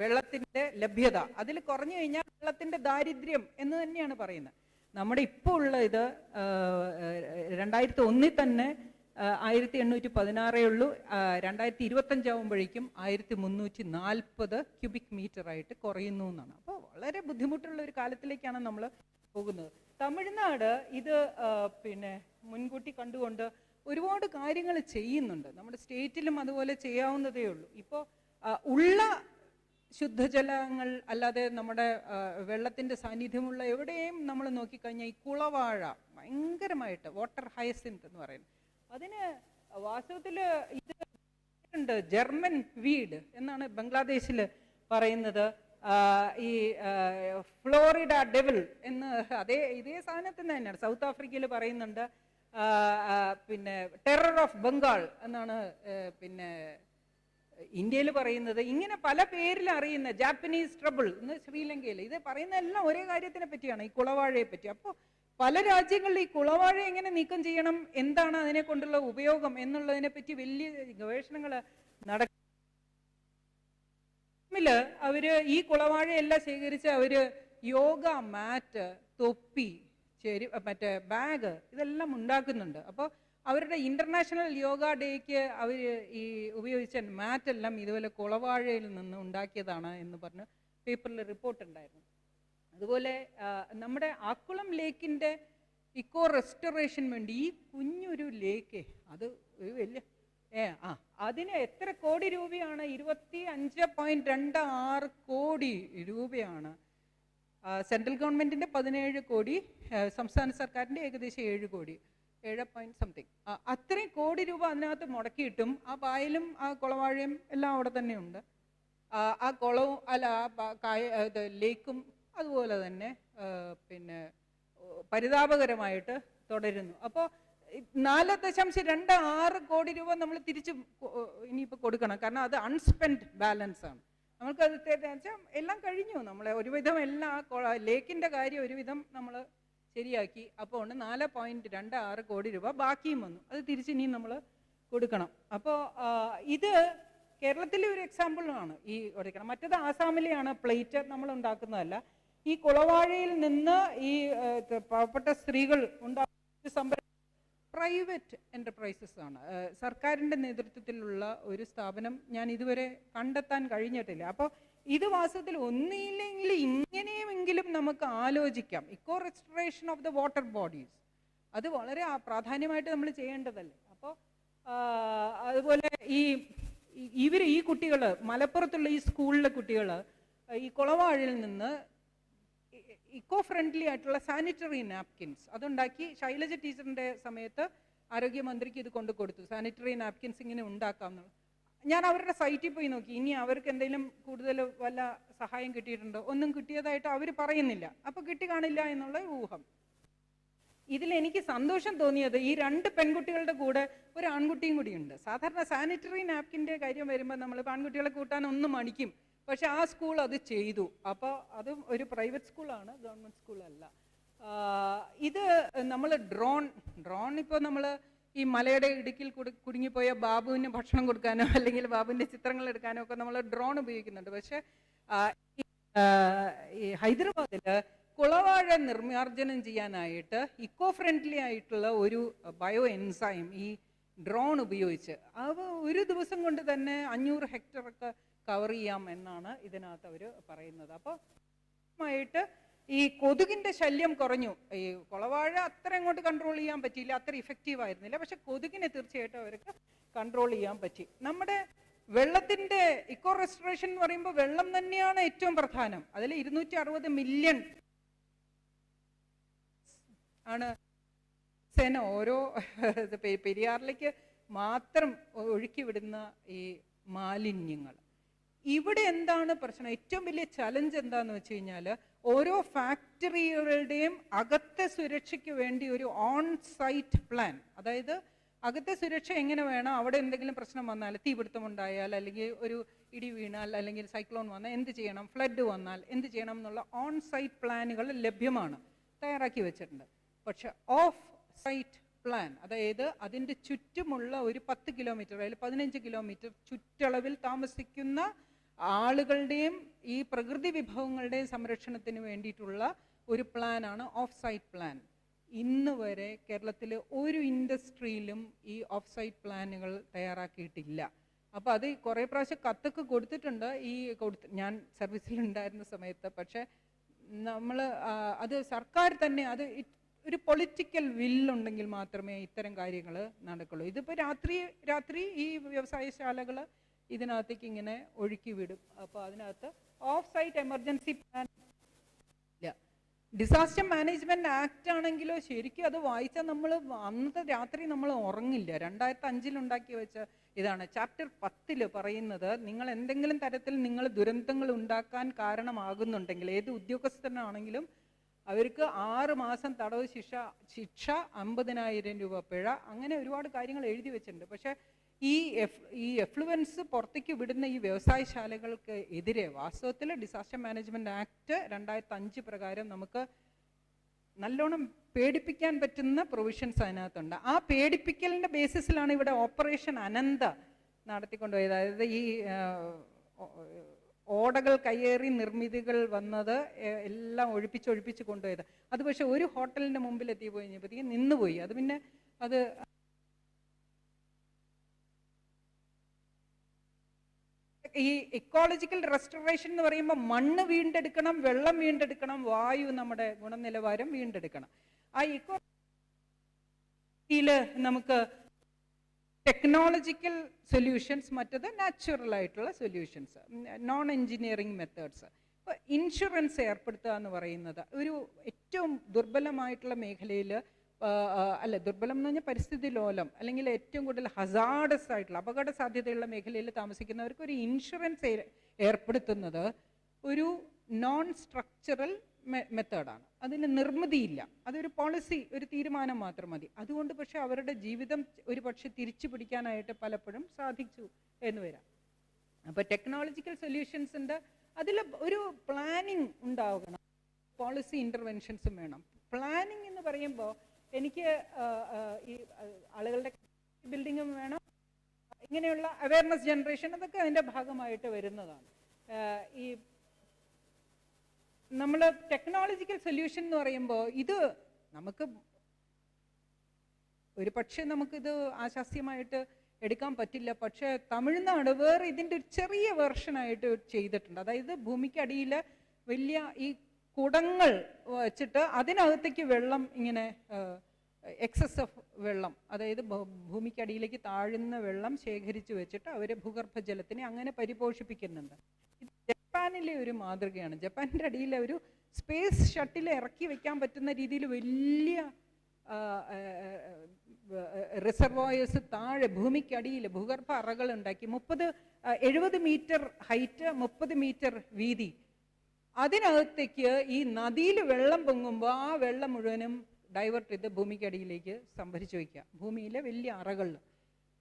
വെള്ളത്തിൻ്റെ ലഭ്യത അതിൽ കുറഞ്ഞു കഴിഞ്ഞാൽ വെള്ളത്തിൻ്റെ ദാരിദ്ര്യം എന്ന് തന്നെയാണ് പറയുന്നത്. നമ്മുടെ ഇപ്പോൾ ഉള്ള ഇത് 2001 തന്നെ 1816 ഉള്ളൂ. 2025 ആകുമ്പോഴേക്കും 1340 ക്യൂബിക് മീറ്റർ ആയിട്ട് കുറയുന്നു എന്നാണ്. അപ്പോൾ വളരെ ബുദ്ധിമുട്ടുള്ള ഒരു കാലത്തിലേക്കാണ് നമ്മൾ പോകുന്നത്. തമിഴ്നാട് ഇത് പിന്നെ മുൻകൂട്ടി കണ്ടുകൊണ്ട് ഒരുപാട് കാര്യങ്ങൾ ചെയ്യുന്നുണ്ട്. നമ്മുടെ സ്റ്റേറ്റിലും അതുപോലെ ചെയ്യാവുന്നതേ ഉള്ളൂ. ഇപ്പോൾ ഉള്ള ശുദ്ധജലങ്ങൾ അല്ലാതെ നമ്മുടെ വെള്ളത്തിൻ്റെ സാന്നിധ്യമുള്ള എവിടെയും നമ്മൾ നോക്കിക്കഴിഞ്ഞാൽ ഈ കുളവാഴ ഭയങ്കരമായിട്ട് വാട്ടർ ഹയസിൻത് എന്ന് പറയുന്നത്, അതിന് വാസ്തവത്തിൽ ഇത് ഉണ്ട് ജർമ്മൻ വീഡ് എന്നാണ് ബംഗ്ലാദേശിൽ പറയുന്നത്. ഈ ഫ്ലോറിഡ ഡെവിൾ എന്ന് ഇതേ സാധനത്തിന് തന്നെയാണ് സൗത്ത് ആഫ്രിക്കയിൽ പറയുന്നുണ്ട്. പിന്നെ ടെറർ ഓഫ് ബംഗാൾ എന്നാണ് പിന്നെ ഇന്ത്യയിൽ പറയുന്നത്. ഇങ്ങനെ പല പേരിൽ അറിയുന്ന ജാപ്പനീസ് ട്രബിൾ എന്ന് ശ്രീലങ്കയിൽ. ഇത് പറയുന്ന എല്ലാം ഒരേ കാര്യത്തിനെ പറ്റിയാണ്, ഈ കുളവാഴയെ പറ്റി. അപ്പോൾ പല രാജ്യങ്ങളിൽ ഈ കുളവാഴ എങ്ങനെ നീക്കം ചെയ്യണം, എന്താണ് അതിനെ കൊണ്ടുള്ള ഉപയോഗം എന്നുള്ളതിനെ പറ്റി വലിയ ഗവേഷണങ്ങൾ നടക്കും. അവര് ഈ കുളവാഴയെല്ലാം ശേഖരിച്ച് അവര് യോഗ മാറ്റ്, തൊപ്പി, മറ്റേ ബാഗ് ഇതെല്ലാം ഉണ്ടാക്കുന്നുണ്ട്. അപ്പോൾ അവരുടെ ഇന്റർനാഷണൽ യോഗ ഡേക്ക് അവർ ഈ ഉപയോഗിച്ച മാറ്റെല്ലാം ഇതുപോലെ കുളവാഴയിൽ നിന്ന് ഉണ്ടാക്കിയതാണ് എന്ന് പറഞ്ഞ് പേപ്പറിൽ റിപ്പോർട്ട് ഉണ്ടായിരുന്നു. അതുപോലെ നമ്മുടെ ആക്കുളം ലേക്കിൻ്റെ ഇക്കോ റെസ്റ്റോറേഷൻ വേണ്ടി ഈ കുഞ്ഞൊരു ലേക്ക്, അത് ഒരു വലിയ അതിന് എത്ര കോടി രൂപയാണ്? 25.26 കോടി രൂപയാണ്. സെൻട്രൽ ഗവൺമെൻറ്റിൻ്റെ 17 കോടി, സംസ്ഥാന സർക്കാരിൻ്റെ ഏകദേശം 7 കോടി. 7 അത്രയും കോടി രൂപ അതിനകത്ത് മുടക്കിയിട്ടും ആ പായലും ആ കുളവാഴയും എല്ലാം അവിടെ തന്നെയുണ്ട്. ആ കുളവും അല്ല ആ ലേക്കും അതുപോലെ തന്നെ പിന്നെ പരിതാപകരമായിട്ട് തുടരുന്നു. അപ്പോൾ 4.26 കോടി രൂപ നമ്മൾ തിരിച്ച് ഇനിയിപ്പോൾ കൊടുക്കണം. കാരണം അത് അൺസ്പെൻഡ് ബാലൻസ് ആണ്. നമ്മൾക്കത് വെച്ചാൽ എല്ലാം കഴിഞ്ഞു, നമ്മളെ ഒരുവിധം എല്ലാം ലേക്കിൻ്റെ കാര്യം ഒരുവിധം നമ്മൾ ശരിയാക്കി. അപ്പോൾ 4.26 കോടി രൂപ ബാക്കിയും വന്നു. അത് തിരിച്ചിനിയും നമ്മൾ കൊടുക്കണം. അപ്പോൾ ഇത് കേരളത്തിലെ ഒരു എക്സാമ്പിളാണ് ഈ കൊടുക്കണം. മറ്റത് ആസാമിലെയാണ്, പ്ലേറ്റ് നമ്മൾ ഉണ്ടാക്കുന്നതല്ല. ഈ കുളവാഴയിൽ നിന്ന് ഈ പാവപ്പെട്ട സ്ത്രീകൾ ഉണ്ടാക്കുന്ന സംരംഭം പ്രൈവറ്റ് എൻ്റർപ്രൈസസ് ആണ്. സർക്കാരിൻ്റെ നേതൃത്വത്തിലുള്ള ഒരു സ്ഥാപനം ഞാൻ ഇതുവരെ കണ്ടെത്താൻ കഴിഞ്ഞിട്ടില്ല. അപ്പോൾ ഇത് വാസ്തവത്തിൽ ഒന്നില്ലെങ്കിൽ ഇങ്ങനെയെങ്കിലും നമുക്ക് ആലോചിക്കാം. Eco restoration of the water bodies അത് വളരെ പ്രാധാന്യമായിട്ട് നമ്മൾ ചെയ്യേണ്ടതല്ലേ. അപ്പോൾ അതുപോലെ ഈ കുട്ടികൾ, മലപ്പുറത്തുള്ള ഈ സ്കൂളിലെ കുട്ടികൾ ഈ കുളവാഴിൽ നിന്ന് ഇക്കോ ഫ്രണ്ട്ലി ആയിട്ടുള്ള സാനിറ്ററി നാപ്കിൻസ് അതുണ്ടാക്കി ശൈലജ ടീച്ചറിൻ്റെ സമയത്ത് ആരോഗ്യമന്ത്രിക്ക് ഇത് കൊണ്ട് കൊടുത്തു. സാനിറ്ററി നാപ്കിൻസ് ഇങ്ങനെ ഉണ്ടാക്കാമെന്നുള്ളത്. ഞാൻ അവരുടെ സൈറ്റിൽ പോയി നോക്കി, ഇനി അവർക്ക് എന്തെങ്കിലും കൂടുതൽ വല്ല സഹായം കിട്ടിയിട്ടുണ്ടോ? ഒന്നും കിട്ടിയതായിട്ട് അവർ പറയുന്നില്ല. അപ്പോൾ കിട്ടി കാണില്ല എന്നുള്ള ഊഹം. ഇതിലെനിക്ക് സന്തോഷം തോന്നിയത് ഈ 2 പെൺകുട്ടികളുടെ കൂടെ ഒരു ആൺകുട്ടിയും കൂടിയുണ്ട്. സാധാരണ സാനിറ്ററി നാപ്കിൻ്റെ കാര്യം വരുമ്പോൾ നമ്മൾ ആൺകുട്ടികളെ കൂട്ടാൻ ഒന്ന് മടിക്കും. പക്ഷെ ആ സ്കൂൾ അത് ചെയ്തു. അപ്പോൾ അതും ഒരു പ്രൈവറ്റ് സ്കൂളാണ്, ഗവൺമെൻറ് സ്കൂളല്ല. ഇത് നമ്മൾ ഡ്രോൺ ഇപ്പോൾ നമ്മൾ ഈ മലയുടെ ഇടുക്കിൽ കുടുങ്ങിപ്പോയ ബാബുവിന് ഭക്ഷണം കൊടുക്കാനോ അല്ലെങ്കിൽ ബാബുവിൻ്റെ ചിത്രങ്ങൾ എടുക്കാനോ ഒക്കെ നമ്മൾ ഡ്രോൺ ഉപയോഗിക്കുന്നുണ്ട്. പക്ഷേ ഈ ഹൈദരാബാദിൽ കുളവാഴ നിർമ്മാർജ്ജനം ചെയ്യാനായിട്ട് ഇക്കോ ഫ്രണ്ട്ലി ആയിട്ടുള്ള ഒരു ബയോ എൻസൈം ഈ ഡ്രോൺ ഉപയോഗിച്ച് ഒരു ദിവസം കൊണ്ട് തന്നെ 500 ഹെക്ടറൊക്കെ കവർ ചെയ്യാം എന്നാണ് ഇതിനകത്ത് അവർ പറയുന്നത്. അപ്പോൾ ആയിട്ട് ഈ കൊതുകിൻ്റെ ശല്യം കുറഞ്ഞു. ഈ കുളവാഴ അത്ര അങ്ങോട്ട് കൺട്രോൾ ചെയ്യാൻ പറ്റിയില്ല, അത്ര ഇഫക്റ്റീവ് ആയിരുന്നില്ല. പക്ഷെ കൊതുകിനെ തീർച്ചയായിട്ടും അവർക്ക് കൺട്രോൾ ചെയ്യാൻ പറ്റി. നമ്മുടെ വെള്ളത്തിൻ്റെ ഇക്കോ റെസ്റ്റോറേഷൻ എന്ന് പറയുമ്പോൾ വെള്ളം തന്നെയാണ് ഏറ്റവും പ്രധാനം. അതിൽ 260 മില്യൺ ആണ് ഓരോ പെരിയാറിലേക്ക് മാത്രം ഒഴുക്കി വിടുന്ന ഈ മാലിന്യങ്ങൾ. ഇവിടെ എന്താണ് പ്രശ്നം? ഏറ്റവും വലിയ ചലഞ്ച് എന്താണെന്ന് വെച്ച് കഴിഞ്ഞാൽ ഓരോ ഫാക്ടറികളുടെയും അകത്തെ സുരക്ഷയ്ക്ക് വേണ്ടി ഒരു ഓൺ സൈറ്റ് പ്ലാൻ, അതായത് അകത്തെ സുരക്ഷ എങ്ങനെ വേണം, അവിടെ എന്തെങ്കിലും പ്രശ്നം വന്നാൽ, തീപിടുത്തം ഉണ്ടായാൽ, അല്ലെങ്കിൽ ഒരു ഇടി വീണാൽ, അല്ലെങ്കിൽ സൈക്ലോൺ വന്നാൽ എന്ത് ചെയ്യണം, ഫ്ലഡ് വന്നാൽ എന്ത് ചെയ്യണം എന്നുള്ള ഓൺ സൈറ്റ് പ്ലാനുകൾ ലഭ്യമാണ്, തയ്യാറാക്കി വെച്ചിട്ടുണ്ട്. പക്ഷെ ഓഫ് സൈറ്റ് പ്ലാൻ, അതായത് അതിൻ്റെ ചുറ്റുമുള്ള ഒരു 10 കിലോമീറ്റർ അല്ലെങ്കിൽ 15 കിലോമീറ്റർ ചുറ്റളവിൽ താമസിക്കുന്ന ആളുകളുടെയും ഈ പ്രകൃതി വിഭവങ്ങളുടെയും സംരക്ഷണത്തിന് വേണ്ടിയിട്ടുള്ള ഒരു പ്ലാനാണ് ഓഫ് സൈറ്റ് പ്ലാൻ. ഇന്ന് വരെ കേരളത്തിൽ ഒരു ഇൻഡസ്ട്രിയിലും ഈ ഓഫ് സൈറ്റ് പ്ലാനുകൾ തയ്യാറാക്കിയിട്ടില്ല. അപ്പോൾ അത് കുറേ പ്രാവശ്യം കത്തൊക്കെ കൊടുത്തിട്ടുണ്ട് ഞാൻ സർവീസിലുണ്ടായിരുന്ന സമയത്ത്. പക്ഷേ നമ്മൾ അത് സർക്കാർ തന്നെ അത് ഒരു പൊളിറ്റിക്കൽ വില്ലുണ്ടെങ്കിൽ മാത്രമേ ഇത്തരം കാര്യങ്ങൾ നടക്കുള്ളൂ. ഇതിപ്പോൾ രാത്രി ഈ വ്യവസായശാലകൾ ഇതിനകത്തേക്ക് ഇങ്ങനെ ഒഴുക്കി വിടും. അപ്പോൾ അതിനകത്ത് ഓഫ് സൈറ്റ് എമർജൻസി പ്ലാൻ ഇല്ല. ഡിസാസ്റ്റർ മാനേജ്മെൻറ്റ് ആക്ട് ആണെങ്കിലോ ശരിക്കും അത് വായിച്ചാൽ നമ്മൾ അന്നത്തെ രാത്രി നമ്മൾ ഉറങ്ങില്ല. 2005 ഉണ്ടാക്കി വെച്ച ഇതാണ്. ചാപ്റ്റർ 10 പറയുന്നത്, നിങ്ങൾ എന്തെങ്കിലും തരത്തിൽ നിങ്ങൾ ദുരന്തങ്ങൾ ഉണ്ടാക്കാൻ കാരണമാകുന്നുണ്ടെങ്കിൽ ഏത് ഉദ്യോഗസ്ഥനാണെങ്കിലും അവർക്ക് 6 മാസം തടവ് ശിക്ഷ 50,000 രൂപ പിഴ, അങ്ങനെ ഒരുപാട് കാര്യങ്ങൾ എഴുതി വെച്ചിട്ടുണ്ട്. പക്ഷേ ഈ എഫ്ലുവൻസ് പുറത്തേക്ക് വിടുന്ന ഈ വ്യവസായശാലകൾക്ക് എതിരെ വാസ്തവത്തിൽ ഡിസാസ്റ്റർ മാനേജ്മെൻറ്റ് ആക്ട് 2005 പ്രകാരം നമുക്ക് നല്ലോണം പേടിപ്പിക്കാൻ പറ്റുന്ന പ്രൊവിഷൻസ് അതിനകത്തുണ്ട്. ആ പേടിപ്പിക്കലിൻ്റെ ബേസിസിലാണ് ഇവിടെ ഓപ്പറേഷൻ അനന്ത നടത്തിക്കൊണ്ടുപോയത്. അതായത് ഈ ഓടകൾ കയ്യേറി നിർമ്മിതികൾ വന്നത് എല്ലാം ഒഴിപ്പിച്ച് കൊണ്ടുപോയത്. അത് പക്ഷെ ഒരു ഹോട്ടലിൻ്റെ മുമ്പിൽ എത്തി പോയി കഴിഞ്ഞപ്പോഴത്തേക്കും നിന്നുപോയി. അത് പിന്നെ അത് ഈ ഇക്കോളജിക്കൽ റെസ്റ്റോറേഷൻ എന്ന് പറയുമ്പോൾ മണ്ണ് വീണ്ടെടുക്കണം, വെള്ളം വീണ്ടെടുക്കണം, വായു നമ്മുടെ ഗുണനിലവാരം വീണ്ടെടുക്കണം. ആ ഇക്കോളജിയില് നമുക്ക് ടെക്നോളജിക്കൽ സൊല്യൂഷൻസ്, മറ്റത് നാച്ചുറൽ ആയിട്ടുള്ള സൊല്യൂഷൻസ്, നോൺ എൻജിനീയറിംഗ് മെത്തേഡ്സ്. ഇപ്പോൾ ഇൻഷുറൻസ് ഏർപ്പെടുത്തുക എന്ന് പറയുന്നത് ഒരു ഏറ്റവും ദുർബലമായിട്ടുള്ള മേഖലയിൽ അല്ല ദുർബലം എന്ന് പറഞ്ഞാൽ പരിസ്ഥിതി ലോലം അല്ലെങ്കിൽ ഏറ്റവും കൂടുതൽ ഹസാഡസ് ആയിട്ടുള്ള അപകട സാധ്യതയുള്ള മേഖലയിൽ താമസിക്കുന്നവർക്ക് ഒരു ഇൻഷുറൻസ് ഏർപ്പെടുത്തുന്നത് ഒരു നോൺ സ്ട്രക്ചറൽ മെത്തേഡാണ്. അതിന് നിർമ്മിതിയില്ല, അതൊരു പോളിസി, ഒരു തീരുമാനം മാത്രം മതി. അതുകൊണ്ട് പക്ഷെ അവരുടെ ജീവിതം ഒരു പക്ഷെ തിരിച്ചു പിടിക്കാനായിട്ട് പലപ്പോഴും സാധിച്ചു എന്ന് വരാം. അപ്പോൾ ടെക്നോളജിക്കൽ സൊല്യൂഷൻസിൻ്റെ അതിൽ ഒരു പ്ലാനിങ് ഉണ്ടാകണം, പോളിസി ഇൻ്റർവെൻഷൻസും വേണം. പ്ലാനിങ് എന്ന് പറയുമ്പോൾ എനിക്ക് ഈ ആളുകളുടെ ബിൽഡിങ്ങും വേണം, ഇങ്ങനെയുള്ള അവയർനെസ് ജനറേഷൻ, അതൊക്കെ അതിൻ്റെ ഭാഗമായിട്ട് വരുന്നതാണ്. ഈ നമ്മൾ ടെക്നോളജിക്കൽ സൊല്യൂഷൻ എന്ന് പറയുമ്പോൾ ഇത് നമുക്ക് ഒരു പക്ഷേ നമുക്കിത് ആശാസ്യമായിട്ട് എടുക്കാൻ പറ്റില്ല. പക്ഷേ തമിഴ്നാട് വേറെ ഇതിൻ്റെ ഒരു ചെറിയ വെർഷനായിട്ട് ചെയ്തിട്ടുണ്ട്. അതായത് ഭൂമിക്കടിയിൽ വലിയ ഈ കുടങ്ങൾ വച്ചിട്ട് അതിനകത്തേക്ക് വെള്ളം ഇങ്ങനെ എക്സസ് ഓഫ് വെള്ളം, അതായത് ഭൂമിക്കടിയിലേക്ക് താഴുന്ന വെള്ളം ശേഖരിച്ച് വെച്ചിട്ട് അവർ ഭൂഗർഭജലത്തിനെ അങ്ങനെ പരിപോഷിപ്പിക്കുന്നുണ്ട്. ഇത് ജപ്പാനിലെ ഒരു മാതൃകയാണ്. ജപ്പാനിൻ്റെ അടിയിൽ ഒരു സ്പേസ് ഷട്ടിൽ ഇറക്കി വെക്കാൻ പറ്റുന്ന രീതിയിൽ വലിയ റിസർവോയേഴ്സ് താഴെ ഭൂമിക്കടിയിൽ ഭൂഗർഭ അറകൾ ഉണ്ടാക്കി 70 മീറ്റർ ഹൈറ്റ്, 30 മീറ്റർ വീതി. അതിനകത്തേക്ക് ഈ നദിയിൽ വെള്ളം പൊങ്ങുമ്പോൾ ആ വെള്ളം മുഴുവനും ഡൈവേർട്ട് ചെയ്ത് ഭൂമിക്കടിയിലേക്ക് സംഭരിച്ചു വയ്ക്കുക. ഭൂമിയിലെ വലിയ അറകളിൽ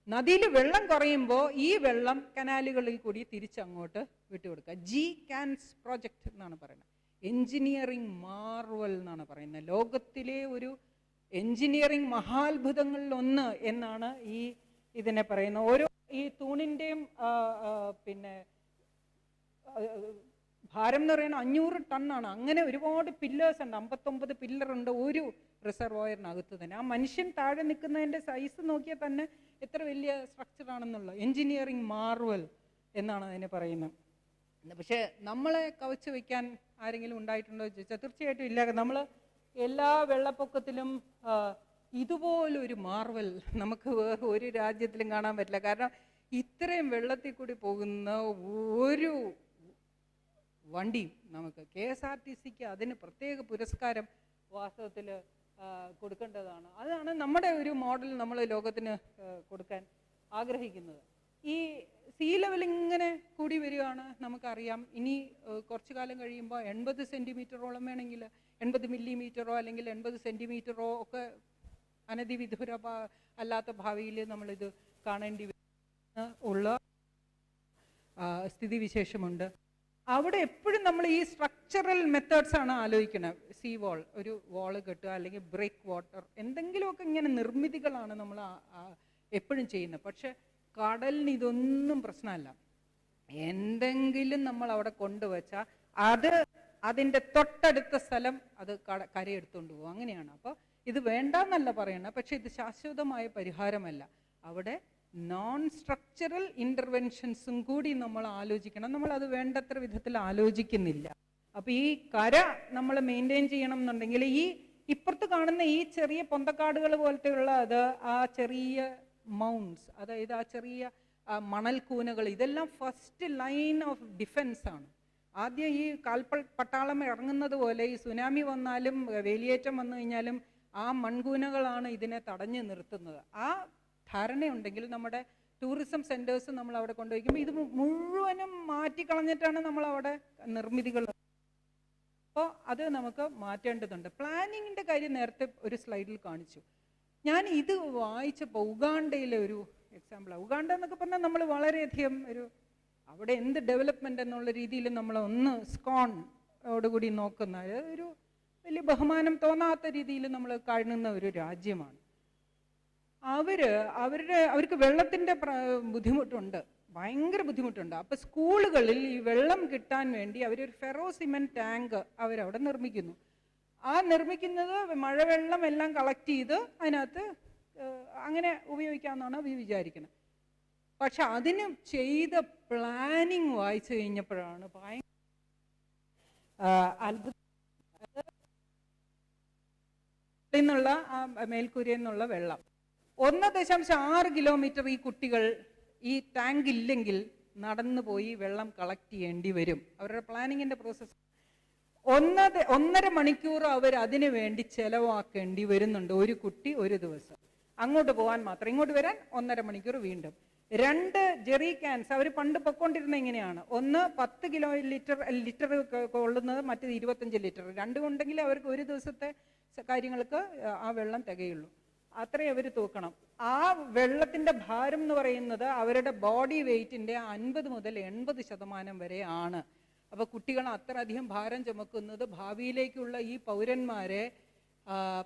നദിയിൽ വെള്ളം കുറയുമ്പോൾ ഈ വെള്ളം കനാലുകളിൽ കൂടി തിരിച്ചങ്ങോട്ട് വിട്ടുകൊടുക്കുക. GCANS പ്രോജക്റ്റ് എന്നാണ് പറയുന്നത്. എൻജിനീയറിംഗ് മാർവൽ എന്നാണ് പറയുന്നത്. ലോകത്തിലെ ഒരു എൻജിനീയറിംഗ് മഹാത്ഭുതങ്ങളിലൊന്ന് എന്നാണ് ഇതിനെ പറയുന്നത്. ഓരോ ഈ തൂണിൻ്റെയും പിന്നെ ഭാരം എന്ന് പറയുന്നത് 500 ടണ്ണാണ്. അങ്ങനെ ഒരുപാട് പില്ലേഴ്സ് ഉണ്ട്, 59 പില്ലറുണ്ട് ഒരു റിസർവോയറിനകത്ത് തന്നെ. ആ മനുഷ്യൻ താഴെ നിൽക്കുന്നതിൻ്റെ സൈസ് നോക്കിയാൽ തന്നെ എത്ര വലിയ സ്ട്രക്ചറാണെന്നുള്ള എൻജിനീയറിംഗ് മാർവൽ എന്നാണ് അതിനെ പറയുന്നത്. പക്ഷേ നമ്മളെ കവച്ച് വയ്ക്കാൻ ആരെങ്കിലും ഉണ്ടായിട്ടുണ്ടോ എന്ന് ചോദിച്ചാൽ തീർച്ചയായിട്ടും ഇല്ല. നമ്മൾ എല്ലാ വെള്ളപ്പൊക്കത്തിലും ഇതുപോലൊരു മാർവൽ നമുക്ക് വേറെ ഒരു രാജ്യത്തിലും കാണാൻ പറ്റില്ല. കാരണം ഇത്രയും വെള്ളത്തിൽ കൂടി പോകുന്ന ഒരു വണ്ടിയും നമുക്ക് KSRTCക്ക് അതിന് പ്രത്യേക പുരസ്കാരം വാസ്തവത്തിൽ കൊടുക്കേണ്ടതാണ്. അതാണ് നമ്മുടെ ഒരു മോഡൽ നമ്മൾ ലോകത്തിന് കൊടുക്കാൻ ആഗ്രഹിക്കുന്നത്. ഈ സീ ലെവൽ ഇങ്ങനെ കൂടി വരികയാണ്, നമുക്കറിയാം. ഇനി കുറച്ചു കാലം കഴിയുമ്പോൾ 80 സെൻറ്റിമീറ്ററോളം വേണമെങ്കിൽ 80 മില്ലിമീറ്ററോ അല്ലെങ്കിൽ 80 സെൻറ്റിമീറ്ററോ ഒക്കെ അനധിവിദൂര അല്ലാത്ത ഭാവിയിൽ നമ്മളിത് കാണേണ്ടി ഉള്ള സ്ഥിതിവിശേഷമുണ്ട്. അവിടെ എപ്പോഴും നമ്മൾ ഈ സ്ട്രക്ചറൽ മെത്തേഡ്സ് ആണ് ആലോചിക്കുന്നത്. സീ വാൾ, ഒരു വാള് കെട്ടുക അല്ലെങ്കിൽ ബ്രേക്ക് വാട്ടർ, എന്തെങ്കിലുമൊക്കെ ഇങ്ങനെ നിർമ്മിതികളാണ് നമ്മൾ എപ്പോഴും ചെയ്യുന്നത്. പക്ഷെ കടലിന് ഇതൊന്നും പ്രശ്നമല്ല. എന്തെങ്കിലും നമ്മൾ അവിടെ കൊണ്ടുവച്ചാൽ അതിൻ്റെ തൊട്ടടുത്ത സ്ഥലം അത് കരയെടുത്തുകൊണ്ട് പോകും. അങ്ങനെയാണ്. അപ്പോൾ ഇത് വേണ്ടെന്നല്ല പറയണത്, പക്ഷെ ഇത് ശാശ്വതമായ പരിഹാരമല്ല. അവിടെ നോൺ സ്ട്രക്ചറൽ ഇൻ്റർവെൻഷൻസും കൂടി നമ്മൾ ആലോചിക്കണം. നമ്മളത് വേണ്ടത്ര വിധത്തിൽ ആലോചിക്കുന്നില്ല. അപ്പോൾ ഈ കര നമ്മൾ മെയിൻറ്റെയിൻ ചെയ്യണം എന്നുണ്ടെങ്കിൽ ഈ ഇപ്പുറത്ത് കാണുന്ന ഈ ചെറിയ പൊന്തക്കാടുകൾ പോലത്തെയുള്ള ആ ചെറിയ മൗണ്ട്സ്, അതായത് ആ ചെറിയ മണൽക്കൂനകൾ, ഇതെല്ലാം ഫസ്റ്റ് ലൈൻ ഓഫ് ഡിഫെൻസ് ആണ്. ആദ്യം ഈ പട്ടാളം ഇറങ്ങുന്നത് പോലെ ഈ സുനാമി വന്നാലും വേലിയേറ്റം വന്നു കഴിഞ്ഞാലും ആ മൺകൂനകളാണ് ഇതിനെ തടഞ്ഞു നിർത്തുന്നത്. ആ ധാരണയുണ്ടെങ്കിൽ നമ്മുടെ ടൂറിസം സെൻറ്റേഴ്സ് നമ്മൾ അവിടെ കൊണ്ടുപോയിക്കുമ്പോൾ ഇത് മുഴുവനും മാറ്റിക്കളഞ്ഞിട്ടാണ് നമ്മളവിടെ നിർമ്മിതികൾ. അപ്പോൾ അത് നമുക്ക് മാറ്റേണ്ടതുണ്ട്. പ്ലാനിങ്ങിൻ്റെ കാര്യം നേരത്തെ ഒരു സ്ലൈഡിൽ കാണിച്ചു. ഞാൻ ഇത് വായിച്ചപ്പോൾ ഉഗാണ്ടയിലെ ഒരു എക്സാമ്പിളാണ്. ഉഗാണ്ട എന്നൊക്കെ പറഞ്ഞാൽ നമ്മൾ വളരെയധികം അവിടെ എന്ത് ഡെവലപ്മെൻ്റ് എന്നുള്ള രീതിയിൽ നമ്മൾ ഒന്ന് സ്കോണോടുകൂടി നോക്കുന്ന ഒരു വലിയ ബഹുമാനം തോന്നാത്ത രീതിയിൽ നമ്മൾ കാണുന്ന ഒരു രാജ്യമാണ്. അവർക്ക് വെള്ളത്തിൻ്റെ ബുദ്ധിമുട്ടുണ്ട്, ഭയങ്കര ബുദ്ധിമുട്ടുണ്ട്. അപ്പോൾ സ്കൂളുകളിൽ ഈ വെള്ളം കിട്ടാൻ വേണ്ടി അവരൊരു ഫെറോ സിമെൻറ്റ് ടാങ്ക് അവരവിടെ നിർമ്മിക്കുന്നു. ആ നിർമ്മിക്കുന്നത് മഴവെള്ളം എല്ലാം കളക്ട് ചെയ്ത് അതിനകത്ത് അങ്ങനെ ഉപയോഗിക്കാമെന്നാണ് അവർ വിചാരിക്കുന്നത്. പക്ഷെ അതിന് ചെയ്ത പ്ലാനിങ് വായിച്ചു കഴിഞ്ഞപ്പോഴാണ് ഭയങ്കര അത്ഭുതം. നിന്നുള്ള ആ മേൽക്കൂരയിൽ നിന്നുള്ള വെള്ളം 1.6 കിലോമീറ്റർ ഈ കുട്ടികൾ ഈ ടാങ്ക് ഇല്ലെങ്കിൽ നടന്നു പോയി വെള്ളം കളക്ട് ചെയ്യേണ്ടി വരും. അവരുടെ പ്ലാനിങ്ങിൻ്റെ പ്രോസസ്സ് 1.5 മണിക്കൂർ അവർ അതിനു വേണ്ടി ചെലവാക്കേണ്ടി വരുന്നുണ്ട്, ഒരു കുട്ടി ഒരു ദിവസം. അങ്ങോട്ട് പോകാൻ മാത്രം, ഇങ്ങോട്ട് വരാൻ 1.5 മണിക്കൂർ വീണ്ടും. 2 ജെറി ക്യാൻസ് അവർ പണ്ട് പൊക്കോണ്ടിരുന്ന ഇങ്ങനെയാണ്. ഒന്ന് 10 ലിറ്റർ കൊള്ളുന്നത്, മറ്റേത് 25 ലിറ്റർ. രണ്ടും ഉണ്ടെങ്കിൽ അവർക്ക് ഒരു ദിവസത്തെ കാര്യങ്ങൾക്ക് ആ വെള്ളം തികയുള്ളൂ. അത്രയും അവർ തൂക്കണം. ആ വെള്ളത്തിൻ്റെ ഭാരം എന്ന് പറയുന്നത് അവരുടെ ബോഡി വെയ്റ്റിൻ്റെ 50 മുതൽ 80% വരെ ആണ്. അപ്പോൾ കുട്ടികൾ അത്രയധികം ഭാരം ചുമക്കുന്നത് ഭാവിയിലേക്കുള്ള ഈ പൗരന്മാരെ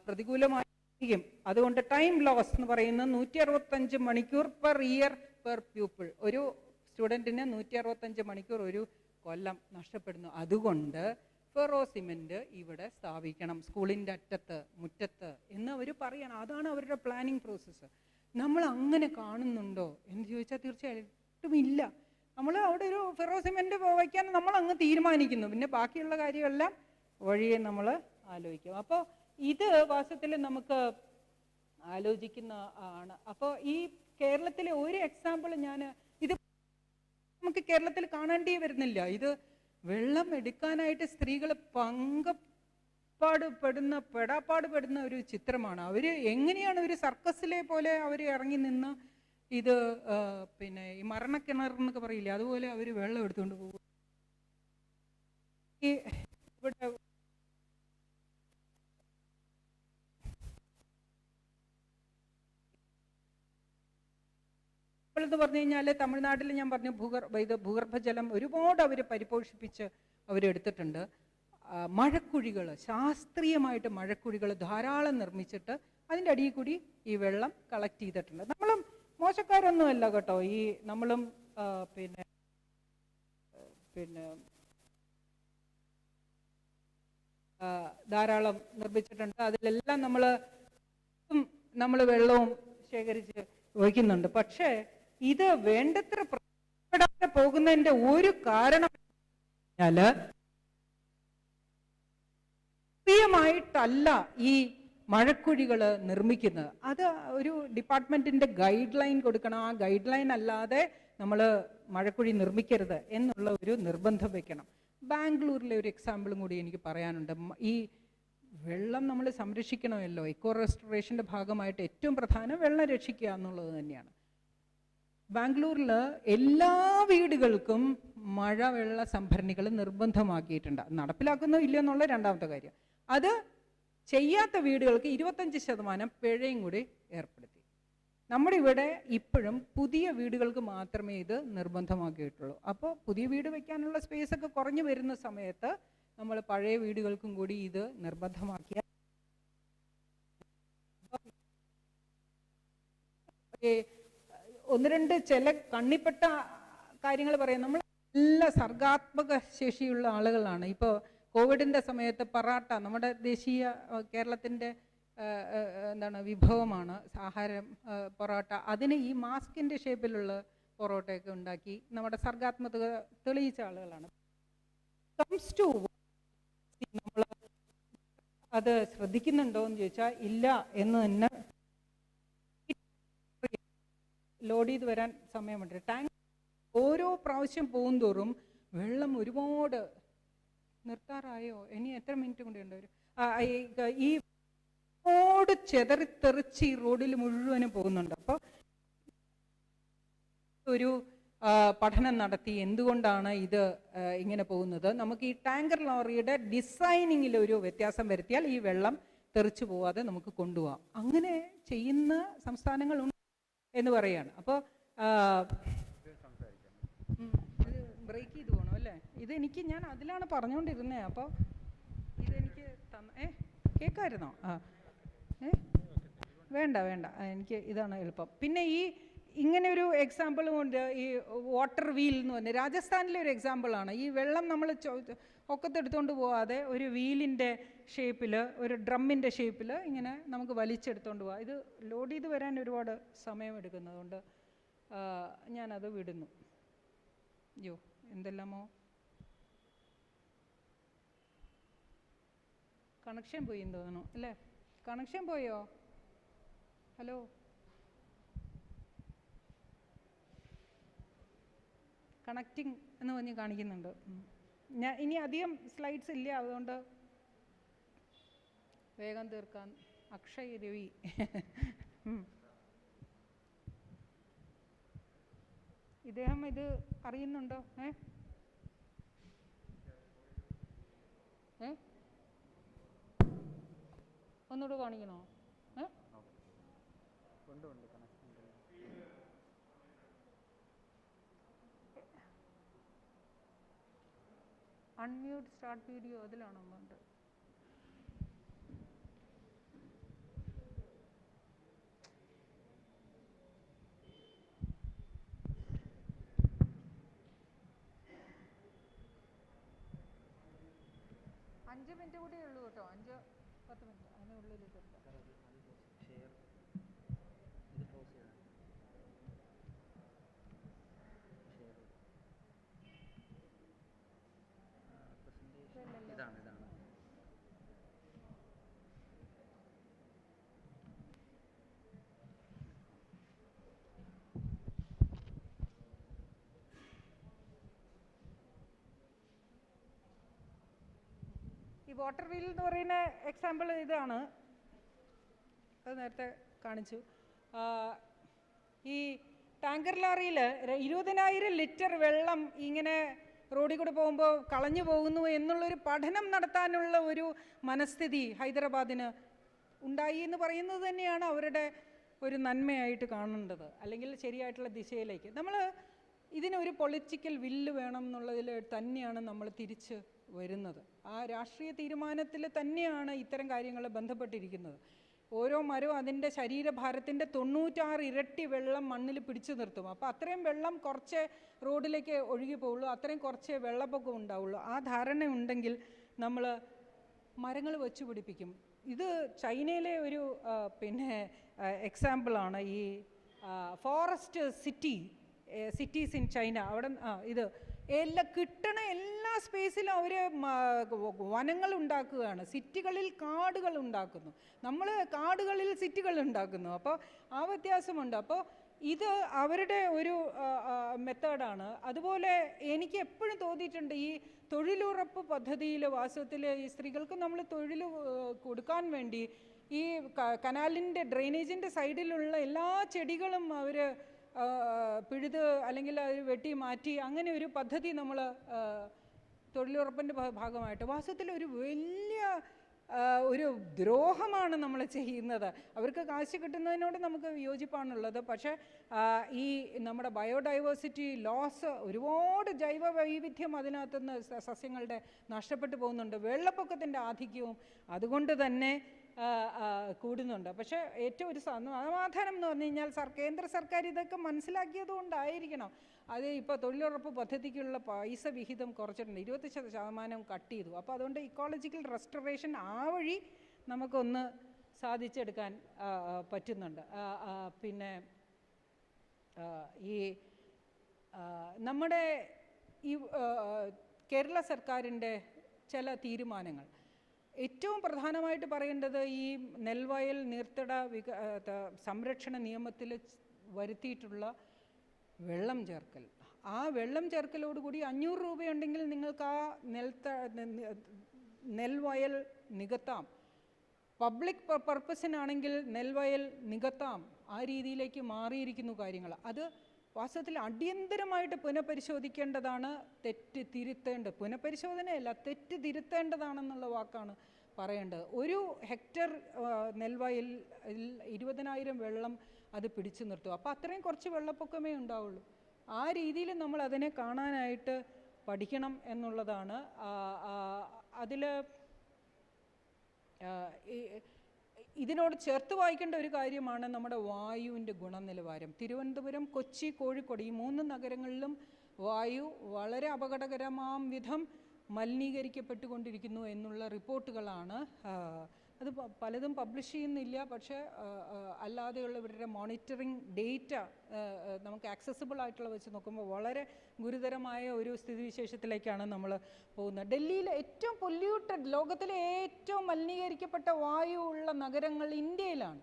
പ്രതികൂലമായിരിക്കും. അതുകൊണ്ട് ടൈം ലോസ് എന്ന് പറയുന്നത് 165 മണിക്കൂർ പെർ ഇയർ പെർ പ്യൂപ്പിൾ. ഒരു സ്റ്റുഡൻറ്റിന് 165 മണിക്കൂർ ഒരു കൊല്ലം നഷ്ടപ്പെടുന്നു. അതുകൊണ്ട് ഫെറോ സിമെൻറ്റ് ഇവിടെ സ്ഥാപിക്കണം സ്കൂളിൻ്റെ അറ്റത്ത്, മുറ്റത്ത് എന്ന് അവർ പറയണം. അതാണ് അവരുടെ പ്ലാനിങ് പ്രോസസ്സ്. നമ്മൾ അങ്ങനെ കാണുന്നുണ്ടോ എന്ന് ചോദിച്ചാൽ തീർച്ചയായിട്ടും ഇല്ല. നമ്മൾ അവിടെ ഒരു ഫെറോ സിമെൻറ്റ് വയ്ക്കാൻ നമ്മൾ അങ്ങ് തീരുമാനിക്കുന്നു, പിന്നെ ബാക്കിയുള്ള കാര്യമെല്ലാം വഴിയെ നമ്മൾ ആലോചിക്കും. അപ്പോൾ ഇത് വാസ്തവത്തിൽ നമുക്ക് ആലോചിക്കുന്ന ആണ്. അപ്പോൾ ഈ കേരളത്തിലെ ഒരു എക്സാമ്പിൾ ഇത് നമുക്ക് കേരളത്തിൽ കാണേണ്ടി വരുന്നില്ല. ഇത് വെള്ളം എടുക്കാനായിട്ട് സ്ത്രീകൾ പെടാപ്പാടുപെടുന്ന ഒരു ചിത്രമാണ്. അവർ എങ്ങനെയാണ് ഒരു സർക്കസിലെ പോലെ അവർ ഇറങ്ങി നിന്ന് ഇത് പിന്നെ ഈ മരണക്കിണർ എന്നൊക്കെ പറയില്ലേ, അതുപോലെ അവർ വെള്ളം എടുത്തുകൊണ്ട് പോകും. ഈ ഇവിടെ എന്ന് പറഞ്ഞു കഴിഞ്ഞാൽ തമിഴ്നാട്ടിൽ ഞാൻ പറഞ്ഞു ഭൂഗർഭജലം ഒരുപാട് അവർ പരിപോഷിപ്പിച്ച് അവരെടുത്തിട്ടുണ്ട്. മഴക്കുഴികൾ, ശാസ്ത്രീയമായിട്ട് മഴക്കുഴികൾ ധാരാളം നിർമ്മിച്ചിട്ട് അതിൻ്റെ അടിയിൽ കൂടി ഈ വെള്ളം കളക്ട് ചെയ്തിട്ടുണ്ട്. നമ്മളും മോശക്കാരൊന്നുമല്ല കേട്ടോ. ഈ നമ്മളും പിന്നെ ധാരാളം നിർമ്മിച്ചിട്ടുണ്ട്. അതിലെല്ലാം നമ്മൾ വെള്ളവും ശേഖരിച്ച് വയ്ക്കുന്നുണ്ട്. പക്ഷേ ഇത് വേണ്ടത്ര പ്രയോജനപ്പെടാതെ പോകുന്നതിൻ്റെ ഒരു കാരണം ായിട്ടല്ല ഈ മഴക്കുഴികൾ നിർമ്മിക്കുന്നത്. അത് ഒരു ഡിപ്പാർട്ട്മെന്റിന്റെ ഗൈഡ് ലൈൻ കൊടുക്കണം. ആ ഗൈഡ് ലൈൻ അല്ലാതെ നമ്മൾ മഴക്കുഴി നിർമ്മിക്കരുത് എന്നുള്ള ഒരു നിർബന്ധം വെക്കണം. ബാംഗ്ലൂരിലെ ഒരു എക്സാമ്പിളും കൂടി എനിക്ക് പറയാനുണ്ട്. ഈ വെള്ളം നമ്മൾ സംരക്ഷിക്കണമല്ലോ. ഇക്കോ റെസ്റ്റോറേഷൻ്റെ ഭാഗമായിട്ട് ഏറ്റവും പ്രധാനം വെള്ളം രക്ഷിക്കുക എന്നുള്ളത് തന്നെയാണ്. ബാംഗ്ലൂരിൽ എല്ലാ വീടുകൾക്കും മഴവെള്ള സംഭരണികൾ നിർബന്ധമാക്കിയിട്ടുണ്ട്. നടപ്പിലാക്കുന്നോ ഇല്ല എന്നുള്ള രണ്ടാമത്തെ കാര്യം. അത് ചെയ്യാത്ത വീടുകൾക്ക് 25% പിഴയും കൂടി ഏർപ്പെടുത്തി. നമ്മുടെ ഇവിടെ ഇപ്പോഴും പുതിയ വീടുകൾക്ക് മാത്രമേ ഇത് നിർബന്ധമാക്കിയിട്ടുള്ളൂ. അപ്പോൾ പുതിയ വീട് വയ്ക്കാനുള്ള സ്പേസ് ഒക്കെ കുറഞ്ഞു വരുന്ന സമയത്ത് നമ്മൾ പഴയ വീടുകൾക്കും കൂടി ഇത് നിർബന്ധമാക്കിയ ഒന്ന് രണ്ട് ചില കണ്ണിപ്പെട്ട കാര്യങ്ങൾ പറയാം. നമ്മൾ നല്ല സർഗാത്മക ശേഷിയുള്ള ആളുകളാണ്. ഇപ്പോൾ കോവിഡിൻ്റെ സമയത്ത് പൊറാട്ട നമ്മുടെ ദേശീയ കേരളത്തിൻ്റെ വിഭവമാണ് ആഹാരം, പൊറോട്ട. അതിന് ഈ മാസ്കിൻ്റെ ഷേപ്പിലുള്ള പൊറോട്ടയൊക്കെ ഉണ്ടാക്കി നമ്മുടെ സർഗാത്മകത തെളിയിച്ച ആളുകളാണ്. കംസ് ടു നമ്മൾ അത് ശ്രദ്ധിക്കുന്നുണ്ടോ എന്ന് ചോദിച്ചാൽ ഇല്ല എന്ന് തന്നെ. ലോഡ് ചെയ്ത് വരാൻ സമയമുണ്ട്. ടാങ്ക് ഓരോ പ്രാവശ്യം പോകും തോറും വെള്ളം ഒരുപാട് നിർത്താറായോ, ഇനി എത്ര മിനിറ്റ് കൂടി ഉണ്ട്? ഈ ഒരുപാട് ചെതറിത്തെറിച്ച് ഈ റോഡിൽ മുഴുവനും പോകുന്നുണ്ട്. അപ്പോൾ ഒരു പഠനം നടത്തി എന്തുകൊണ്ടാണ് ഇത് ഇങ്ങനെ പോകുന്നത്. നമുക്ക് ഈ ടാങ്കർ ലോറിയുടെ ഡിസൈനിങ്ങിൽ ഒരു വ്യത്യാസം വരുത്തിയാൽ ഈ വെള്ളം തെറിച്ചു പോവാതെ നമുക്ക് കൊണ്ടുപോകാം. അങ്ങനെ ചെയ്യുന്ന സംസ്ഥാനങ്ങളുണ്ട് എന്ന് പറയാണ്. അപ്പോൾ ബ്രേക്ക് ചെയ്ത് പോകണം അല്ലേ? ഇതെനിക്ക് ഞാൻ അതിലാണ് പറഞ്ഞുകൊണ്ടിരുന്നത്. അപ്പോൾ ഇതെനിക്ക് കേൾക്കാമായിരുന്നോ? വേണ്ട എനിക്ക് ഇതാണ് എളുപ്പം. പിന്നെ ഇങ്ങനെ ഒരു എക്സാമ്പിളും ഉണ്ട്. ഈ വാട്ടർ വീൽ എന്ന് പറഞ്ഞാൽ രാജസ്ഥാനിലെ ഒരു എക്സാമ്പിളാണ്. ഈ വെള്ളം നമ്മൾ ഒക്കത്തെടുത്തുകൊണ്ട് പോവാതെ ഒരു വീലിൻ്റെ ഷേപ്പിൽ, ഒരു ഡ്രമ്മിൻ്റെ ഷേപ്പിൽ ഇങ്ങനെ നമുക്ക് വലിച്ചെടുത്തുകൊണ്ട് പോവാം. ഇത് ലോഡ് ചെയ്ത് വരാൻ ഒരുപാട് സമയമെടുക്കുന്നതുകൊണ്ട് ഞാനത് വിടുന്നു. അയ്യോ എന്തെല്ലാമോ കണക്ഷൻ പോയി എന്ന് തോന്നുന്നു അല്ലേ? കണക്ഷൻ പോയോ? ഹലോ, കണക്റ്റിംഗ് എന്ന് പറഞ്ഞ് കാണിക്കുന്നുണ്ട്. ഇനി അധികം സ്ലൈഡ്സ് ഇല്ല, അതുകൊണ്ട് വേഗം തീർക്കാൻ. അക്ഷയ് രവി. ഇദ്ദേഹം ഇത് അറിയുന്നുണ്ടോ? ഒന്നുകൂടെ കാണിക്കണോ? അൺമ്യൂട്ട് സ്റ്റാർട്ട് വീഡിയോ അതിലാണോ? ഉണ്ട്. അഞ്ച് മിനിറ്റ് കൂടിയേ ഉള്ളൂ കേട്ടോ, 5-10 മിനിറ്റ് അതിനുള്ളിൽ തീർക്കാം. ഈ വാട്ടർ വീൽ എന്ന് പറയുന്ന എക്സാമ്പിൾ ഇതാണ്, അത് നേരത്തെ കാണിച്ചു. ഈ ടാങ്കർ ലോറിയിൽ 20,000 ലിറ്റർ വെള്ളം ഇങ്ങനെ റോഡിൽ കൂടെ പോകുമ്പോൾ കളഞ്ഞു പോകുന്നു എന്നുള്ളൊരു പഠനം നടത്താനുള്ള ഒരു മനസ്ഥിതി ഹൈദരാബാദിന് ഉണ്ടായി എന്ന് പറയുന്നത് തന്നെയാണ് അവരുടെ ഒരു നന്മയായിട്ട് കാണേണ്ടത്, അല്ലെങ്കിൽ ശരിയായിട്ടുള്ള ദിശയിലേക്ക്. നമ്മൾ ഇതിനൊരു പൊളിറ്റിക്കൽ വില്ല് വേണം എന്നുള്ളതിൽ തന്നെയാണ് നമ്മൾ തിരിച്ച് വരുന്നത്. ആ രാഷ്ട്രീയ തീരുമാനത്തിൽ തന്നെയാണ് ഇത്തരം കാര്യങ്ങൾ ബന്ധപ്പെട്ടിരിക്കുന്നത്. ഓരോ മരവും അതിൻ്റെ ശരീരഭാരത്തിൻ്റെ 96 ഇരട്ടി വെള്ളം മണ്ണിൽ പിടിച്ചു നിർത്തും. അപ്പോൾ അത്രയും വെള്ളം കുറച്ച് റോഡിലേക്ക് ഒഴുകി പോവുള്ളൂ, അത്രയും കുറച്ച് വെള്ളപ്പൊക്കം ഉണ്ടാവുള്ളൂ. ആ ധാരണ ഉണ്ടെങ്കിൽ നമ്മൾ മരങ്ങൾ വെച്ച് പിടിപ്പിക്കും. ഇത് ചൈനയിലെ ഒരു എക്സാമ്പിളാണ്. ഈ ഫോറസ്റ്റ് സിറ്റീസ് ഇൻ ചൈന. അവിടെ ഇത് കിട്ടണ എല്ലാ സ്പേസിലും അവർ വനങ്ങൾ ഉണ്ടാക്കുകയാണ്, സിറ്റികളിൽ കാടുകൾ ഉണ്ടാക്കുന്നു. നമ്മൾ കാടുകളിൽ സിറ്റികൾ ഉണ്ടാക്കുന്നു. അപ്പോൾ ആ വ്യത്യാസമുണ്ട്. അപ്പോൾ ഇത് അവരുടെ ഒരു മെത്തേഡാണ്. അതുപോലെ എനിക്ക് എപ്പോഴും തോന്നിയിട്ടുണ്ട്, ഈ തൊഴിലുറപ്പ് പദ്ധതിയിൽ വാസ്തവത്തിൽ ഈ സ്ത്രീകൾക്ക് നമ്മൾ തൊഴിൽ കൊടുക്കാൻ വേണ്ടി ഈ കനാലിൻ്റെ ഡ്രെയിനേജിൻ്റെ സൈഡിലുള്ള എല്ലാ ചെടികളും അവർ പിഴുത് അല്ലെങ്കിൽ അത് വെട്ടി മാറ്റി അങ്ങനെ ഒരു പദ്ധതി നമ്മൾ തൊഴിലുറപ്പിൻ്റെ ഭാഗമായിട്ട് വാസ്തവത്തിൽ ഒരു വലിയ ഒരു ദ്രോഹമാണ് നമ്മൾ ചെയ്യുന്നത്. അവർക്ക് കാശ് കിട്ടുന്നതിനോട് നമുക്ക് യോജിപ്പാണുള്ളത്. പക്ഷേ ഈ നമ്മുടെ ബയോഡൈവേഴ്സിറ്റി ലോസ്, ഒരുപാട് ജൈവ വൈവിധ്യം അതിനകത്തുനിന്ന് സസ്യങ്ങളുടെ നഷ്ടപ്പെട്ടു പോകുന്നുണ്ട്. വെള്ളപ്പൊക്കത്തിൻ്റെ ആധിക്യവും അതുകൊണ്ട് തന്നെ കൂടുന്നുണ്ട്. പക്ഷേ ഏറ്റവും ഒരു സമാധാനം എന്ന് പറഞ്ഞു കഴിഞ്ഞാൽ കേന്ദ്ര സർക്കാർ ഇതൊക്കെ മനസ്സിലാക്കിയത് കൊണ്ടായിരിക്കണം. അത് ഇപ്പോൾ തൊഴിലുറപ്പ് പദ്ധതിക്കുള്ള പൈസ വിഹിതം കുറച്ചിട്ടുണ്ട്, 20% കട്ട് ചെയ്തു. അപ്പോൾ അതുകൊണ്ട് ഇക്കോളജിക്കൽ റെസ്റ്റോറേഷൻ ആ വഴി നമുക്കൊന്ന് സാധിച്ചെടുക്കാൻ പറ്റുന്നുണ്ട്. പിന്നെ ഈ നമ്മുടെ ഈ കേരള സർക്കാരിൻ്റെ ചില തീരുമാനങ്ങൾ ഏറ്റവും പ്രധാനമായിട്ട് പറയേണ്ടത് ഈ നെൽവയൽ നീർത്തട സംരക്ഷണ നിയമത്തിൽ വരുത്തിയിട്ടുള്ള വെള്ളം ചേർക്കൽ. ആ വെള്ളം ചേർക്കലോടുകൂടി 500 രൂപയുണ്ടെങ്കിൽ നിങ്ങൾക്ക് ആ നെൽവയൽ നികത്താം. പബ്ലിക് പർപ്പസിനാണെങ്കിൽ നെൽവയൽ നികത്താം. ആ രീതിയിലേക്ക് മാറിയിരിക്കുന്നു കാര്യങ്ങൾ. അത് വാസ്തവത്തിൽ അടിയന്തരമായിട്ട് പുനഃപരിശോധിക്കേണ്ടതാണ്, തെറ്റ് തിരുത്തേണ്ടത്. പുനഃപരിശോധനയല്ല, തെറ്റ് തിരുത്തേണ്ടതാണെന്നുള്ള വാക്കാണ് പറയേണ്ടത്. ഒരു ഹെക്ടർ നെൽവയൽ 20,000 വെള്ളം അത് പിടിച്ചു നിർത്തും. അപ്പോൾ അത്രയും കുറച്ച് വെള്ളപ്പൊക്കമേ ഉണ്ടാവുള്ളൂ. ആ രീതിയിൽ നമ്മൾ അതിനെ കാണാനായിട്ട് പഠിക്കണം എന്നുള്ളതാണ്. അതിൽ ഇതിനോട് ചേർത്ത് വായിക്കേണ്ട ഒരു കാര്യമാണ് നമ്മുടെ വായുവിൻ്റെ ഗുണനിലവാരം. തിരുവനന്തപുരം, കൊച്ചി, കോഴിക്കോട് ഈ 3 നഗരങ്ങളിലും വായു വളരെ അപകടകരമാം വിധം മലിനീകരിക്കപ്പെട്ടുകൊണ്ടിരിക്കുന്നു എന്നുള്ള റിപ്പോർട്ടുകളാണ്. അത് പലതും പബ്ലിഷ് ചെയ്യുന്നില്ല, പക്ഷേ അല്ലാതെയുള്ള ഇവരുടെ മോണിറ്ററിങ് ഡേറ്റ നമുക്ക് ആക്സസിബിൾ ആയിട്ടുള്ള വെച്ച് നോക്കുമ്പോൾ വളരെ ഗുരുതരമായ ഒരു സ്ഥിതിവിശേഷത്തിലേക്കാണ് നമ്മൾ പോകുന്നത്. ഡൽഹിയിലെ ഏറ്റവും പൊല്യൂട്ടഡ്, ലോകത്തിലെ ഏറ്റവും മലിനീകരിക്കപ്പെട്ട വായു ഉള്ള നഗരങ്ങൾ ഇന്ത്യയിലാണ്.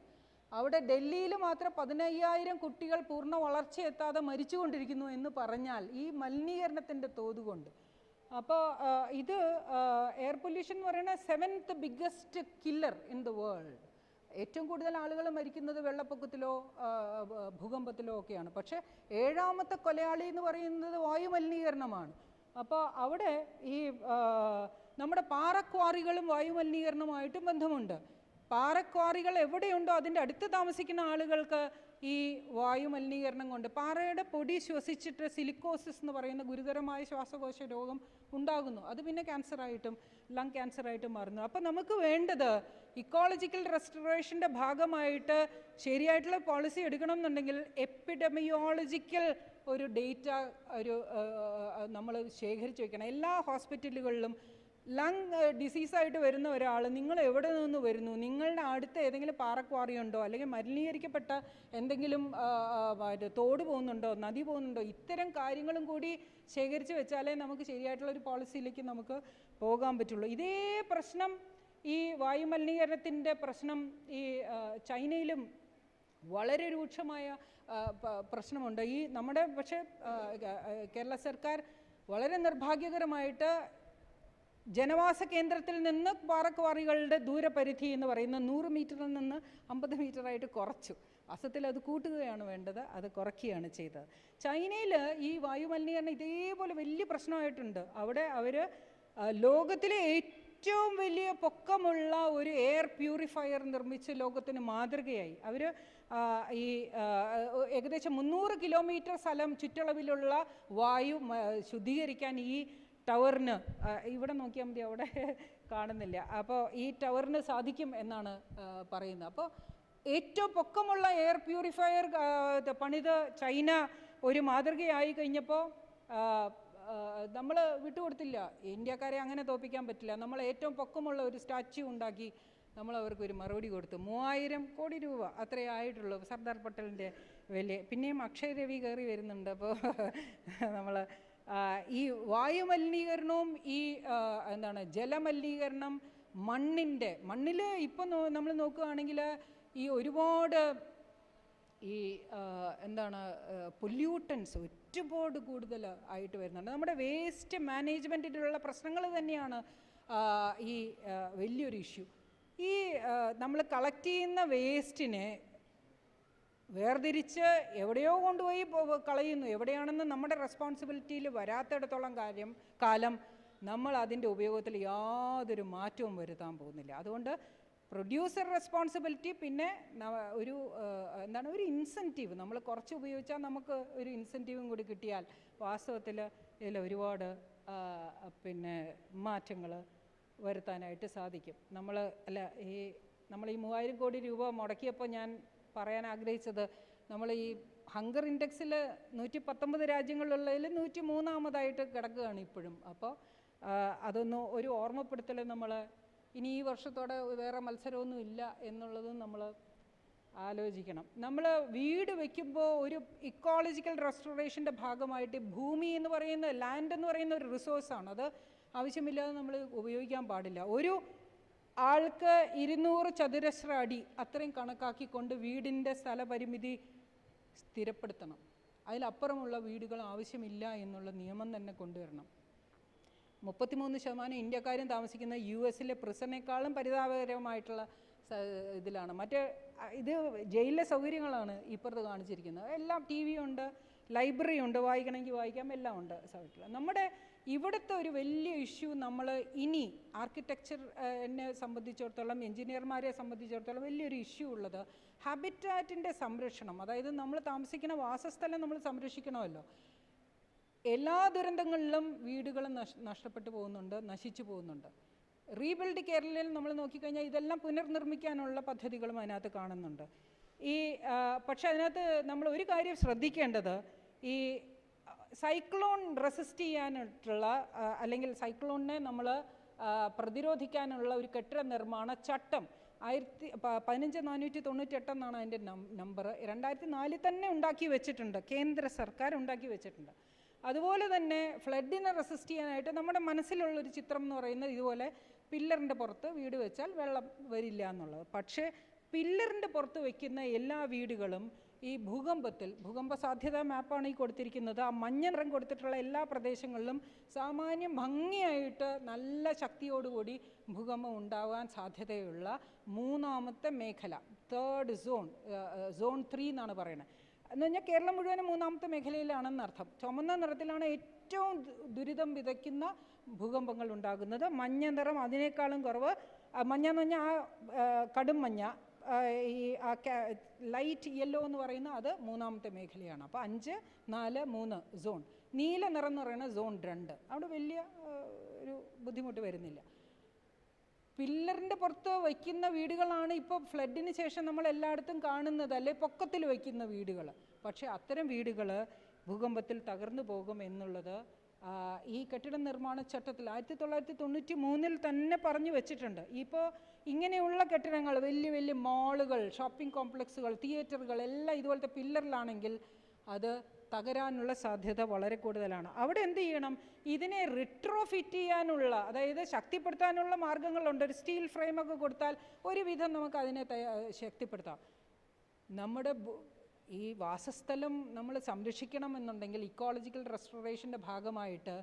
അവിടെ ഡൽഹിയിൽ മാത്രം 15,000 കുട്ടികൾ പൂർണ്ണ വളർച്ചയെത്താതെ മരിച്ചുകൊണ്ടിരിക്കുന്നു എന്ന് പറഞ്ഞാൽ ഈ മലിനീകരണത്തിൻ്റെ തോതുകൊണ്ട് അപ്പോൾ ഇത് എയർ പൊല്യൂഷൻ എന്ന് പറയുന്നത് 7th biggest killer in the world. ഏറ്റവും കൂടുതൽ ആളുകൾ മരിക്കുന്നത് വെള്ളപ്പൊക്കത്തിലോ ഭൂകമ്പത്തിലോ ഒക്കെയാണ്. പക്ഷേ 7ാമത്തെ കൊലയാളി എന്ന് പറയുന്നത് വായുമലിനീകരണമാണ്. അപ്പോൾ അവിടെ ഈ നമ്മുടെ പാറക്വാറികളും വായുമലിനീകരണവുമായിട്ടും ബന്ധമുണ്ട്. പാറക്വാറികൾ എവിടെയുണ്ടോ അതിൻ്റെ അടുത്ത് താമസിക്കുന്ന ആളുകൾക്ക് ഈ വായുമലിനീകരണം കൊണ്ട് പാറയുടെ പൊടി ശ്വസിച്ചിട്ട് സിലിക്കോസിസ് എന്ന് പറയുന്ന ഗുരുതരമായ ശ്വാസകോശ രോഗം ഉണ്ടാകുന്നു. അത് പിന്നെ ക്യാൻസറായിട്ടും ലങ് ക്യാൻസറായിട്ടും മാറുന്നു. അപ്പോൾ നമുക്ക് വേണ്ടത് ഇക്കോളജിക്കൽ റെസ്റ്റോറേഷൻ്റെ ഭാഗമായിട്ട് ശരിയായിട്ടുള്ള പോളിസി എടുക്കണം എന്നുണ്ടെങ്കിൽ എപ്പിഡമിയോളജിക്കൽ ഒരു ഡേറ്റ നമ്മൾ ശേഖരിച്ച് വയ്ക്കണം. എല്ലാ ഹോസ്പിറ്റലുകളിലും ലങ് ഡിസീസായിട്ട് വരുന്ന ഒരാൾ നിങ്ങൾ എവിടെ നിന്ന് വരുന്നു, നിങ്ങളുടെ അടുത്ത് ഏതെങ്കിലും പാറക്വാറി ഉണ്ടോ, അല്ലെങ്കിൽ മലിനീകരിക്കപ്പെട്ട എന്തെങ്കിലും തോട് പോകുന്നുണ്ടോ, നദി പോകുന്നുണ്ടോ, ഇത്തരം കാര്യങ്ങളും കൂടി ശേഖരിച്ച് വെച്ചാലേ നമുക്ക് ശരിയായിട്ടുള്ളൊരു പോളിസിയിലേക്ക് നമുക്ക് പോകാൻ പറ്റുള്ളൂ. ഇതേ പ്രശ്നം, ഈ വായുമലിനീകരണത്തിൻ്റെ പ്രശ്നം ഈ ചൈനയിലും വളരെ രൂക്ഷമായ പ്രശ്നമുണ്ട്. ഈ നമ്മുടെ പക്ഷേ കേരള സർക്കാർ വളരെ നിർഭാഗ്യകരമായിട്ട് ജനവാസ കേന്ദ്രത്തിൽ നിന്ന് പാറക്വാറികളുടെ ദൂരപരിധി എന്ന് പറയുന്ന 100 മീറ്ററിൽ നിന്ന് 50 മീറ്ററായിട്ട് കുറച്ചു. വാസ്തവത്തിൽ അത് കൂട്ടുകയാണ് വേണ്ടത്, അത് കുറയ്ക്കുകയാണ് ചെയ്തത്. ചൈനയിൽ ഈ വായുമലിനീകരണം ഇതേപോലെ വലിയ പ്രശ്നമായിട്ടുണ്ട്. അവിടെ അവർ ലോകത്തിലെ ഏറ്റവും വലിയ പൊക്കമുള്ള ഒരു എയർ പ്യൂരിഫയർ നിർമ്മിച്ച് ലോകത്തിന് മാതൃകയായി. അവർ ഈ ഏകദേശം 300 കിലോമീറ്റർ സ്ഥലം ചുറ്റളവിലുള്ള വായു ശുദ്ധീകരിക്കാൻ ഈ ടവറിന്, ഇവിടെ നോക്കിയാൽ മതി, അവിടെ കാണുന്നില്ല, അപ്പോൾ ഈ ടവറിന് സാധിക്കും എന്നാണ് പറയുന്നത്. അപ്പോൾ ഏറ്റവും പൊക്കമുള്ള എയർ പ്യൂരിഫയർ പണിത് ചൈന ഒരു മാതൃകയായി കഴിഞ്ഞപ്പോൾ നമ്മൾ വിട്ടുകൊടുത്തില്ല. ഇന്ത്യക്കാരെ അങ്ങനെ തോൽപ്പിക്കാൻ പറ്റില്ല. നമ്മൾ ഏറ്റവും പൊക്കമുള്ള ഒരു സ്റ്റാച്യു ഉണ്ടാക്കി നമ്മൾ അവർക്കൊരു മറുപടി കൊടുത്തു. 3000 കോടി രൂപ അത്രയേ ആയിട്ടുള്ളൂ. സർദാർ പട്ടേലിൻ്റെ വില. പിന്നെയും അക്ഷയ് രവി കയറി വരുന്നുണ്ട്. അപ്പോൾ നമ്മൾ ഈ വായുമലിനീകരണവും ഈ എന്താണ് ജലമലിനീകരണം, മണ്ണിൽ ഇപ്പം നമ്മൾ നോക്കുകയാണെങ്കിൽ ഈ ഒരുപാട് ഈ എന്താണ് പൊല്യൂട്ടൻസ് ഒരുപാട് കൂടുതൽ ആയിട്ട് വരുന്നുണ്ട്. നമ്മുടെ വേസ്റ്റ് മാനേജ്മെൻറ്റിലുള്ള പ്രശ്നങ്ങൾ തന്നെയാണ് ഈ വലിയൊരു ഇഷ്യൂ. ഈ നമ്മൾ കളക്ട് ചെയ്യുന്ന വേസ്റ്റിനെ വേർതിരിച്ച് എവിടെയോ കൊണ്ടുപോയി കളയുന്നു. എവിടെയാണെന്ന് നമ്മുടെ റെസ്പോൺസിബിലിറ്റിയിൽ വരാത്തിടത്തോളം കാലം നമ്മൾ അതിൻ്റെ ഉപയോഗത്തിൽ യാതൊരു മാറ്റവും വരുത്താൻ പോകുന്നില്ല. അതുകൊണ്ട് പ്രൊഡ്യൂസർ റെസ്പോൺസിബിലിറ്റി, പിന്നെ ഒരു എന്താണ് ഒരു ഇൻസെൻറ്റീവ്, നമ്മൾ കുറച്ച് ഉപയോഗിച്ചാൽ നമുക്ക് ഒരു ഇൻസെൻറ്റീവും കൂടി കിട്ടിയാൽ വാസ്തവത്തിൽ ഇതിൽ ഒരുപാട് പിന്നെ മാറ്റങ്ങൾ വരുത്താനായിട്ട് സാധിക്കും. നമ്മൾ ഈ 3000 കോടി രൂപ മുടക്കിയപ്പോൾ ഞാൻ പറയാൻ ആഗ്രഹിച്ചത്, നമ്മൾ ഈ ഹങ്കർ ഇൻഡെക്സിൽ 119 രാജ്യങ്ങളിലുള്ളതിൽ 103ാമതായിട്ട് കിടക്കുകയാണ് ഇപ്പോഴും. അപ്പോൾ അതൊന്ന് ഒരു ഓർമ്മപ്പെടുത്തൽ നമ്മൾ ഇനി ഈ വർഷത്തോടെ വേറെ മത്സരമൊന്നും ഇല്ല എന്നുള്ളതും നമ്മൾ ആലോചിക്കണം. നമ്മൾ വീട് വയ്ക്കുമ്പോൾ ഒരു ഇക്കോളജിക്കൽ റെസ്റ്റോറേഷൻ്റെ ഭാഗമായിട്ട് ഭൂമി എന്ന് പറയുന്ന, ലാൻഡ് എന്ന് പറയുന്ന ഒരു റിസോഴ്സാണ്. അത് ആവശ്യമില്ലാതെ നമ്മൾ ഉപയോഗിക്കാൻ പാടില്ല. ഒരു ആൾക്ക് 200 ചതുരശ്ര അടി അത്രയും കണക്കാക്കിക്കൊണ്ട് വീടിൻ്റെ സ്ഥലപരിമിതി സ്ഥിരപ്പെടുത്തണം. അതിലപ്പുറമുള്ള വീടുകൾ ആവശ്യമില്ല എന്നുള്ള നിയമം തന്നെ കൊണ്ടുവരണം. 33% ഇന്ത്യക്കാരും താമസിക്കുന്ന US പ്രിസണിനേക്കാളും പരിതാപകരമായിട്ടുള്ള ഇതിലാണ്. ഇത് ജയിലിലെ സൗകര്യങ്ങളാണ് ഇപ്പുറത്ത് കാണിച്ചിരിക്കുന്നത്. എല്ലാം TV ഉണ്ട്, ലൈബ്രറി ഉണ്ട്, വായിക്കണമെങ്കിൽ വായിക്കാം, എല്ലാം ഉണ്ട് സൗകര്യത്തിൽ. നമ്മുടെ ഇവിടുത്തെ ഒരു വലിയ ഇഷ്യൂ, നമ്മൾ ഇനി ആർക്കിടെക്ചറിനെ സംബന്ധിച്ചിടത്തോളം, എൻജിനീയർമാരെ സംബന്ധിച്ചിടത്തോളം വലിയൊരു ഇഷ്യൂ ഉള്ളത് ഹാബിറ്റാറ്റിൻ്റെ സംരക്ഷണം. അതായത് നമ്മൾ താമസിക്കുന്ന വാസസ്ഥലം നമ്മൾ സംരക്ഷിക്കണമല്ലോ. എല്ലാ ദുരന്തങ്ങളിലും വീടുകൾ നഷ്ടപ്പെട്ടു പോകുന്നുണ്ട്, നശിച്ചു പോകുന്നുണ്ട്. റീബിൽഡ് കേരളയിൽ നമ്മൾ നോക്കിക്കഴിഞ്ഞാൽ ഇതെല്ലാം പുനർനിർമ്മിക്കാനുള്ള പദ്ധതികളും അതിനകത്ത് കാണുന്നുണ്ട്. പക്ഷെ അതിനകത്ത് നമ്മൾ ഒരു കാര്യം ശ്രദ്ധിക്കേണ്ടത്, ഈ സൈക്ലോൺ റെസിസ്റ്റ് ചെയ്യാനായിട്ടുള്ള അല്ലെങ്കിൽ സൈക്ലോണിനെ നമ്മൾ പ്രതിരോധിക്കാനുള്ള ഒരു കെട്ടിട നിർമ്മാണ ചട്ടം 15498 എന്നാണ് അതിൻ്റെ നമ്പർ. 2004 തന്നെ ഉണ്ടാക്കി വെച്ചിട്ടുണ്ട്, കേന്ദ്ര സർക്കാർ ഉണ്ടാക്കി വെച്ചിട്ടുണ്ട്. അതുപോലെ തന്നെ ഫ്ലഡിനെ റെസിസ്റ്റ് ചെയ്യാനായിട്ട് നമ്മുടെ മനസ്സിലുള്ളൊരു ചിത്രം എന്ന് പറയുന്നത് ഇതുപോലെ പില്ലറിൻ്റെ പുറത്ത് വീട് വെച്ചാൽ വെള്ളം വരില്ല എന്നുള്ളത്. പക്ഷേ പില്ലറിൻ്റെ പുറത്ത് വയ്ക്കുന്ന എല്ലാ വീടുകളും ഈ ഭൂകമ്പ സാധ്യതാ മാപ്പാണ് ഈ കൊടുത്തിരിക്കുന്നത്. ആ മഞ്ഞ നിറം കൊടുത്തിട്ടുള്ള എല്ലാ പ്രദേശങ്ങളിലും സാമാന്യം ഭംഗിയായിട്ട് നല്ല ശക്തിയോടുകൂടി ഭൂകമ്പം ഉണ്ടാകാൻ സാധ്യതയുള്ള മൂന്നാമത്തെ മേഖല, തേർഡ് സോൺ 3 എന്നാണ് പറയുന്നത്. എന്ന് പറഞ്ഞാൽ കേരളം മുഴുവനും മൂന്നാമത്തെ മേഖലയിലാണെന്നർത്ഥം. ചുമന്ന നിറത്തിലാണ് ഏറ്റവും ദുരിതം വിതയ്ക്കുന്ന ഭൂകമ്പങ്ങൾ ഉണ്ടാകുന്നത്. മഞ്ഞ നിറം അതിനേക്കാളും കുറവ്. മഞ്ഞ എന്ന് പറഞ്ഞാൽ ആ കടും മഞ്ഞ, ഈ ലൈറ്റ് യെല്ലോ എന്ന് പറയുന്ന അത് മൂന്നാമത്തെ മേഖലയാണ്. അപ്പോൾ 5, 4, 3 സോൺ. നീല നിറം എന്ന് പറയുന്നത് സോൺ 2. അവിടെ വലിയ ഒരു ബുദ്ധിമുട്ട് വരുന്നില്ല. പില്ലറിൻ്റെ പുറത്ത് വയ്ക്കുന്ന വീടുകളാണ് ഇപ്പോൾ ഫ്ലഡിന് ശേഷം നമ്മൾ എല്ലായിടത്തും കാണുന്നത്, അല്ലെ പൊക്കത്തിൽ വയ്ക്കുന്ന വീടുകൾ. പക്ഷേ അത്തരം വീടുകൾ ഭൂകമ്പത്തിൽ തകർന്നു പോകും എന്നുള്ളത് ഈ കെട്ടിട നിർമ്മാണ ചട്ടത്തിൽ 1993 തന്നെ പറഞ്ഞു വെച്ചിട്ടുണ്ട്. ഇപ്പോൾ ഇങ്ങനെയുള്ള കെട്ടിടങ്ങൾ, വലിയ വലിയ മാളുകൾ, ഷോപ്പിംഗ് കോംപ്ലക്സുകൾ, തിയേറ്ററുകൾ എല്ലാം ഇതുപോലത്തെ പില്ലറിലാണെങ്കിൽ അത് തകരാനുള്ള സാധ്യത വളരെ കൂടുതലാണ്. അവിടെ എന്ത് ചെയ്യണം? ഇതിനെ റിട്രോഫിറ്റ് ചെയ്യാനുള്ള, അതായത് ശക്തിപ്പെടുത്താനുള്ള മാർഗങ്ങളുണ്ട്. ഒരു സ്റ്റീൽ ഫ്രെയിമൊക്കെ കൊടുത്താൽ ഒരുവിധം നമുക്ക് അതിനെ ശക്തിപ്പെടുത്താം. നമ്മുടെ ഈ വാസസ്ഥലം നമ്മൾ സംരക്ഷിക്കണമെന്നുണ്ടെങ്കിൽ ഇക്കോളജിക്കൽ റെസ്റ്റോറേഷൻ്റെ ഭാഗമായിട്ട്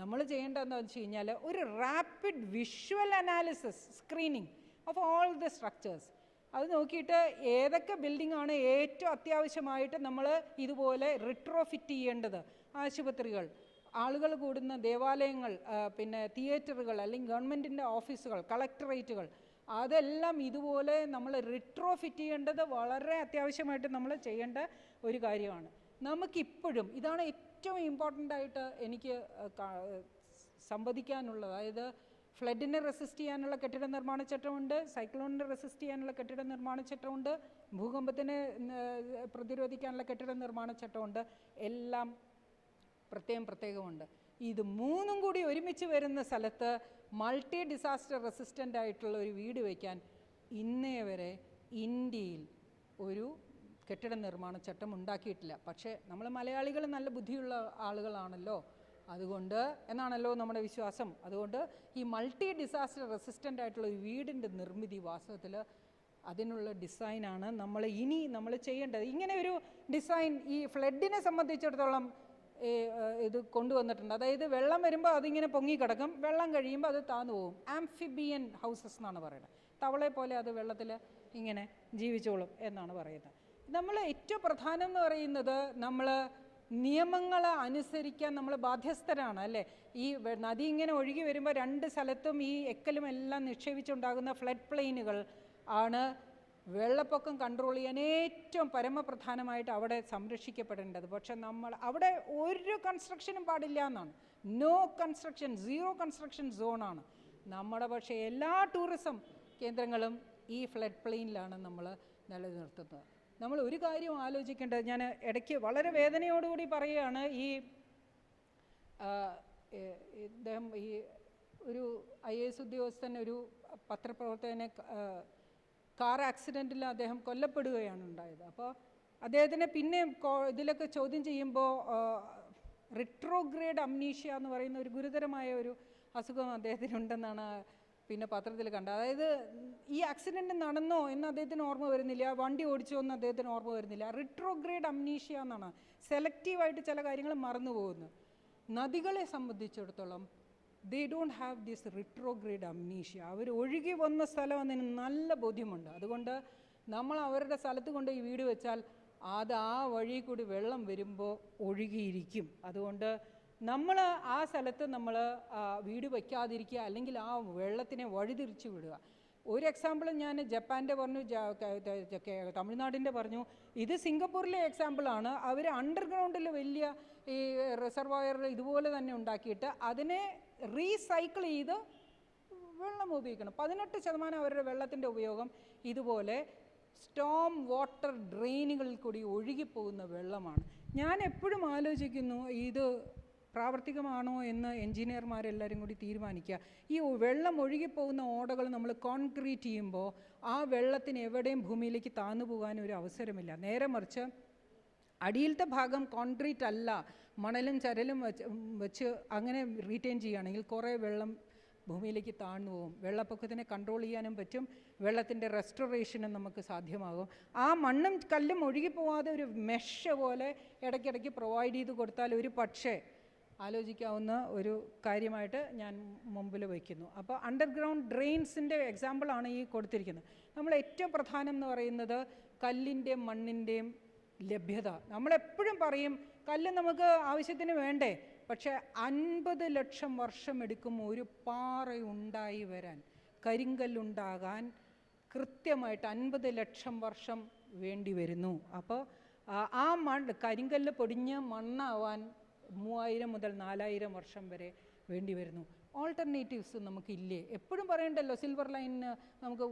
നമ്മൾ ചെയ്യേണ്ടതെന്ന് വെച്ച് കഴിഞ്ഞാൽ ഒരു rapid visual analysis, screening of all the structures. അത് നോക്കിയിട്ട് ഏതൊക്കെ ബിൽഡിംഗ് ആണ് ഏറ്റവും അത്യാവശ്യമായിട്ട് നമ്മൾ ഇതുപോലെ റിട്രോഫിറ്റ് ചെയ്യേണ്ടത്. ആശുപത്രികൾ, ആളുകൾ കൂടുന്ന ദേവാലയങ്ങൾ, പിന്നെ തിയേറ്ററുകൾ, അല്ലെങ്കിൽ ഗവൺമെൻറ്റിൻ്റെ ഓഫീസുകൾ, കളക്ടറേറ്റുകൾ, അതെല്ലാം ഇതുപോലെ നമ്മൾ റിട്രോഫിറ്റ് ചെയ്യേണ്ടത് വളരെ അത്യാവശ്യമായിട്ട് നമ്മൾ ചെയ്യേണ്ട ഒരു കാര്യമാണ്. നമുക്കിപ്പോഴും ഇതാണ് ഏറ്റവും ഇമ്പോർട്ടൻ്റ് ആയിട്ട് എനിക്ക് സംവദിക്കാനുള്ളത്. അതായത് ഫ്ലഡിനെ റെസിസ്റ്റ് ചെയ്യാനുള്ള കെട്ടിട നിർമ്മാണ ചട്ടമുണ്ട്, സൈക്ലോണിനെ റെസിസ്റ്റ് ചെയ്യാനുള്ള കെട്ടിട നിർമ്മാണ ചട്ടമുണ്ട്, ഭൂകമ്പത്തിനെ പ്രതിരോധിക്കാനുള്ള കെട്ടിട നിർമ്മാണ ചട്ടമുണ്ട്. എല്ലാം പ്രത്യേകമുണ്ട്. ഇത് മൂന്നും കൂടി ഒരുമിച്ച് വരുന്ന സ്ഥലത്ത് മൾട്ടി ഡിസാസ്റ്റർ റെസിസ്റ്റൻ്റ് ആയിട്ടുള്ള ഒരു വീട് വയ്ക്കാൻ ഇന്നേ വരെ ഇന്ത്യയിൽ ഒരു കെട്ടിട നിർമ്മാണ ചട്ടം ഉണ്ടാക്കിയിട്ടില്ല. പക്ഷേ നമ്മൾ മലയാളികൾ നല്ല ബുദ്ധിയുള്ള ആളുകളാണല്ലോ, അതുകൊണ്ട് എന്നാണല്ലോ നമ്മുടെ വിശ്വാസം. അതുകൊണ്ട് ഈ മൾട്ടി ഡിസാസ്റ്റർ റെസിസ്റ്റൻ്റ് ആയിട്ടുള്ള ഒരു വീടിൻ്റെ നിർമ്മിതി വാസ്തവത്തിൽ അതിനുള്ള ഡിസൈനാണ് നമ്മൾ ചെയ്യേണ്ടത്. ഇങ്ങനെ ഒരു ഡിസൈൻ ഈ ഫ്ലഡിനെ സംബന്ധിച്ചിടത്തോളം ഇത് കൊണ്ടുവന്നിട്ടുണ്ട്. അതായത് വെള്ളം വരുമ്പോൾ അതിങ്ങനെ പൊങ്ങിക്കിടക്കും, വെള്ളം കഴിയുമ്പോൾ അത് താന്നു പോകും. ആംഫിബിയൻ ഹൗസസ് എന്നാണ് പറയുന്നത്. തവളെ പോലെ അത് വെള്ളത്തിൽ ഇങ്ങനെ ജീവിച്ചോളും എന്നാണ് പറയുന്നത്. നമ്മൾ ഏറ്റവും പ്രധാനം എന്ന് പറയുന്നത് നമ്മൾ നിയമങ്ങൾ അനുസരിക്കാൻ നമ്മൾ ബാധ്യസ്ഥരാണ്, അല്ലേ? ഈ നദി ഇങ്ങനെ ഒഴുകി വരുമ്പോൾ രണ്ട് സ്ഥലത്തും ഈ എക്കലും എല്ലാം നിക്ഷേപിച്ചുണ്ടാകുന്ന ഫ്ലഡ് പ്ലെയിനുകൾ ആണ് വെള്ളപ്പൊക്കം കൺട്രോൾ ചെയ്യാൻ ഏറ്റവും പരമപ്രധാനമായിട്ട് അവിടെ സംരക്ഷിക്കപ്പെടേണ്ടത്. പക്ഷെ നമ്മൾ അവിടെ ഒരു കൺസ്ട്രക്ഷനും പാടില്ല എന്നാണ്. നോ കൺസ്ട്രക്ഷൻ, 0 കൺസ്ട്രക്ഷൻ സോണാണ് നമ്മുടെ. പക്ഷേ എല്ലാ ടൂറിസം കേന്ദ്രങ്ങളും ഈ ഫ്ലഡ് പ്ലെയിനിലാണ് നമ്മൾ നിലനിർത്തുന്നത്. നമ്മൾ ഒരു കാര്യം ആലോചിക്കേണ്ടത്, ഞാൻ ഇടയ്ക്ക് വളരെ വേദനയോടുകൂടി പറയുകയാണ്, ഈ ഇദ്ദേഹം ഈ ഒരു IAS ഉദ്യോഗസ്ഥൻ ഒരു പത്രപ്രവർത്തകനെ കാർ ആക്സിഡൻറ്റിൽ അദ്ദേഹം കൊല്ലപ്പെടുകയാണ് ഉണ്ടായത്. അപ്പോൾ അദ്ദേഹത്തിനെ പിന്നെ ഇതിലൊക്കെ ചോദ്യം ചെയ്യുമ്പോൾ റിട്രോഗ്രേഡ് അംനീഷ്യ എന്ന് പറയുന്ന ഒരു ഗുരുതരമായ ഒരു അസുഖം അദ്ദേഹത്തിനുണ്ടെന്നാണ് പിന്നെ പത്രത്തിൽ കണ്ടത്. അതായത് ഈ ആക്സിഡൻറ്റ് നടന്നോ എന്ന് അദ്ദേഹത്തിന് ഓർമ്മ വരുന്നില്ല, വണ്ടി ഓടിച്ചോ എന്ന് അദ്ദേഹത്തിന് ഓർമ്മ വരുന്നില്ല. റിട്രോഗ്രേഡ് അംനീഷ്യ എന്നാണ്. സെലക്റ്റീവായിട്ട് ചില കാര്യങ്ങൾ മറന്നു പോകുന്നു. നദികളെ സംബന്ധിച്ചിടത്തോളം they don't have this retrograde amnesia. അവർ ഒഴുകി വന്ന സ്ഥലം അതിന് നല്ല ബോധ്യമുണ്ട്. അതുകൊണ്ട് നമ്മൾ അവരുടെ സ്ഥലത്ത് കൊണ്ട് ഈ വീട് വെച്ചാൽ അത് ആ വഴി കൂടി വെള്ളം വരുമ്പോൾ ഒഴുകിയിരിക്കും. അതുകൊണ്ട് നമ്മൾ ആ സ്ഥലത്ത് നമ്മൾ വീട് വയ്ക്കാതിരിക്കുക, അല്ലെങ്കിൽ ആ വെള്ളത്തിനെ വഴിതിരിച്ച് വിടുക. ഒരു എക്സാമ്പിൾ ഞാൻ ജപ്പാൻ്റെ പറഞ്ഞു, തമിഴ്നാടിൻ്റെ പറഞ്ഞു. ഇത് സിംഗപ്പൂരിലെ എക്സാമ്പിളാണ്. അവർ അണ്ടർഗ്രൗണ്ടിൽ വലിയ ഈ റിസർവോയർ ഇതുപോലെ തന്നെ ഉണ്ടാക്കിയിട്ട് അതിനെ റീസൈക്കിൾ ചെയ്ത് വെള്ളം ഉപയോഗിക്കണം. 18% അവരുടെ വെള്ളത്തിൻ്റെ ഉപയോഗം ഇതുപോലെ സ്റ്റോം വാട്ടർ ഡ്രെയിനുകളിൽ കൂടി ഒഴുകിപ്പോകുന്ന വെള്ളമാണ്. ഞാൻ എപ്പോഴും ആലോചിക്കുന്നു, ഇത് പ്രാവർത്തികമാണോ എന്ന് എൻജിനീയർമാരെല്ലാവരും കൂടി തീരുമാനിക്കുക. ഈ വെള്ളം ഒഴുകിപ്പോകുന്ന ഓടകൾ നമ്മൾ കോൺക്രീറ്റ് ചെയ്യുമ്പോൾ ആ വെള്ളത്തിന് എവിടെയും ഭൂമിയിലേക്ക് താന്നു പോകാൻ ഒരു അവസരമില്ല. നേരെ മറിച്ച് അടിയിലത്തെ ഭാഗം കോൺക്രീറ്റ് അല്ല, മണലും ചരലും വെച്ച് അങ്ങനെ റീറ്റെയിൻ ചെയ്യുകയാണെങ്കിൽ കുറേ വെള്ളം ഭൂമിയിലേക്ക് താഴ്ന്നു പോകും. വെള്ളപ്പൊക്കത്തിനെ കൺട്രോൾ ചെയ്യാനും പറ്റും, വെള്ളത്തിൻ്റെ റെസ്റ്റോറേഷനും നമുക്ക് സാധ്യമാകും. ആ മണ്ണും കല്ലും ഒഴുകിപ്പോവാതെ ഒരു മെഷ് പോലെ ഇടയ്ക്കിടയ്ക്ക് പ്രൊവൈഡ് ചെയ്ത് കൊടുത്താൽ ഒരു പക്ഷേ ആലോചിക്കാവുന്ന ഒരു കാര്യമായിട്ട് ഞാൻ മുമ്പിൽ വയ്ക്കുന്നു. അപ്പോൾ അണ്ടർഗ്രൗണ്ട് ഡ്രെയിൻസിൻ്റെ എക്സാമ്പിളാണ് ഈ കൊടുത്തിരിക്കുന്നത്. നമ്മൾ ഏറ്റവും പ്രധാനം എന്ന് പറയുന്നത് കല്ലിൻ്റെയും മണ്ണിൻ്റെയും ലഭ്യത. നമ്മളെപ്പോഴും പറയും കല്ല് നമുക്ക് ആവശ്യത്തിന് വേണ്ടേ, പക്ഷേ 50 ലക്ഷം വർഷം എടുക്കും ഒരു പാറ ഉണ്ടായി വരാൻ, കരിങ്കല്ലുണ്ടാകാൻ കൃത്യമായിട്ട് 50 ലക്ഷം വർഷം വേണ്ടി വരുന്നു. അപ്പോൾ ആ കരിങ്കല്ല് പൊടിഞ്ഞ് മണ്ണാവാൻ 3000 മുതൽ 4000 വർഷം വരെ വേണ്ടി വരുന്നു. ഓൾട്ടർനേറ്റീവ്സ് നമുക്കില്ലേ? എപ്പോഴും പറയണ്ടല്ലോ സിൽവർ ലൈനിന് നമുക്ക്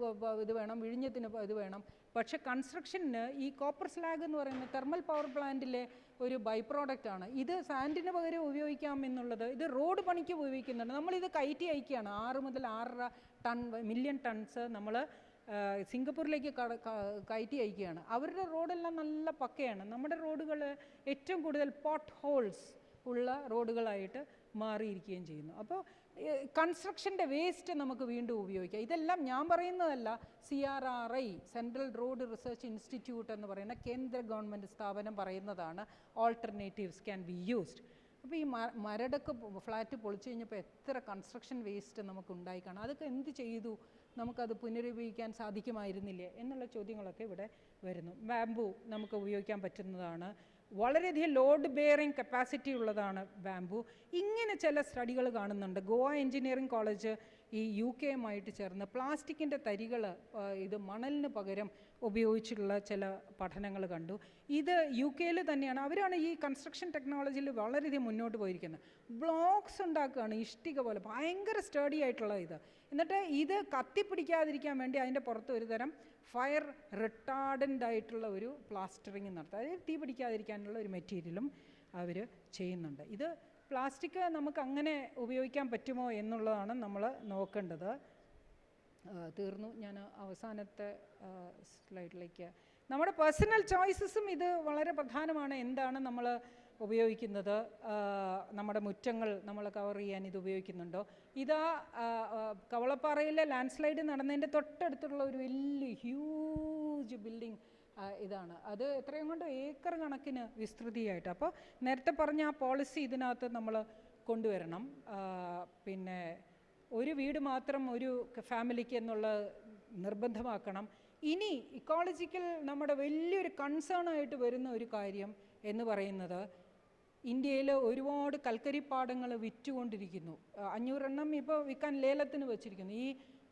ഇത് വേണം, വിഴിഞ്ഞത്തിന് ഇത് വേണം. പക്ഷേ കൺസ്ട്രക്ഷന് ഈ കോപ്പർ സ്ലാഗ് എന്ന് പറയുന്ന തെർമൽ പവർ പ്ലാന്റിലെ ഒരു ബൈ പ്രോഡക്റ്റാണ്. ഇത് സാൻഡിന് പകരം ഉപയോഗിക്കാം എന്നുള്ളത്. ഇത് റോഡ് പണിക്ക് ഉപയോഗിക്കുന്നുണ്ട്. നമ്മളിത് കയറ്റി അയക്കുകയാണ്. 6 മുതൽ 6.5 മില്യൺ ടൺസ് നമ്മൾ സിംഗപ്പൂരിലേക്ക് കയറ്റി അയക്കുകയാണ്. അവരുടെ റോഡെല്ലാം നല്ല പക്കയാണ്. നമ്മുടെ റോഡുകൾ ഏറ്റവും കൂടുതൽ പോട്ട് ഹോൾസ് ഉള്ള റോഡുകളായിട്ട് മാറിയിരിക്കുകയും ചെയ്യുന്നു. അപ്പോൾ കൺസ്ട്രക്ഷൻ്റെ വേസ്റ്റ് നമുക്ക് വീണ്ടും ഉപയോഗിക്കാം. ഇതെല്ലാം ഞാൻ പറയുന്നതല്ല, CRRI central road research institute എന്ന് പറയുന്ന കേന്ദ്ര ഗവൺമെൻറ് സ്ഥാപനം പറയുന്നതാണ് ഓൾട്ടർനേറ്റീവ്സ് ക്യാൻ ബി യൂസ്ഡ്. അപ്പോൾ ഈ മരടൊക്കെ ഫ്ലാറ്റ് പൊളിച്ചു കഴിഞ്ഞപ്പോൾ എത്ര കൺസ്ട്രക്ഷൻ വേസ്റ്റ് നമുക്ക് ഉണ്ടായിക്കാണും. അതൊക്കെ എന്ത് ചെയ്തു? നമുക്കത് പുനരുപയോഗിക്കാൻ സാധിക്കുമായിരുന്നില്ലേ എന്നുള്ള ചോദ്യങ്ങളൊക്കെ ഇവിടെ വരുന്നു. ബാംബു നമുക്ക് ഉപയോഗിക്കാൻ പറ്റുന്നതാണ്. വളരെയധികം ലോഡ് ബെയറിംഗ് കപ്പാസിറ്റി ഉള്ളതാണ് ബാംബു. ഇങ്ങനെ ചില സ്റ്റഡികൾ കാണുന്നുണ്ട്. ഗോവ എഞ്ചിനീയറിംഗ് കോളേജ് ഈ UK-യുമായിട്ട് ചേർന്ന് പ്ലാസ്റ്റിക്കിൻ്റെ തരികൾ ഇത് മണലിന് പകരം ഉപയോഗിച്ചിട്ടുള്ള ചില പഠനങ്ങൾ കണ്ടു. ഇത് UK-യിൽ തന്നെയാണ്. അവരാണ് ഈ കൺസ്ട്രക്ഷൻ ടെക്നോളജിയിൽ വളരെയധികം മുന്നോട്ട് പോയിരിക്കുന്നത്. ബ്ലോക്സ് ഉണ്ടാക്കുകയാണ് ഇഷ്ടിക പോലെ, ഭയങ്കര സ്റ്റഡി ആയിട്ടുള്ള ഇത്. എന്നിട്ട് ഇത് കത്തിപ്പിടിക്കാതിരിക്കാൻ വേണ്ടി അതിൻ്റെ പുറത്ത് ഒരു തരം ഫയർ റിട്ടാർഡൻ്റ് ആയിട്ടുള്ള ഒരു പ്ലാസ്റ്ററിങ് നടത്തുക. അതായത് തീ പിടിക്കാതിരിക്കാനുള്ള ഒരു മെറ്റീരിയലും അവർ ചെയ്യുന്നുണ്ട്. ഇത് പ്ലാസ്റ്റിക് നമുക്ക് അങ്ങനെ ഉപയോഗിക്കാൻ പറ്റുമോ എന്നുള്ളതാണ് നമ്മൾ നോക്കേണ്ടത്. തീർന്നു. ഞാൻ അവസാനത്തെ സ്ലൈഡിലേക്ക്. നമ്മുടെ പേഴ്സണൽ ചോയ്സസും ഇത് വളരെ പ്രധാനമാണ്. എന്താണ് നമ്മൾ ഉപയോഗിക്കുന്നത്? നമ്മുടെ മുറ്റങ്ങൾ നമ്മൾ കവർ ചെയ്യാൻ ഇത് ഉപയോഗിക്കുന്നുണ്ടോ? ഇതാ കവളപ്പാറയിലെ ലാൻഡ് സ്ലൈഡ് നടന്നതിൻ്റെ തൊട്ടടുത്തുള്ള ഒരു വലിയ ഹ്യൂജ് ബിൽഡിംഗ് ഇതാണ്. അത് എത്രയും കൊണ്ട് ഏക്കർ കണക്കിന് വിസ്തൃതിയായിട്ട്. അപ്പോൾ നേരത്തെ പറഞ്ഞ ആ പോളിസി ഇതിനകത്ത് നമ്മൾ കൊണ്ടുവരണം. പിന്നെ ഒരു വീട് മാത്രം ഒരു ഫാമിലിക്ക് എന്നുള്ള നിർബന്ധമാക്കണം. ഇനി ഇക്കോളജിക്കൽ നമ്മുടെ വലിയൊരു കൺസേൺ ആയിട്ട് വരുന്ന ഒരു കാര്യം എന്ന് പറയുന്നത്, ഇന്ത്യയിൽ ഒരുപാട് കൽക്കരിപ്പാടങ്ങൾ വിറ്റുകൊണ്ടിരിക്കുന്നു. 500 എണ്ണം ഇപ്പോൾ വിൽക്കാൻ ലേലത്തിന് വെച്ചിരിക്കുന്നു. ഈ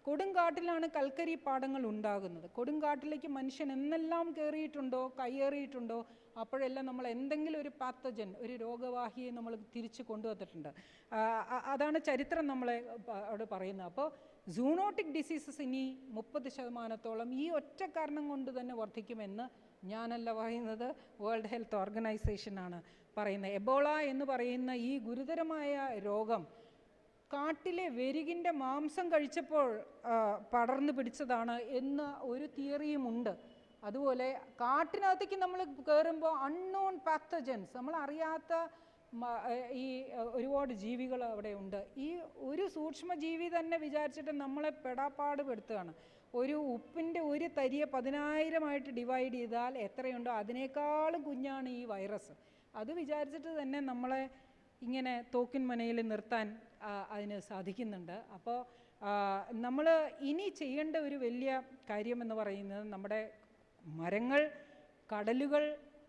കൊടുങ്കാട്ടിലാണ് കൽക്കരി പാടങ്ങൾ ഉണ്ടാകുന്നത്. കൊടുങ്കാട്ടിലേക്ക് മനുഷ്യൻ എന്നെല്ലാം കയറിയിട്ടുണ്ടോ, കയ്യേറിയിട്ടുണ്ടോ, അപ്പോഴെല്ലാം നമ്മൾ എന്തെങ്കിലും ഒരു പാത്തജൻ, ഒരു രോഗവാഹിയെ നമ്മൾ തിരിച്ച് കൊണ്ടുവന്നിട്ടുണ്ട്. അതാണ് ചരിത്രം നമ്മളെ അവിടെ പറയുന്നത്. അപ്പോൾ സൂണോട്ടിക് ഡിസീസസ് ഇനി 30% ഈ ഒറ്റ കാരണം കൊണ്ട് തന്നെ വർദ്ധിക്കുമെന്ന് ഞാനല്ല പറയുന്നത്, വേൾഡ് ഹെൽത്ത് ഓർഗനൈസേഷനാണ് പറയുന്നത്. എബോള എന്ന് പറയുന്ന ഈ ഗുരുതരമായ രോഗം കാട്ടിലെ വെരുകിൻ്റെ മാംസം കഴിച്ചപ്പോൾ പടർന്നു പിടിച്ചതാണ് എന്ന ഒരു തിയറിയുമുണ്ട്. അതുപോലെ കാട്ടിനകത്തേക്ക് നമ്മൾ കയറുമ്പോൾ അൺനോൺ പാത്തജൻസ്, നമ്മളറിയാത്ത ഈ ഒരുപാട് ജീവികൾ അവിടെ ഉണ്ട്. ഈ ഒരു സൂക്ഷ്മജീവി തന്നെ വിചാരിച്ചിട്ട് നമ്മളെ പെടാപ്പാട് പെടുത്തുകയാണ്. ഒരു ഉപ്പിൻ്റെ ഒരു തരിയെ 10,000 ഡിവൈഡ് ചെയ്താൽ എത്രയുണ്ടോ അതിനേക്കാളും കുഞ്ഞാണ് ഈ വൈറസ്. അത് വിചാരിച്ചിട്ട് തന്നെ നമ്മളെ ഇങ്ങനെ തോക്കിൻ മനയിൽ നിർത്താൻ അതിന് സാധിക്കുന്നുണ്ട്. അപ്പോൾ നമ്മൾ ഇനി ചെയ്യേണ്ട ഒരു വലിയ കാര്യമെന്ന് പറയുന്നത് നമ്മുടെ മരങ്ങൾ, കടലുകൾ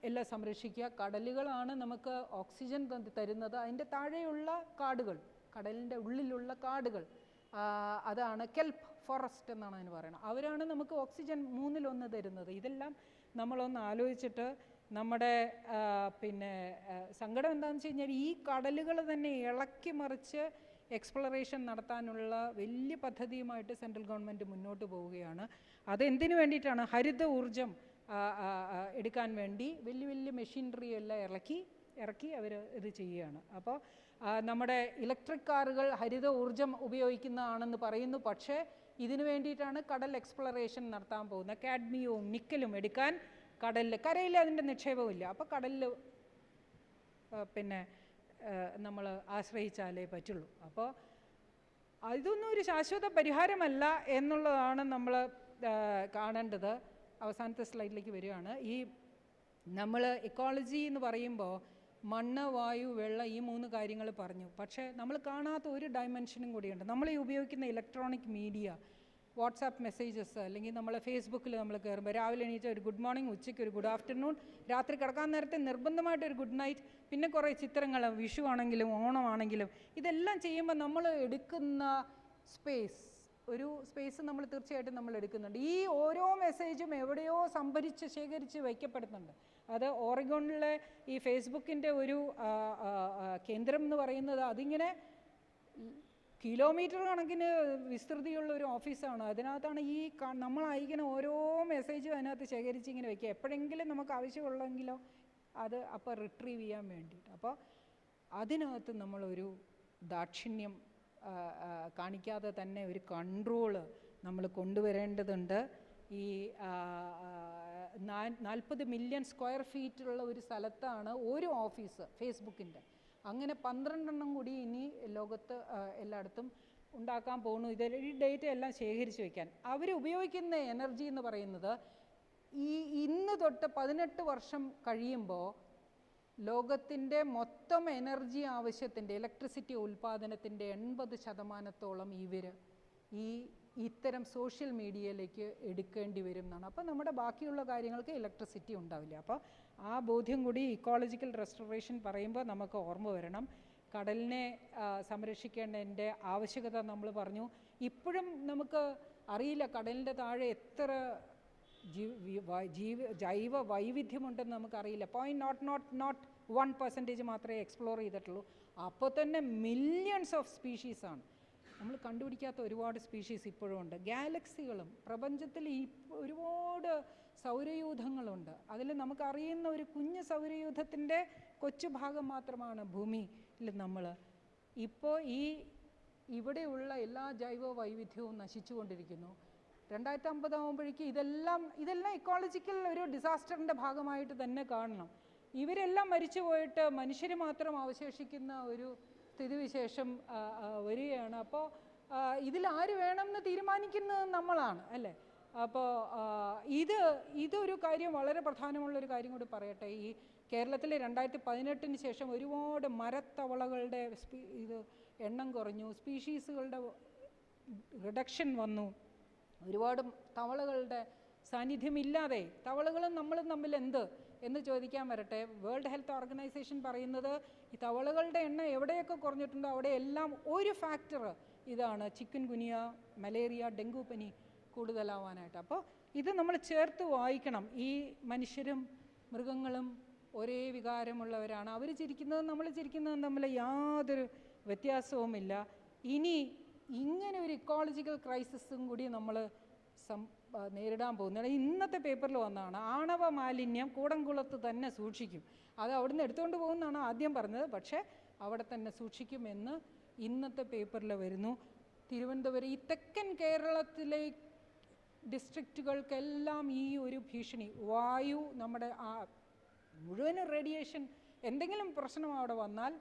എല്ലാം സംരക്ഷിക്കുക. കടലുകളാണ് നമുക്ക് ഓക്സിജൻ തരുന്നത്. അതിൻ്റെ താഴെയുള്ള കാടുകൾ, കടലിൻ്റെ ഉള്ളിലുള്ള കാടുകൾ, അതാണ് കെൽപ്പ് ഫോറസ്റ്റ് എന്നാണ് അതിന് പറയുന്നത്. അവരാണ് നമുക്ക് ഓക്സിജൻ 1/3 തരുന്നത്. ഇതെല്ലാം നമ്മളൊന്ന് ആലോചിച്ചിട്ട് നമ്മുടെ പിന്നെ സങ്കടം എന്താണെന്ന് വെച്ച് കഴിഞ്ഞാൽ ഈ കടലുകൾ തന്നെ ഇളക്കി മറിച്ച് എക്സ്പ്ലോറേഷൻ നടത്താനുള്ള വലിയ പദ്ധതിയുമായിട്ട് സെൻട്രൽ ഗവൺമെൻറ് മുന്നോട്ട് പോവുകയാണ്. അതെന്തിനു വേണ്ടിയിട്ടാണ്? ഹരിത ഊർജം എടുക്കാൻ വേണ്ടി വലിയ വലിയ മെഷീനറി എല്ലാം ഇറക്കി അവർ ഇത് ചെയ്യുകയാണ്. അപ്പോൾ നമ്മുടെ ഇലക്ട്രിക് കാറുകൾ ഹരിത ഊർജം ഉപയോഗിക്കുന്നതാണെന്ന് പറയുന്നു. പക്ഷേ ഇതിനു വേണ്ടിയിട്ടാണ് കടൽ എക്സ്പ്ലോറേഷൻ നടത്താൻ പോകുന്നത്. കാഡ്മിയവും നിക്കലും എടുക്കാൻ കടലിൽ, കരയിൽ അതിൻ്റെ നിക്ഷേപമില്ല. അപ്പോൾ കടലിൽ പിന്നെ നമ്മൾ ആശ്രയിച്ചാലേ പറ്റുള്ളൂ. അപ്പോൾ ഇതൊന്നും ഒരു ശാശ്വത പരിഹാരമല്ല എന്നുള്ളതാണ് നമ്മൾ കാണേണ്ടത്. അവസാനത്തെ സ്ലൈഡിലേക്ക് വരികയാണ്. ഈ നമ്മൾ ഇക്കോളജി എന്ന് പറയുമ്പോൾ മണ്ണ്, വായു, വെള്ളം, ഈ 3 കാര്യങ്ങൾ പറഞ്ഞു. പക്ഷേ നമ്മൾ കാണാത്ത ഒരു ഡയമെൻഷനും കൂടിയുണ്ട്. നമ്മൾ ഈ ഉപയോഗിക്കുന്ന ഇലക്ട്രോണിക് മീഡിയ, വാട്സാപ്പ് മെസ്സേജസ്, അല്ലെങ്കിൽ നമ്മൾ ഫേസ്ബുക്കിൽ നമ്മൾ കയറുമ്പോൾ രാവിലെ എണീറ്റ് ഒരു ഗുഡ് മോർണിംഗ്, ഉച്ചയ്ക്ക് ഒരു ഗുഡ് ആഫ്റ്റർനൂൺ, രാത്രി കിടക്കാൻ നേരത്തെ നിർബന്ധമായിട്ട് ഒരു ഗുഡ് നൈറ്റ്, പിന്നെ കുറേ ചിത്രങ്ങൾ, വിഷു ആണെങ്കിലും ഓണമാണെങ്കിലും, ഇതെല്ലാം ചെയ്യുമ്പോൾ നമ്മൾ എടുക്കുന്ന ഒരു സ്പേസ് നമ്മൾ തീർച്ചയായിട്ടും നമ്മൾ എടുക്കുന്നുണ്ട്. ഈ ഓരോ മെസ്സേജും എവിടെയോ സംഭരിച്ച് ശേഖരിച്ച് വയ്ക്കപ്പെടുന്നുണ്ട്. അത് ഓറിഗോണിലെ ഈ ഫേസ്ബുക്കിൻ്റെ ഒരു കേന്ദ്രം എന്ന് പറയുന്നത് അതിങ്ങനെ കിലോമീറ്റർ കണക്കിന് വിസ്തൃതിയുള്ള ഒരു ഓഫീസാണ്. അതിനകത്താണ് ഈ നമ്മൾ അയക്കുന്ന ഓരോ മെസ്സേജും അതിനകത്ത് ശേഖരിച്ച് ഇങ്ങനെ വയ്ക്കുക. എപ്പോഴെങ്കിലും നമുക്ക് ആവശ്യമുള്ളെങ്കിലോ അത് അപ്പോൾ റിട്രീവ് ചെയ്യാൻ വേണ്ടിയിട്ട്. അപ്പോൾ അതിനകത്ത് നമ്മളൊരു ദാക്ഷിണ്യം കാണിക്കാതെ തന്നെ ഒരു കൺട്രോള് നമ്മൾ കൊണ്ടുവരേണ്ടതുണ്ട്. ഈ 40 മില്യൺ സ്ക്വയർ ഫീറ്റുള്ള ഒരു സ്ഥലത്താണ് ഒരു ഓഫീസ് ഫേസ്ബുക്കിൻ്റെ. അങ്ങനെ 12 എണ്ണം കൂടി ഇനി ലോകത്ത് എല്ലായിടത്തും ഉണ്ടാക്കാൻ പോകുന്നു. ഈ ഡേറ്റ എല്ലാം ശേഖരിച്ച് വയ്ക്കാൻ അവർ ഉപയോഗിക്കുന്ന എനർജി എന്ന് പറയുന്നത് ഇന്ന് തൊട്ട് 18 വർഷം കഴിയുമ്പോൾ ലോകത്തിൻ്റെ മൊത്തം എനർജി ആവശ്യത്തിൻ്റെ, ഇലക്ട്രിസിറ്റി ഉൽപ്പാദനത്തിൻ്റെ 80% ഇവർ ഇത്തരം സോഷ്യൽ മീഡിയയിലേക്ക് എടുക്കേണ്ടി വരും എന്നാണ്. അപ്പോൾ നമ്മുടെ ബാക്കിയുള്ള കാര്യങ്ങൾക്ക് ഇലക്ട്രിസിറ്റി ഉണ്ടാവില്ല. അപ്പോൾ ആ ബോധ്യം കൂടി ഇക്കോളജിക്കൽ റെസ്റ്റോറേഷൻ പറയുമ്പോൾ നമുക്ക് ഓർമ്മ വരണം. കടലിനെ സംരക്ഷിക്കേണ്ടതിൻ്റെ ആവശ്യകത നമ്മൾ പറഞ്ഞു. ഇപ്പോഴും നമുക്ക് അറിയില്ല കടലിൻ്റെ താഴെ എത്ര ജൈവ വൈവിധ്യമുണ്ടെന്ന് നമുക്കറിയില്ല. 0.1% മാത്രമേ എക്സ്പ്ലോർ ചെയ്തിട്ടുള്ളൂ. അപ്പോൾ തന്നെ മില്യൺസ് ഓഫ് സ്പീഷീസാണ്. നമ്മൾ കണ്ടുപിടിക്കാത്ത ഒരുപാട് സ്പീഷീസ് ഇപ്പോഴും ഉണ്ട്. ഗാലക്സികളും പ്രപഞ്ചത്തിൽ ഒരുപാട് സൗരയൂഥങ്ങളുണ്ട്. അതിൽ നമുക്കറിയുന്ന ഒരു കുഞ്ഞ് സൗരയൂഥത്തിൻ്റെ കൊച്ചു ഭാഗം മാത്രമാണ് ഭൂമിയിൽ നമ്മൾ. ഇപ്പോൾ ഇവിടെയുള്ള എല്ലാ ജൈവ വൈവിധ്യവും നശിച്ചുകൊണ്ടിരിക്കുന്നു. 2050 ആകുമ്പോഴേക്കും ഇതെല്ലാം ഇക്കോളജിക്കൽ ഒരു ഡിസാസ്റ്ററിൻ്റെ ഭാഗമായിട്ട് തന്നെ കാണണം. ഇവരെല്ലാം മരിച്ചു പോയിട്ട് മനുഷ്യർ മാത്രം അവശേഷിക്കുന്ന ഒരു സ്ഥിതിവിശേഷം വരികയാണ്. അപ്പോൾ ഇതിലാര് വേണമെന്ന് തീരുമാനിക്കുന്നത് നമ്മളാണ്, അല്ലേ? അപ്പോൾ ഇതൊരു കാര്യം, വളരെ പ്രധാനമുള്ളൊരു കാര്യം കൂടി പറയട്ടെ. ഈ കേരളത്തിലെ 2018 ശേഷം ഒരുപാട് മരത്തവളകളുടെ എണ്ണം കുറഞ്ഞു, സ്പീഷീസുകളുടെ റിഡക്ഷൻ വന്നു. ഒരുപാട് തവളകളുടെ സാന്നിധ്യമില്ലാതെ തവളകളും നമ്മളും തമ്മിൽ എന്ന് ചോദിക്കാൻ വരട്ടെ. വേൾഡ് ഹെൽത്ത് ഓർഗനൈസേഷൻ പറയുന്നത് ഈ തവളകളുടെ എണ്ണം എവിടെയൊക്കെ കുറഞ്ഞിട്ടുണ്ടോ അവിടെയെല്ലാം ഒരു ഫാക്ടർ ഇതാണ് ചിക്കൻ ഗുനിയ, മലേറിയ, ഡെങ്കു പനി കൂടുതലാവാനായിട്ട്. അപ്പോൾ ഇത് നമ്മൾ ചേർത്ത് വായിക്കണം. ഈ മനുഷ്യരും മൃഗങ്ങളും ഒരേ വികാരമുള്ളവരാണ്. അവർ ചിരിക്കുന്നതും നമ്മൾ ചിരിക്കുന്നതും തമ്മിൽ യാതൊരു വ്യത്യാസവുമില്ല. ഇനി ഇങ്ങനെ ഒരു ഇക്കോളജിക്കൽ ക്രൈസിസും കൂടി നമ്മൾ നേരിടാൻ പോകുന്നത്. ഇന്നത്തെ പേപ്പറിൽ വന്നതാണ്, ആണവ മാലിന്യം കൂടംകുളത്ത് തന്നെ സൂക്ഷിക്കും. അത് അവിടുന്ന് എടുത്തുകൊണ്ട് പോകുന്നതാണ് ആദ്യം പറഞ്ഞത്, പക്ഷേ അവിടെ തന്നെ സൂക്ഷിക്കുമെന്ന് ഇന്നത്തെ പേപ്പറിൽ വരുന്നു. തിരുവനന്തപുരം, ഈ തെക്കൻ കേരളത്തിലെ ഡിസ്ട്രിക്റ്റുകൾക്കെല്ലാം ഈ ഒരു ഭീഷണി, വായു, നമ്മുടെ മുഴുവൻ റേഡിയേഷൻ, എന്തെങ്കിലും പ്രശ്നം അവിടെ വന്നാൽ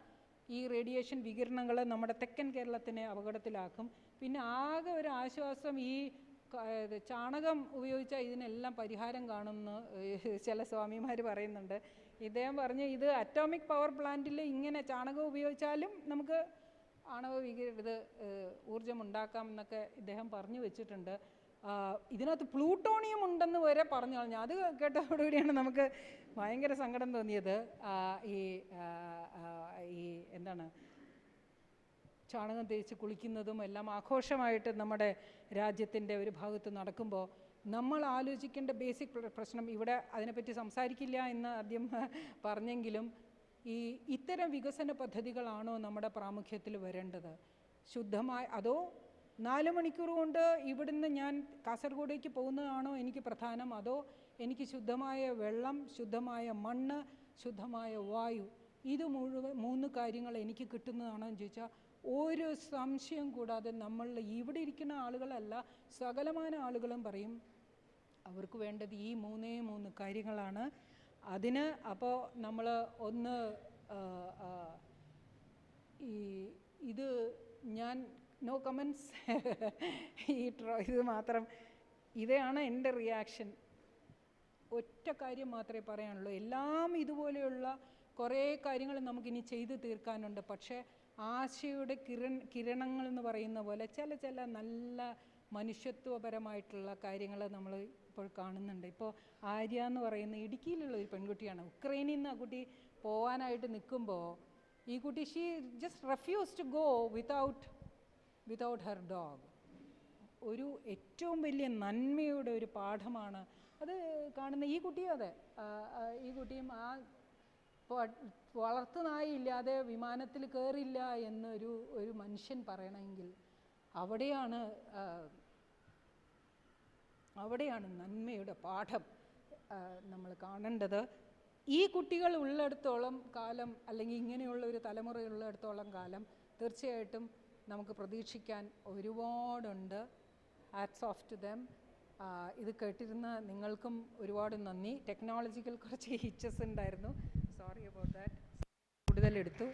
ഈ റേഡിയേഷൻ വികിരണങ്ങൾ നമ്മുടെ തെക്കൻ കേരളത്തിനെ അപകടത്തിലാക്കും. പിന്നെ ആകെ ഒരു ആശ്വാസം, ഈ ചാണകം ഉപയോഗിച്ചാൽ ഇതിനെല്ലാം പരിഹാരം കാണുമെന്ന് ചില സ്വാമിമാർ പറയുന്നുണ്ട്. ഇദ്ദേഹം പറഞ്ഞ് ഇത് അറ്റോമിക് പവർ പ്ലാന്റിൽ ഇങ്ങനെ ചാണകം ഉപയോഗിച്ചാലും നമുക്ക് ഊർജം ഉണ്ടാക്കാം എന്നൊക്കെ ഇദ്ദേഹം പറഞ്ഞു വെച്ചിട്ടുണ്ട്. ഇതിനകത്ത് പ്ലൂട്ടോണിയം ഉണ്ടെന്ന് വരെ പറഞ്ഞു കളഞ്ഞു. അത് കേട്ടതോടുകൂടിയാണ് നമുക്ക് ഭയങ്കര സങ്കടം തോന്നിയത്. ഈ എന്താണ്, ചാണകം തേച്ച് കുളിക്കുന്നതും എല്ലാം ആഘോഷമായിട്ട് നമ്മുടെ രാജ്യത്തിൻ്റെ ഒരു ഭാഗത്ത് നടക്കുമ്പോൾ നമ്മൾ ആലോചിക്കേണ്ട ബേസിക് പ്രശ്നം, ഇവിടെ അതിനെപ്പറ്റി സംസാരിക്കില്ല എന്ന് ആദ്യം പറഞ്ഞെങ്കിലും, ഇത്തരം വികസന പദ്ധതികളാണോ നമ്മുടെ പ്രാമുഖ്യത്തിൽ വരേണ്ടത്? ശുദ്ധമായ, അതോ 4 മണിക്കൂർ കൊണ്ട് ഇവിടുന്ന് ഞാൻ കാസർഗോഡേക്ക് പോകുന്നതാണോ എനിക്ക് പ്രധാനം? അതോ എനിക്ക് ശുദ്ധമായ വെള്ളം, ശുദ്ധമായ മണ്ണ്, ശുദ്ധമായ വായു, ഇത് മുഴുവൻ 3 കാര്യങ്ങൾ എനിക്ക് കിട്ടുന്നതാണോ എന്ന് ചോദിച്ചാൽ ഒരു സംശയം കൂടാതെ നമ്മൾ ഇവിടെ ഇരിക്കുന്ന ആളുകളല്ല, സകലമായ ആളുകളും പറയും അവർക്ക് വേണ്ടത് ഈ 3 കാര്യങ്ങളാണ്. അതിന് അപ്പോൾ നമ്മൾ ഒന്ന് ഇത് ഞാൻ നോ കമൻസ്. ഇത് മാത്രം, ഇതാണ് എൻ്റെ റിയാക്ഷൻ. ഒറ്റ കാര്യം മാത്രമേ പറയാനുള്ളൂ. എല്ലാം ഇതുപോലെയുള്ള കുറേ കാര്യങ്ങൾ നമുക്കിനി ചെയ്തു തീർക്കാനുണ്ട്. പക്ഷേ ആശയുടെ കിരണങ്ങൾ എന്ന് പറയുന്ന പോലെ ചില നല്ല മനുഷ്യത്വപരമായിട്ടുള്ള കാര്യങ്ങൾ നമ്മൾ ഇപ്പോൾ കാണുന്നുണ്ട്. ഇപ്പോൾ ആര്യ എന്ന് പറയുന്ന ഇടുക്കിയിലുള്ള ഒരു പെൺകുട്ടിയാണ്. ഉക്രൈനിൽ നിന്ന് ആ കുട്ടി പോകാനായിട്ട് നിൽക്കുമ്പോൾ ഈ കുട്ടി she just refuse to go without her dog. ഒരു ഏറ്റവും വലിയ നന്മയുടെ ഒരു പാഠമാണ് അത് കാണുന്ന. ഈ കുട്ടിയും അതെ, ഈ കുട്ടിയും ആ വളർത്തുനായില്ലാതെ വിമാനത്തിൽ കയറില്ല എന്നൊരു മനുഷ്യൻ പറയണമെങ്കിൽ അവിടെയാണ് നന്മയുടെ പാഠം നമ്മൾ കാണേണ്ടത്. ഈ കുട്ടികൾ ഉള്ളിടത്തോളം കാലം, അല്ലെങ്കിൽ ഇങ്ങനെയുള്ള ഒരു തലമുറ ഉള്ളിടത്തോളം കാലം തീർച്ചയായിട്ടും നമുക്ക് പ്രതീക്ഷിക്കാൻ ഒരുപാടുണ്ട്. Hats off to them. ഇത് കേട്ടിരുന്ന നിങ്ങൾക്കും ഒരുപാട് നന്ദി. ടെക്നോളജിക്കൽ കുറച്ച് ഹിച്ചസ് ഉണ്ടായിരുന്നു, സോറി അബൌട്ട് ദാറ്റ്. കൂടുതലെടുത്തു.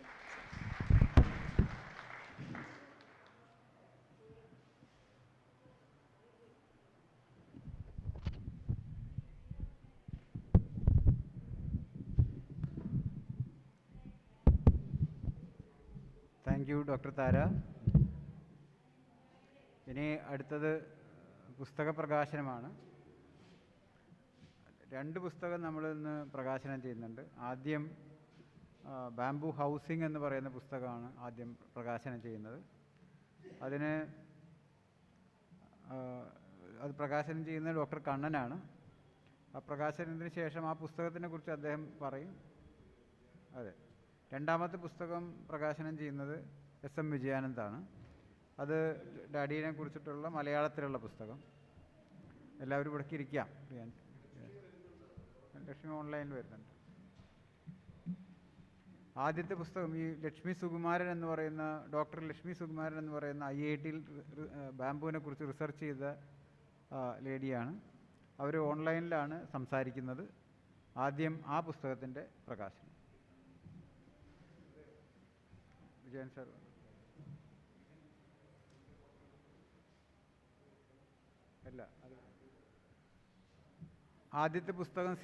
Thank you doctor Tara. ഇനി അടുത്തത് പുസ്തക പ്രകാശനമാണ്. 2 പുസ്തകം നമ്മൾ ഇന്ന് പ്രകാശനം ചെയ്യുന്നുണ്ട്. ആദ്യം ബാംബു ഹൗസിംഗ് എന്ന് പറയുന്ന പുസ്തകമാണ് ആദ്യം പ്രകാശനം ചെയ്യുന്നത്. അത് പ്രകാശനം ചെയ്യുന്നത് ഡോക്ടർ കണ്ണനാണ്. ആ പ്രകാശനത്തിന് ശേഷം ആ പുസ്തകത്തിനെ കുറിച്ച് അദ്ദേഹം പറയും. അതെ, രണ്ടാമത്തെ പുസ്തകം പ്രകാശനം ചെയ്യുന്നത് SM വിജയാനന്ദാണ്. അത് ഡാഡീനെ കുറിച്ചിട്ടുള്ള മലയാളത്തിലുള്ള പുസ്തകം. എല്ലാവരും ഇവിടേക്ക് ഇരിക്കാം. ലക്ഷ്മി ഓൺലൈനിൽ വരുന്നുണ്ട്. ആദ്യത്തെ പുസ്തകം ഈ ലക്ഷ്മി സുകുമാരൻ എന്ന് പറയുന്ന ഡോക്ടർ ലക്ഷ്മി സുകുമാരൻ എന്ന് പറയുന്ന IIT-യിൽ ബാംബുവിനെ കുറിച്ച് റിസർച്ച് ചെയ്ത ലേഡിയാണ്. അവർ ഓൺലൈനിലാണ് സംസാരിക്കുന്നത്. ആദ്യം ആ പുസ്തകത്തിൻ്റെ പ്രകാശനം. വിജയൻ സാർ. അല്ല, ആദ്യത്തെ പുസ്തകം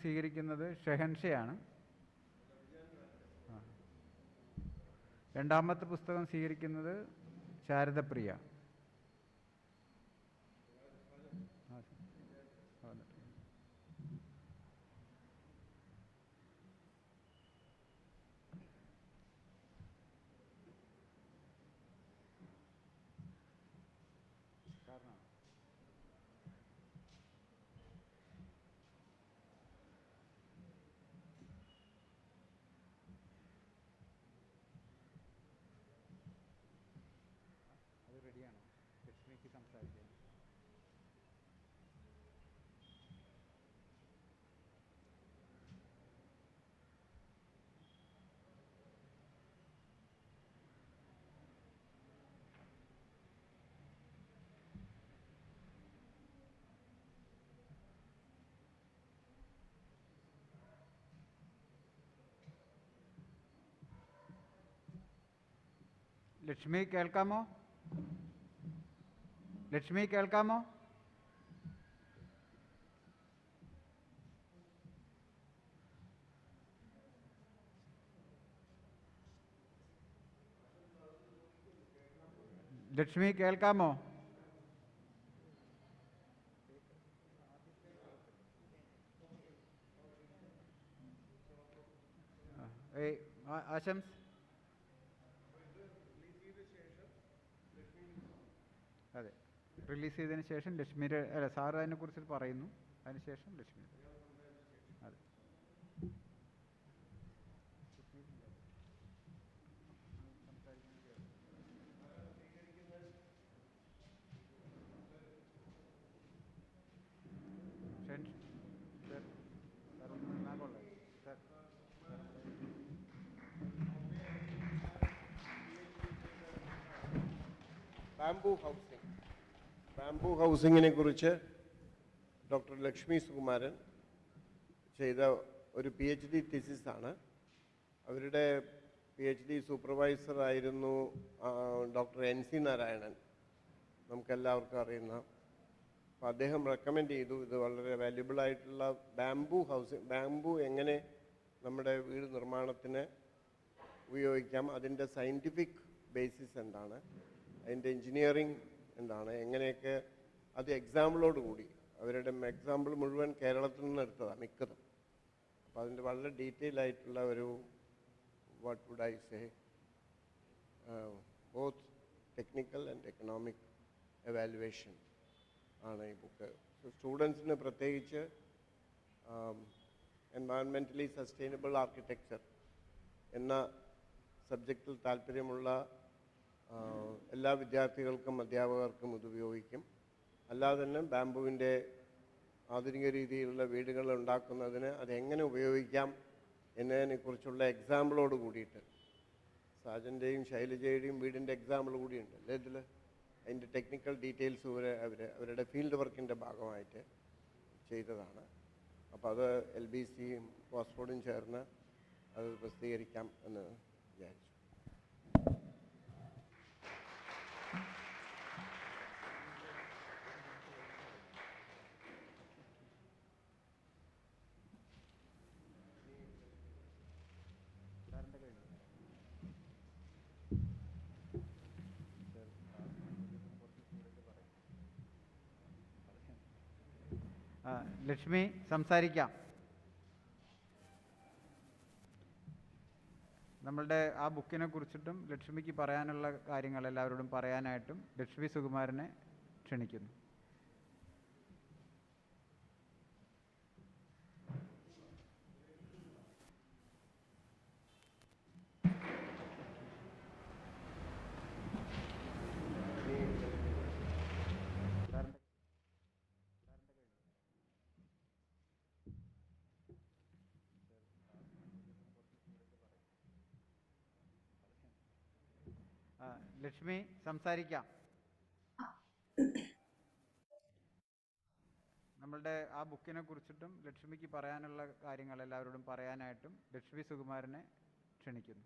സ്വീകരിക്കുന്നത് ഷെഹൻഷയാണ്. രണ്ടാമത്തെ പുസ്തകം സ്വീകരിക്കുന്നത് ശാരദപ്രിയ. അത് റെഡിയാണോ? ലക്ഷ്മിക്ക് സംസാരിക്കാൻ. ലക്ഷ്മി കേൾക്കാമോ? ലക്ഷ്മി കേൾക്കാമോ? ലക്ഷ്മി കേൾക്കാമോ? ആശംസ്. അതെ, റിലീസ് ചെയ്തതിന് ശേഷം ലക്ഷ്മിയുടെ സാറ് അതിനെക്കുറിച്ച് പറയുന്നു. അതിനുശേഷം ലക്ഷ്മി. അതെ, ബാംബു ഹൗസിങ്ങിനെ കുറിച്ച് ഡോക്ടർ ലക്ഷ്മി സുകുമാരൻ ചെയ്ത ഒരു PhD തീസിസാണ്. അവരുടെ PhD സൂപ്പർവൈസർ ആയിരുന്നു ഡോക്ടർ NC നാരായണൻ, നമുക്കെല്ലാവർക്കും അറിയുന്ന. അപ്പോൾ അദ്ദേഹം റെക്കമെൻഡ് ചെയ്തു ഇത് വളരെ വാല്യുബിൾ ആയിട്ടുള്ള ബാംബു എങ്ങനെ നമ്മുടെ വീട് നിർമ്മാണത്തിന് ഉപയോഗിക്കാം, അതിൻ്റെ സയൻറ്റിഫിക് ബേസിസ് എന്താണ്, അതിൻ്റെ എൻജിനീയറിങ് എന്താണ്, എങ്ങനെയൊക്കെ, അത് എക്സാമ്പിളോട് കൂടി. അവരുടെ എക്സാമ്പിൾ മുഴുവൻ കേരളത്തിൽ നിന്ന് എടുത്തതാണ് മിക്കതും. അപ്പോൾ അതിൻ്റെ വളരെ ഡീറ്റെയിൽ ആയിട്ടുള്ള ഒരു what would I say, both technical and economic evaluation ആണ് ഈ ബുക്ക്. സ്റ്റുഡൻസിന് പ്രത്യേകിച്ച് എൻവയൺമെൻ്റലി സസ്റ്റൈനബിൾ ആർക്കിടെക്ചർ എന്ന സബ്ജക്റ്റിൽ താല്പര്യമുള്ള എല്ലാ വിദ്യാർത്ഥികൾക്കും അധ്യാപകർക്കും ഇത് ഉപയോഗിക്കും. അല്ലാതെ തന്നെ ബാംബുവിൻ്റെ ആധുനിക രീതിയിലുള്ള വീടുകൾ ഉണ്ടാക്കുന്നതിന് അതെങ്ങനെ ഉപയോഗിക്കാം എന്നതിനെക്കുറിച്ചുള്ള എക്സാമ്പിളോട് കൂടിയിട്ട്, സാജൻ്റെയും ശൈലജയുടെയും വീടിൻ്റെ എക്സാമ്പിൾ കൂടിയുണ്ട് അല്ലേ ഇതിൽ. അതിൻ്റെ ടെക്നിക്കൽ ഡീറ്റെയിൽസ് അവരുടെ ഫീൽഡ് വർക്കിൻ്റെ ഭാഗമായിട്ട് ചെയ്തതാണ്. അപ്പോൾ അത് LBCയും ഓക്സ്ഫോർഡും ചേർന്ന് അത് പ്രസിദ്ധീകരിക്കാം എന്ന് വിചാരിച്ചു. ലക്ഷ്മി സംസാരിക്കാം. നമ്മളുടെ ആ ബുക്കിനെ കുറിച്ചിട്ടും ലക്ഷ്മിക്ക് പറയാനുള്ള കാര്യങ്ങൾ എല്ലാവരോടും പറയാനായിട്ടും ലക്ഷ്മി സുകുമാരനെ ക്ഷണിക്കുന്നു. ലക്ഷ്മി സംസാരിക്കാം. നമ്മളുടെ ആ ബുക്കിനെ കുറിച്ചിട്ടും ലക്ഷ്മിക്ക് പറയാനുള്ള കാര്യങ്ങൾ എല്ലാവരോടും പറയാനായിട്ടും ലക്ഷ്മി സുകുമാരനെ ക്ഷണിക്കുന്നു.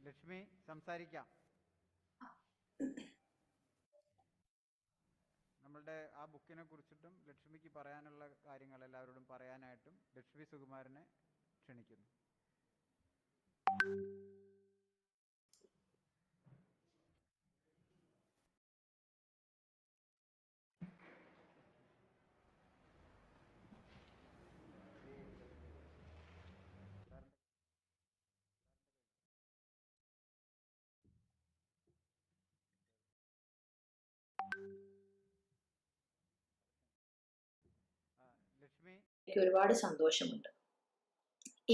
ലക്ഷ്മി സംസാരിക്കാം. നമ്മളുടെ ആ ബുക്കിനെ കുറിച്ചിട്ടും ലക്ഷ്മിക്ക് പറയാനുള്ള കാര്യങ്ങൾ എല്ലാവരോടും പറയാനായിട്ടും ലക്ഷ്മി സുകുമാരനെ ക്ഷണിക്കുന്നു. എനിക്ക് ഒരുപാട് സന്തോഷമുണ്ട്.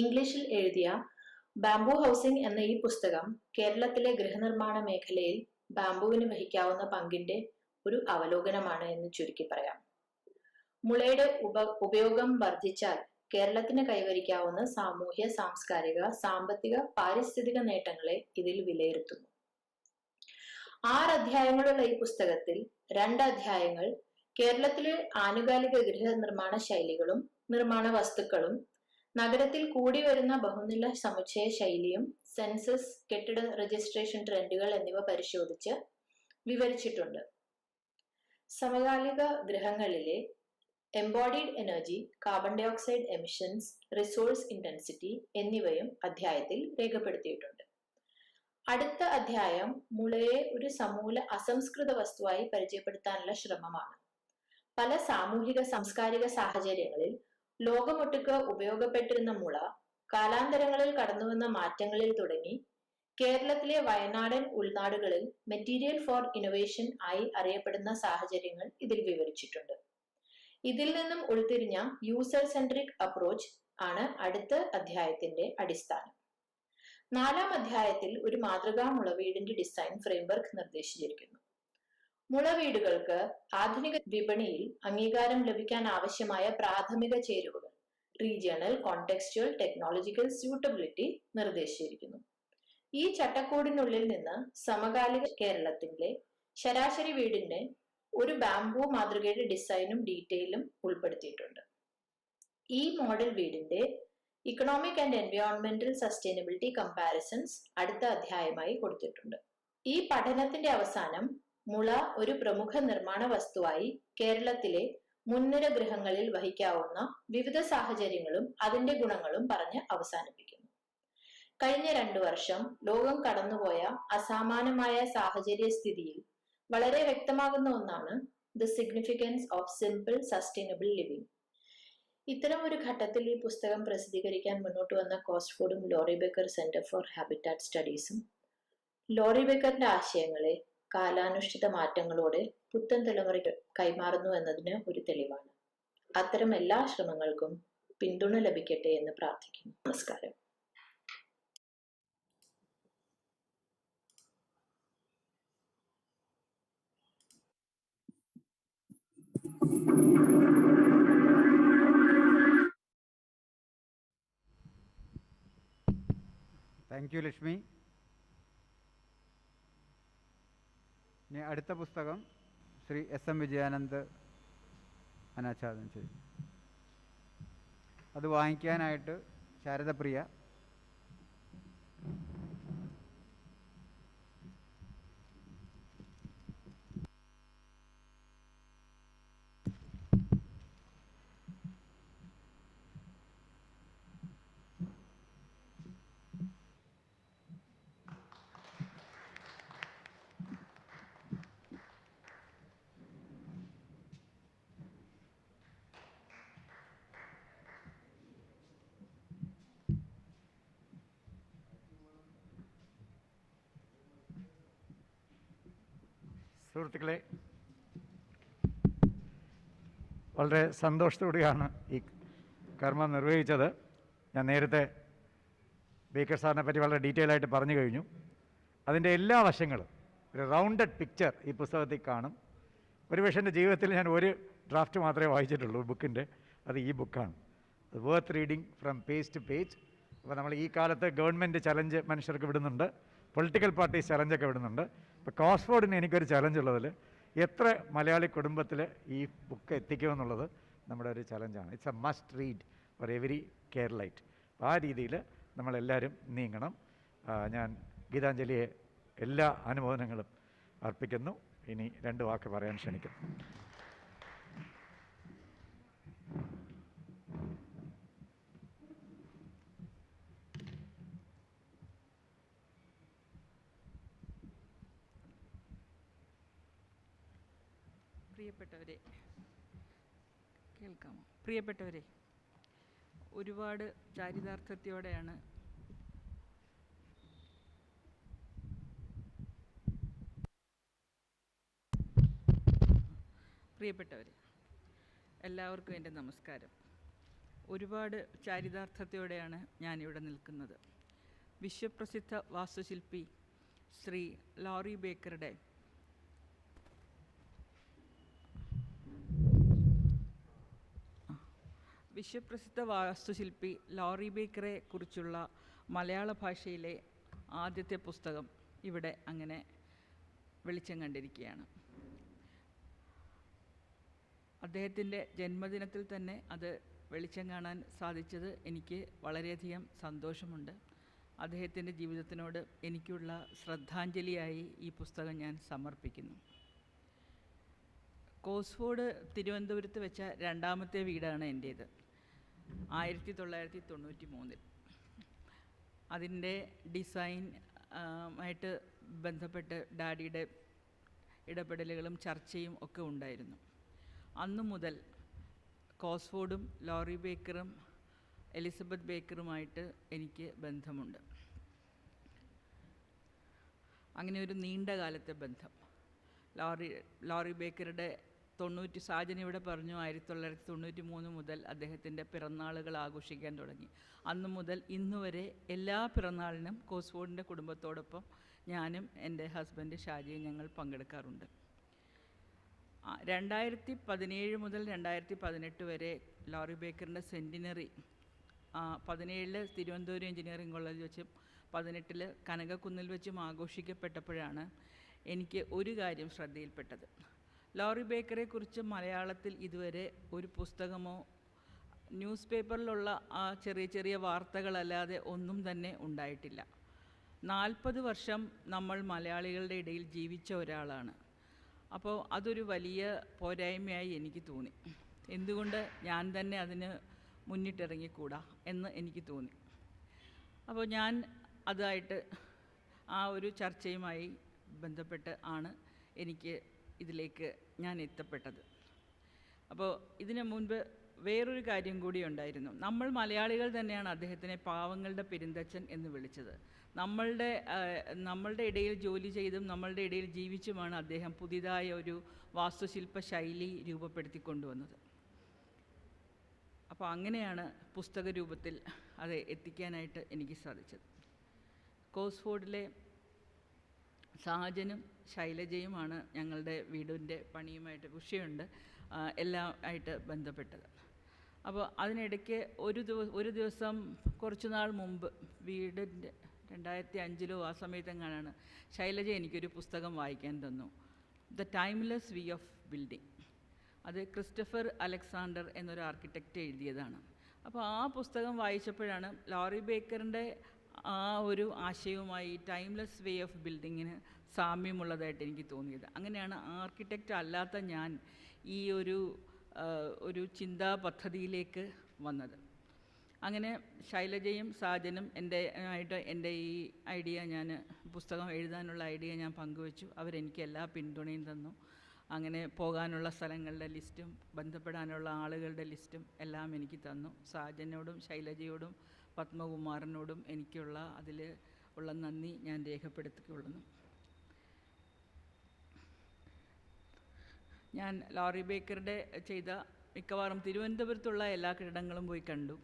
ഇംഗ്ലീഷിൽ എഴുതിയ ബാംബു ഹൗസിംഗ് എന്ന ഈ പുസ്തകം കേരളത്തിലെ ഗൃഹനിർമ്മാണ മേഖലയിൽ ബാംബുവിന് വഹിക്കാവുന്ന പങ്കിന്റെ ഒരു അവലോകനമാണ് എന്ന് ചുരുക്കി പറയാം. മുളയുടെ ഉപയോഗം വർദ്ധിച്ചാൽ കേരളത്തിന് കൈവരിക്കാവുന്ന സാമൂഹ്യ, സാംസ്കാരിക, സാമ്പത്തിക, പാരിസ്ഥിതിക നേട്ടങ്ങളെ ഇതിൽ വിലയിരുത്തുന്നു. 6 അധ്യായങ്ങളുള്ള ഈ പുസ്തകത്തിൽ 2 അധ്യായങ്ങൾ കേരളത്തിലെ ആനുകാലിക ഗൃഹനിർമ്മാണ ശൈലികളും നിർമ്മാണ വസ്തുക്കളും, നഗരത്തിൽ കൂടി വരുന്ന ബഹുനില സമുച്ചയ ശൈലിയും, സെൻസസ്, കെട്ടിട രജിസ്ട്രേഷൻ ട്രെൻഡുകൾ എന്നിവ പരിശോധിച്ച് വിവരിച്ചിട്ടുണ്ട്. സമകാലിക ഗൃഹങ്ങളിലെ embodied energy, carbon dioxide emissions, resource intensity എന്നിവയും അധ്യായത്തിൽ രേഖപ്പെടുത്തിയിട്ടുണ്ട്. അടുത്ത അധ്യായം മുളയെ ഒരു സമൂല അസംസ്കൃത വസ്തുവായി പരിചയപ്പെടുത്താനുള്ള ശ്രമമാണ്. പല സാമൂഹിക സാംസ്കാരിക സാഹചര്യങ്ങളിൽ ലോകമൊട്ടുക്ക് ഉപയോഗപ്പെട്ടിരുന്ന മുള കാലാന്തരങ്ങളിൽ കടന്നുവന്ന മാറ്റങ്ങളിൽ തുടങ്ങി കേരളത്തിലെ വയനാടൻ ഉൾനാടുകളിൽ മെറ്റീരിയൽ ഫോർ ഇന്നോവേഷൻ ആയി അറിയപ്പെടുന്ന സാഹചര്യങ്ങൾ ഇതിൽ വിവരിച്ചിട്ടുണ്ട്. ഇതിൽ നിന്നും ഉൾത്തിരിഞ്ഞ യൂസർ സെൻട്രിക് അപ്രോച്ച് ആണ് അടുത്ത അധ്യായത്തിന്റെ അടിസ്ഥാനം. 4-ാം അധ്യായത്തിൽ ഒരു മാതൃകാ മുളവീടിന്റെ ഡിസൈൻ ഫ്രെയിംവർക്ക് നിർദ്ദേശിച്ചിരിക്കുന്നു. മുളവീടുകൾക്ക് ആധുനിക വിപണിയിൽ അംഗീകാരം ലഭിക്കാൻ ആവശ്യമായ പ്രാഥമിക ചേരുവകൾ റീജിയണൽ, കോണ്ടെക്സ്റ്റുവൽ, ടെക്നോളജിക്കൽ സ്യൂട്ടബിലിറ്റി നിർദ്ദേശിച്ചിരിക്കുന്നു. ഈ ചട്ടക്കൂടിനുള്ളിൽ നിന്ന് സമകാലിക കേരളത്തിലെ ശരാശരി വീടിന്റെ ഒരു ബാംബു മാതൃകയുടെ ഡിസൈനും ഡീറ്റെയിലും ഉൾപ്പെടുത്തിയിട്ടുണ്ട്. ഈ മോഡൽ വീടിന്റെ ഇക്കണോമിക് ആൻഡ് എൻവയോൺമെന്റൽ സസ്റ്റൈനബിലിറ്റി കമ്പാരിസൺസ് അടുത്ത അധ്യായമായി കൊടുത്തിട്ടുണ്ട്. ഈ പഠനത്തിന്റെ അവസാനം മുള ഒരു പ്രമുഖ നിർമ്മാണ വസ്തുവായി കേരളത്തിലെ മുൻനിര ഗൃഹങ്ങളിൽ വഹിക്കാവുന്ന വിവിധ സാഹചര്യങ്ങളും അതിന്റെ ഗുണങ്ങളും പറഞ്ഞ് അവസാനിപ്പിക്കുന്നു. കഴിഞ്ഞ 2 വർഷം ലോകം കടന്നുപോയ അസാമാന്യമായ സാഹചര്യ സ്ഥിതിയിൽ വളരെ വ്യക്തമാകുന്ന ഒന്നാണ് the significance of simple sustainable living. ഇത്തരം ഒരു ഘട്ടത്തിൽ ഈ പുസ്തകം പ്രസിദ്ധീകരിക്കാൻ മുന്നോട്ട് വന്ന കോസ്ഫോർഡും Laurie Baker centre for habitat സ്റ്റഡീസും ലോറി ബേക്കറിന്റെ ആശയങ്ങളെ കാലാനുഷ്ഠിത മാറ്റങ്ങളോടെ പുത്തൻ തലമുറയ്ക്ക് കൈമാറുന്നു എന്നതിന് ഒരു തെളിവാണ്. അത്തരം എല്ലാ ശ്രമങ്ങൾക്കും പിന്തുണ ലഭിക്കട്ടെ എന്ന് പ്രാർത്ഥിക്കുന്നു. നമസ്കാരം. Thank you Lakshmi. ഇനി അടുത്ത പുസ്തകം ശ്രീ എസ് എം വിജയാനന്ദ് അനാച്ഛാദനം ചെയ്യും. അത് വാങ്ങിക്കാനായിട്ട് ശാരദപ്രിയ. സുഹൃത്തുക്കളെ, വളരെ സന്തോഷത്തോടെയാണ് ഈ കർമ്മം നിർവഹിച്ചത്. ഞാൻ നേരത്തെ ബേക്കർ സാറിനെ പറ്റി വളരെ ഡീറ്റെയിൽ ആയിട്ട് പറഞ്ഞു കഴിഞ്ഞു. അതിൻ്റെ എല്ലാ വശങ്ങളും ഒരു റൗണ്ടഡ് പിക്ചർ ഈ പുസ്തകത്തിൽ കാണും. ഒരുപക്ഷെ എൻ്റെ ജീവിതത്തിൽ ഞാൻ ഒരു ഡ്രാഫ്റ്റ് മാത്രമേ വായിച്ചിട്ടുള്ളൂ ബുക്കിൻ്റെ. അത് ഈ ബുക്കാണ്. അത് worth reading from page to page. അപ്പോൾ നമ്മൾ ഈ കാലത്ത് ഗവൺമെൻറ് ചലഞ്ച് മനുഷ്യർക്ക് വിടുന്നുണ്ട്, പൊളിറ്റിക്കൽ പാർട്ടീസ് ചലഞ്ചൊക്കെ വിടുന്നുണ്ട്. ഇപ്പോൾ കോസ്ഫോർഡിന് എനിക്കൊരു ചലഞ്ച് ഉള്ളതിൽ എത്ര മലയാളി കുടുംബത്തിൽ ഈ ബുക്ക് എത്തിക്കുമെന്നുള്ളത് നമ്മുടെ ഒരു ചലഞ്ചാണ്. It's a must read for every Keralite. അപ്പോൾ ആ രീതിയിൽ നമ്മളെല്ലാവരും നീങ്ങണം. ഞാൻ ഗീതാഞ്ജലിയെ എല്ലാ അനുമോദനങ്ങളും അർപ്പിക്കുന്നു. ഇനി 2 വാക്ക് പറയാൻ ക്ഷണിക്കുന്നു. കേൾക്കാമോ? പ്രിയപ്പെട്ടവരെ, ഒരുപാട് ചാരിതാർത്ഥ്യത്തോടെയാണ് എല്ലാവർക്കും എൻ്റെ നമസ്കാരം. ഒരുപാട് ചാരിതാർത്ഥ്യത്തോടെയാണ് ഞാനിവിടെ നിൽക്കുന്നത്. വിശ്വപ്രസിദ്ധ വാസ്തുശില്പി ശ്രീ ലോറി ബേക്കറുടെ ലോറി ബേക്കറെ കുറിച്ചുള്ള മലയാള ഭാഷയിലെ ആദ്യത്തെ പുസ്തകം ഇവിടെ അങ്ങനെ വെളിച്ചം കണ്ടിരിക്കുകയാണ്. അദ്ദേഹത്തിൻ്റെ ജന്മദിനത്തിൽ തന്നെ അത് വെളിച്ചം കാണാൻ സാധിച്ചത് എനിക്ക് വളരെയധികം സന്തോഷമുണ്ട്. അദ്ദേഹത്തിൻ്റെ ജീവിതത്തിനോട് എനിക്കുള്ള ശ്രദ്ധാഞ്ജലിയായി ഈ പുസ്തകം ഞാൻ സമർപ്പിക്കുന്നു. കോസ്ഫോർഡ് തിരുവനന്തപുരത്ത് വെച്ച 2ാമത്തെ വീടാണ് എൻ്റേത്. 1993. അതിൻ്റെ ഡിസൈൻ ആയിട്ട് ബന്ധപ്പെട്ട് ഡാഡിയുടെ ഇടപെടലുകളും ചർച്ചയും ഒക്കെ ഉണ്ടായിരുന്നു. അന്നു മുതൽ കോസ്ഫോർഡും ലോറി ബേക്കറും എലിസബത്ത് ബേക്കറുമായിട്ട് എനിക്ക് ബന്ധമുണ്ട്. അങ്ങനെ ഒരു നീണ്ട കാലത്തെ ബന്ധം. ലോറി ബേക്കറുടെ സാജൻ ഇവിടെ പറഞ്ഞു 1993 മുതൽ അദ്ദേഹത്തിൻ്റെ പിറന്നാളുകൾ ആഘോഷിക്കാൻ തുടങ്ങി. അന്നു മുതൽ ഇന്നുവരെ എല്ലാ പിറന്നാളിനും കോസ്ഫോർഡിൻ്റെ കുടുംബത്തോടൊപ്പം ഞാനും എൻ്റെ ഹസ്ബൻഡ് ഷാജിയും ഞങ്ങൾ പങ്കെടുക്കാറുണ്ട്. 2017 മുതൽ 2018 വരെ ലോറി ബേക്കറിൻ്റെ സെൻറ്റിനറി 17 തിരുവനന്തപുരം എഞ്ചിനീയറിംഗ് കോളേജിൽ വെച്ചും 18 കനകക്കുന്നിൽ വെച്ചും ആഘോഷിക്കപ്പെട്ടപ്പോഴാണ് എനിക്ക് ഒരു കാര്യം ശ്രദ്ധയിൽപ്പെട്ടത്. ലോറി ബേക്കറെക്കുറിച്ച് മലയാളത്തിൽ ഇതുവരെ ഒരു പുസ്തകമോ ന്യൂസ് പേപ്പറിലുള്ള ആ ചെറിയ ചെറിയ വാർത്തകളല്ലാതെ ഒന്നും തന്നെ ഉണ്ടായിട്ടില്ല. 40 വർഷം നമ്മൾ മലയാളികളുടെ ഇടയിൽ ജീവിച്ച ഒരാളാണ്. അപ്പോൾ അതൊരു വലിയ പോരായ്മയായി എനിക്ക് തോന്നി. എന്തുകൊണ്ട് ഞാൻ തന്നെ അതിന് മുന്നിട്ടിറങ്ങിക്കൂടാ എന്ന് എനിക്ക് തോന്നി. അപ്പോൾ ഞാൻ അതായിട്ട് ആ ഒരു ചർച്ചയുമായി ബന്ധപ്പെട്ട് ആണ് എനിക്ക് ഇതിലേക്ക് ഞാൻ എത്തപ്പെട്ടത്. അപ്പോൾ ഇതിനു മുൻപ് വേറൊരു കാര്യം കൂടി ഉണ്ടായിരുന്നു. നമ്മൾ മലയാളികൾ തന്നെയാണ് അദ്ദേഹത്തിനെ പാവങ്ങളുടെ പെരുന്തച്ഛൻ എന്ന് വിളിച്ചത്. നമ്മളുടെ ഇടയിൽ ജോലി ചെയ്തും നമ്മളുടെ ഇടയിൽ ജീവിച്ചുമാണ് അദ്ദേഹം പുതിയതായ ഒരു വാസ്തുശില്പ ശൈലി രൂപപ്പെടുത്തിക്കൊണ്ടുവന്നത്. അപ്പോൾ അങ്ങനെയാണ് പുസ്തക രൂപത്തിൽ അത് എത്തിക്കാനായിട്ട് എനിക്ക് സാധിച്ചത്. കോസ്ഫോർഡിലെ സാജനും ശൈലജയുമാണ് ഞങ്ങളുടെ വീടിൻ്റെ പണിയുമായിട്ട് വിഷയമുണ്ട് എല്ലാം ആയിട്ട് ബന്ധപ്പെട്ടത്. അപ്പോൾ അതിനിടയ്ക്ക് ഒരു ദിവസം കുറച്ച് നാൾ മുമ്പ് വീടിൻ്റെ 2005 ആ സമയത്തെങ്ങാനാണ് ശൈലജ എനിക്കൊരു പുസ്തകം വായിക്കാൻ തന്നു. The timeless way of building. അത് ക്രിസ്റ്റഫർ അലക്സാണ്ടർ എന്നൊരു ആർക്കിടെക്റ്റ് എഴുതിയതാണ്. അപ്പോൾ ആ പുസ്തകം വായിച്ചപ്പോഴാണ് ലോറി ബേക്കറിൻ്റെ ആ ഒരു ആശയവുമായി ടൈംലെസ് വേ ഓഫ് ബിൽഡിങ്ങിന് സാമ്യമുള്ളതായിട്ട് എനിക്ക് തോന്നിയത്. അങ്ങനെയാണ് ആർക്കിടെക്റ്റ് അല്ലാത്ത ഞാൻ ഈ ഒരു ചിന്താ പദ്ധതിയിലേക്ക് വന്നത്. അങ്ങനെ ശൈലജയും സാജനും എൻ്റെ ഈ ഐഡിയ പുസ്തകം എഴുതാനുള്ള ഐഡിയ ഞാൻ പങ്കുവച്ചു. അവരെനിക്ക് എല്ലാ പിന്തുണയും തന്നു. അങ്ങനെ പോകാനുള്ള സ്ഥലങ്ങളുടെ ലിസ്റ്റും ബന്ധപ്പെടാനുള്ള ആളുകളുടെ ലിസ്റ്റും എല്ലാം എനിക്ക് തന്നു. സാജനോടും ശൈലജയോടും പത്മകുമാറിനോടും എനിക്കുള്ള അതിൽ ഉള്ള നന്ദി ഞാൻ രേഖപ്പെടുത്തിക്കൊള്ളുന്നു. ഞാൻ ലോറി ബേക്കറുടെ ചെയ്ത മിക്കവാറും തിരുവനന്തപുരത്തുള്ള എല്ലാ കെട്ടിടങ്ങളും പോയി കണ്ടു.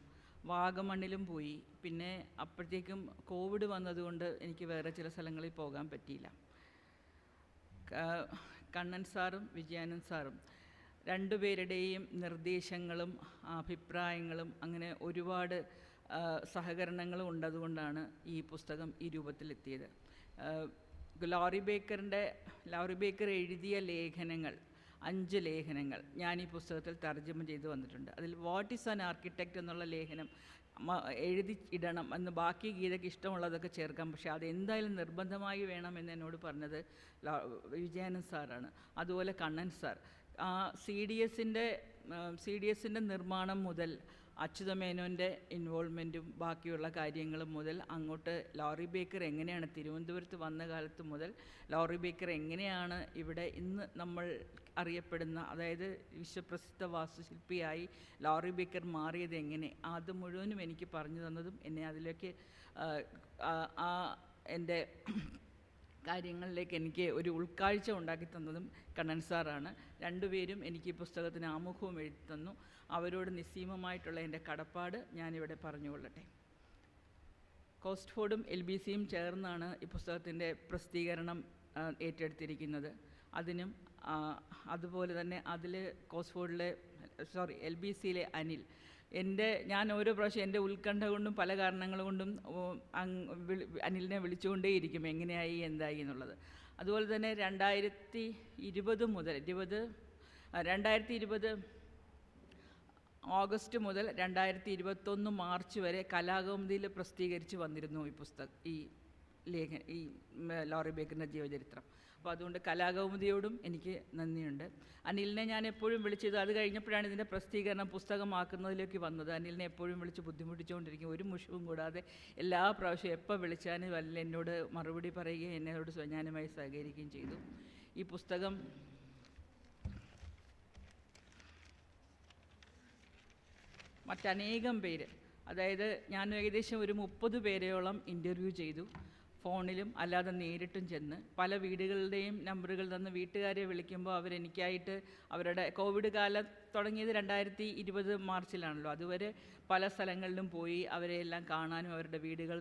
വാഗമണ്ണിലും പോയി. പിന്നെ അപ്പോഴത്തേക്കും കോവിഡ് വന്നതുകൊണ്ട് എനിക്ക് വേറെ ചില സ്ഥലങ്ങളിൽ പോകാൻ പറ്റിയില്ല. കണ്ണൻ സാറും വിജയാനന്ദ് സാറും രണ്ടുപേരുടെയും നിർദ്ദേശങ്ങളും അഭിപ്രായങ്ങളും അങ്ങനെ ഒരുപാട് സഹകരണങ്ങളും ഉണ്ടതുകൊണ്ടാണ് ഈ പുസ്തകം ഈ രൂപത്തിലെത്തിയത്. ലോറി ബേക്കർ എഴുതിയ ലേഖനങ്ങൾ 5 ലേഖനങ്ങൾ ഞാൻ ഈ പുസ്തകത്തിൽ തർജ്ജമ ചെയ്ത് വന്നിട്ടുണ്ട്. അതിൽ വാട്ട് ഈസ് ആൻ ആർക്കിടെക്റ്റ് എന്നുള്ള ലേഖനം എഴുതി ഇടണം എന്ന്, ബാക്കി ഗീതയ്ക്ക് ഇഷ്ടമുള്ളതൊക്കെ ചേർക്കാം, പക്ഷേ അതെന്തായാലും നിർബന്ധമായി വേണമെന്ന് എന്നോട് പറഞ്ഞത് വിജയാനന്ദ് സാറാണ്. അതുപോലെ കണ്ണൻ സാർ CDSൻ്റെ നിർമ്മാണം മുതൽ അച്യുതമേനോൻ്റെ ഇൻവോൾവ്മെൻറ്റും ബാക്കിയുള്ള കാര്യങ്ങളും മുതൽ അങ്ങോട്ട് ലോറി ബേക്കർ എങ്ങനെയാണ് തിരുവനന്തപുരത്ത് വന്ന കാലത്ത് മുതൽ ലോറി ബേക്കർ എങ്ങനെയാണ് ഇവിടെ ഇന്ന് നമ്മൾ അറിയപ്പെടുന്ന, അതായത് വിശ്വപ്രസിദ്ധ വാസ്തുശില്പിയായി ലോറി ബേക്കർ മാറിയത് എങ്ങനെ, അത് മുഴുവനും എനിക്ക് പറഞ്ഞു തന്നതും എന്നെ അതിലേക്ക് എൻ്റെ കാര്യങ്ങളിലേക്ക് എനിക്ക് ഒരു ഉൾക്കാഴ്ച ഉണ്ടാക്കി തന്നതും കണ്ണൻ സാറാണ്. രണ്ടുപേരും എനിക്ക് ഈ പുസ്തകത്തിന് ആമുഖവും എഴുതി തന്നു. അവരോട് നിസ്സീമമായിട്ടുള്ള എൻ്റെ കടപ്പാട് ഞാനിവിടെ പറഞ്ഞുകൊള്ളട്ടെ. കോസ്റ്റ്ഫോർഡും LBCയും ചേർന്നാണ് ഈ പുസ്തകത്തിൻ്റെ പ്രസിദ്ധീകരണം ഏറ്റെടുത്തിരിക്കുന്നത്. അതിനും അതുപോലെ തന്നെ അതിൽ LBCയിലെ അനിൽ, ഞാൻ ഓരോ പ്രാവശ്യം എൻ്റെ ഉത്കണ്ഠ കൊണ്ടും പല കാരണങ്ങൾ കൊണ്ടും അനിലിനെ വിളിച്ചുകൊണ്ടേയിരിക്കും എങ്ങനെയായി എന്തായി എന്നുള്ളത്. അതുപോലെ തന്നെ 2020 ഓഗസ്റ്റ് മുതൽ 2021 മാർച്ച് വരെ കലാകൗമുദിയിൽ പ്രസിദ്ധീകരിച്ച് വന്നിരുന്നു ഈ ലോറി ബേക്കറിൻ്റെ ജീവചരിത്രം. അപ്പോൾ അതുകൊണ്ട് കലാകൗമുദിയോടും എനിക്ക് നന്ദിയുണ്ട്. അനിലിനെ ഞാൻ എപ്പോഴും വിളിച്ചത്, അത് കഴിഞ്ഞപ്പോഴാണ് ഇതിൻ്റെ പ്രസിദ്ധീകരണം പുസ്തകമാക്കുന്നതിലേക്ക് വന്നത്. അനിലിനെ എപ്പോഴും വിളിച്ച് ബുദ്ധിമുട്ടിച്ചുകൊണ്ടിരിക്കും, ഒരു മുഷിവും കൂടാതെ എല്ലാ പ്രാവശ്യവും എപ്പോൾ വിളിച്ചാലും വല്ല എന്നോട് മറുപടി പറയുകയും എന്നോട് ഞാനുമായി സഹകരിക്കുകയും ചെയ്തു. ഈ പുസ്തകം മറ്റനേകം പേര്, അതായത് ഞാൻ ഏകദേശം ഒരു 30 പേരെയോളം ഇൻ്റർവ്യൂ ചെയ്തു. ഫോണിലും അല്ലാതെ നേരിട്ടും ചെന്ന് പല വീടുകളുടെയും നമ്പറുകൾ തന്ന് വീട്ടുകാരെ വിളിക്കുമ്പോൾ അവരെനിക്കായിട്ട് അവരുടെ കോവിഡ് കാലം തുടങ്ങിയത് 2020 മാർച്ചിലാണല്ലോ, അതുവരെ പല സ്ഥലങ്ങളിലും പോയി അവരെ എല്ലാം കാണാനും അവരുടെ വീടുകൾ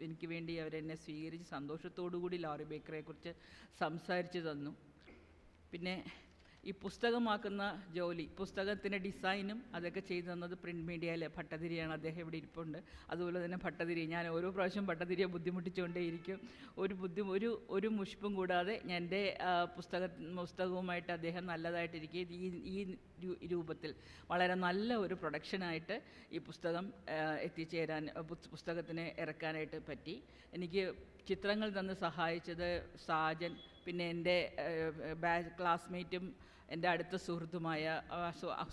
എനിക്ക് വേണ്ടി അവരെന്നെ സ്വീകരിച്ച് സന്തോഷത്തോടു കൂടി ലോറി ബേക്കറെക്കുറിച്ച് സംസാരിച്ചു തന്നു. പിന്നെ ഈ പുസ്തകമാക്കുന്ന ജോലി, പുസ്തകത്തിൻ്റെ ഡിസൈനും അതൊക്കെ ചെയ്തു തന്നത് പ്രിൻറ്റ് മീഡിയയിലെ ഭട്ടതിരിയാണ്. അദ്ദേഹം ഇവിടെ ഇരിപ്പുണ്ട്. അതുപോലെ തന്നെ ഭട്ടതിരി, ഞാൻ ഓരോ പ്രാവശ്യം ഭട്ടതിരിയെ ബുദ്ധിമുട്ടിച്ചുകൊണ്ടേയിരിക്കും. ഒരു മുഷിപ്പും കൂടാതെ എൻ്റെ പുസ്തകവുമായിട്ട് അദ്ദേഹം നല്ലതായിട്ടിരിക്കുകയും ഈ രൂപത്തിൽ വളരെ നല്ല ഒരു പ്രൊഡക്ഷനായിട്ട് ഈ പുസ്തകം എത്തിച്ചേരാൻ, പുസ്തകത്തിനെ ഇറക്കാനായിട്ട് പറ്റി. എനിക്ക് ചിത്രങ്ങൾ തന്ന് സഹായിച്ചത് സാജൻ, പിന്നെ എൻ്റെ ക്ലാസ്മേറ്റും എൻ്റെ അടുത്ത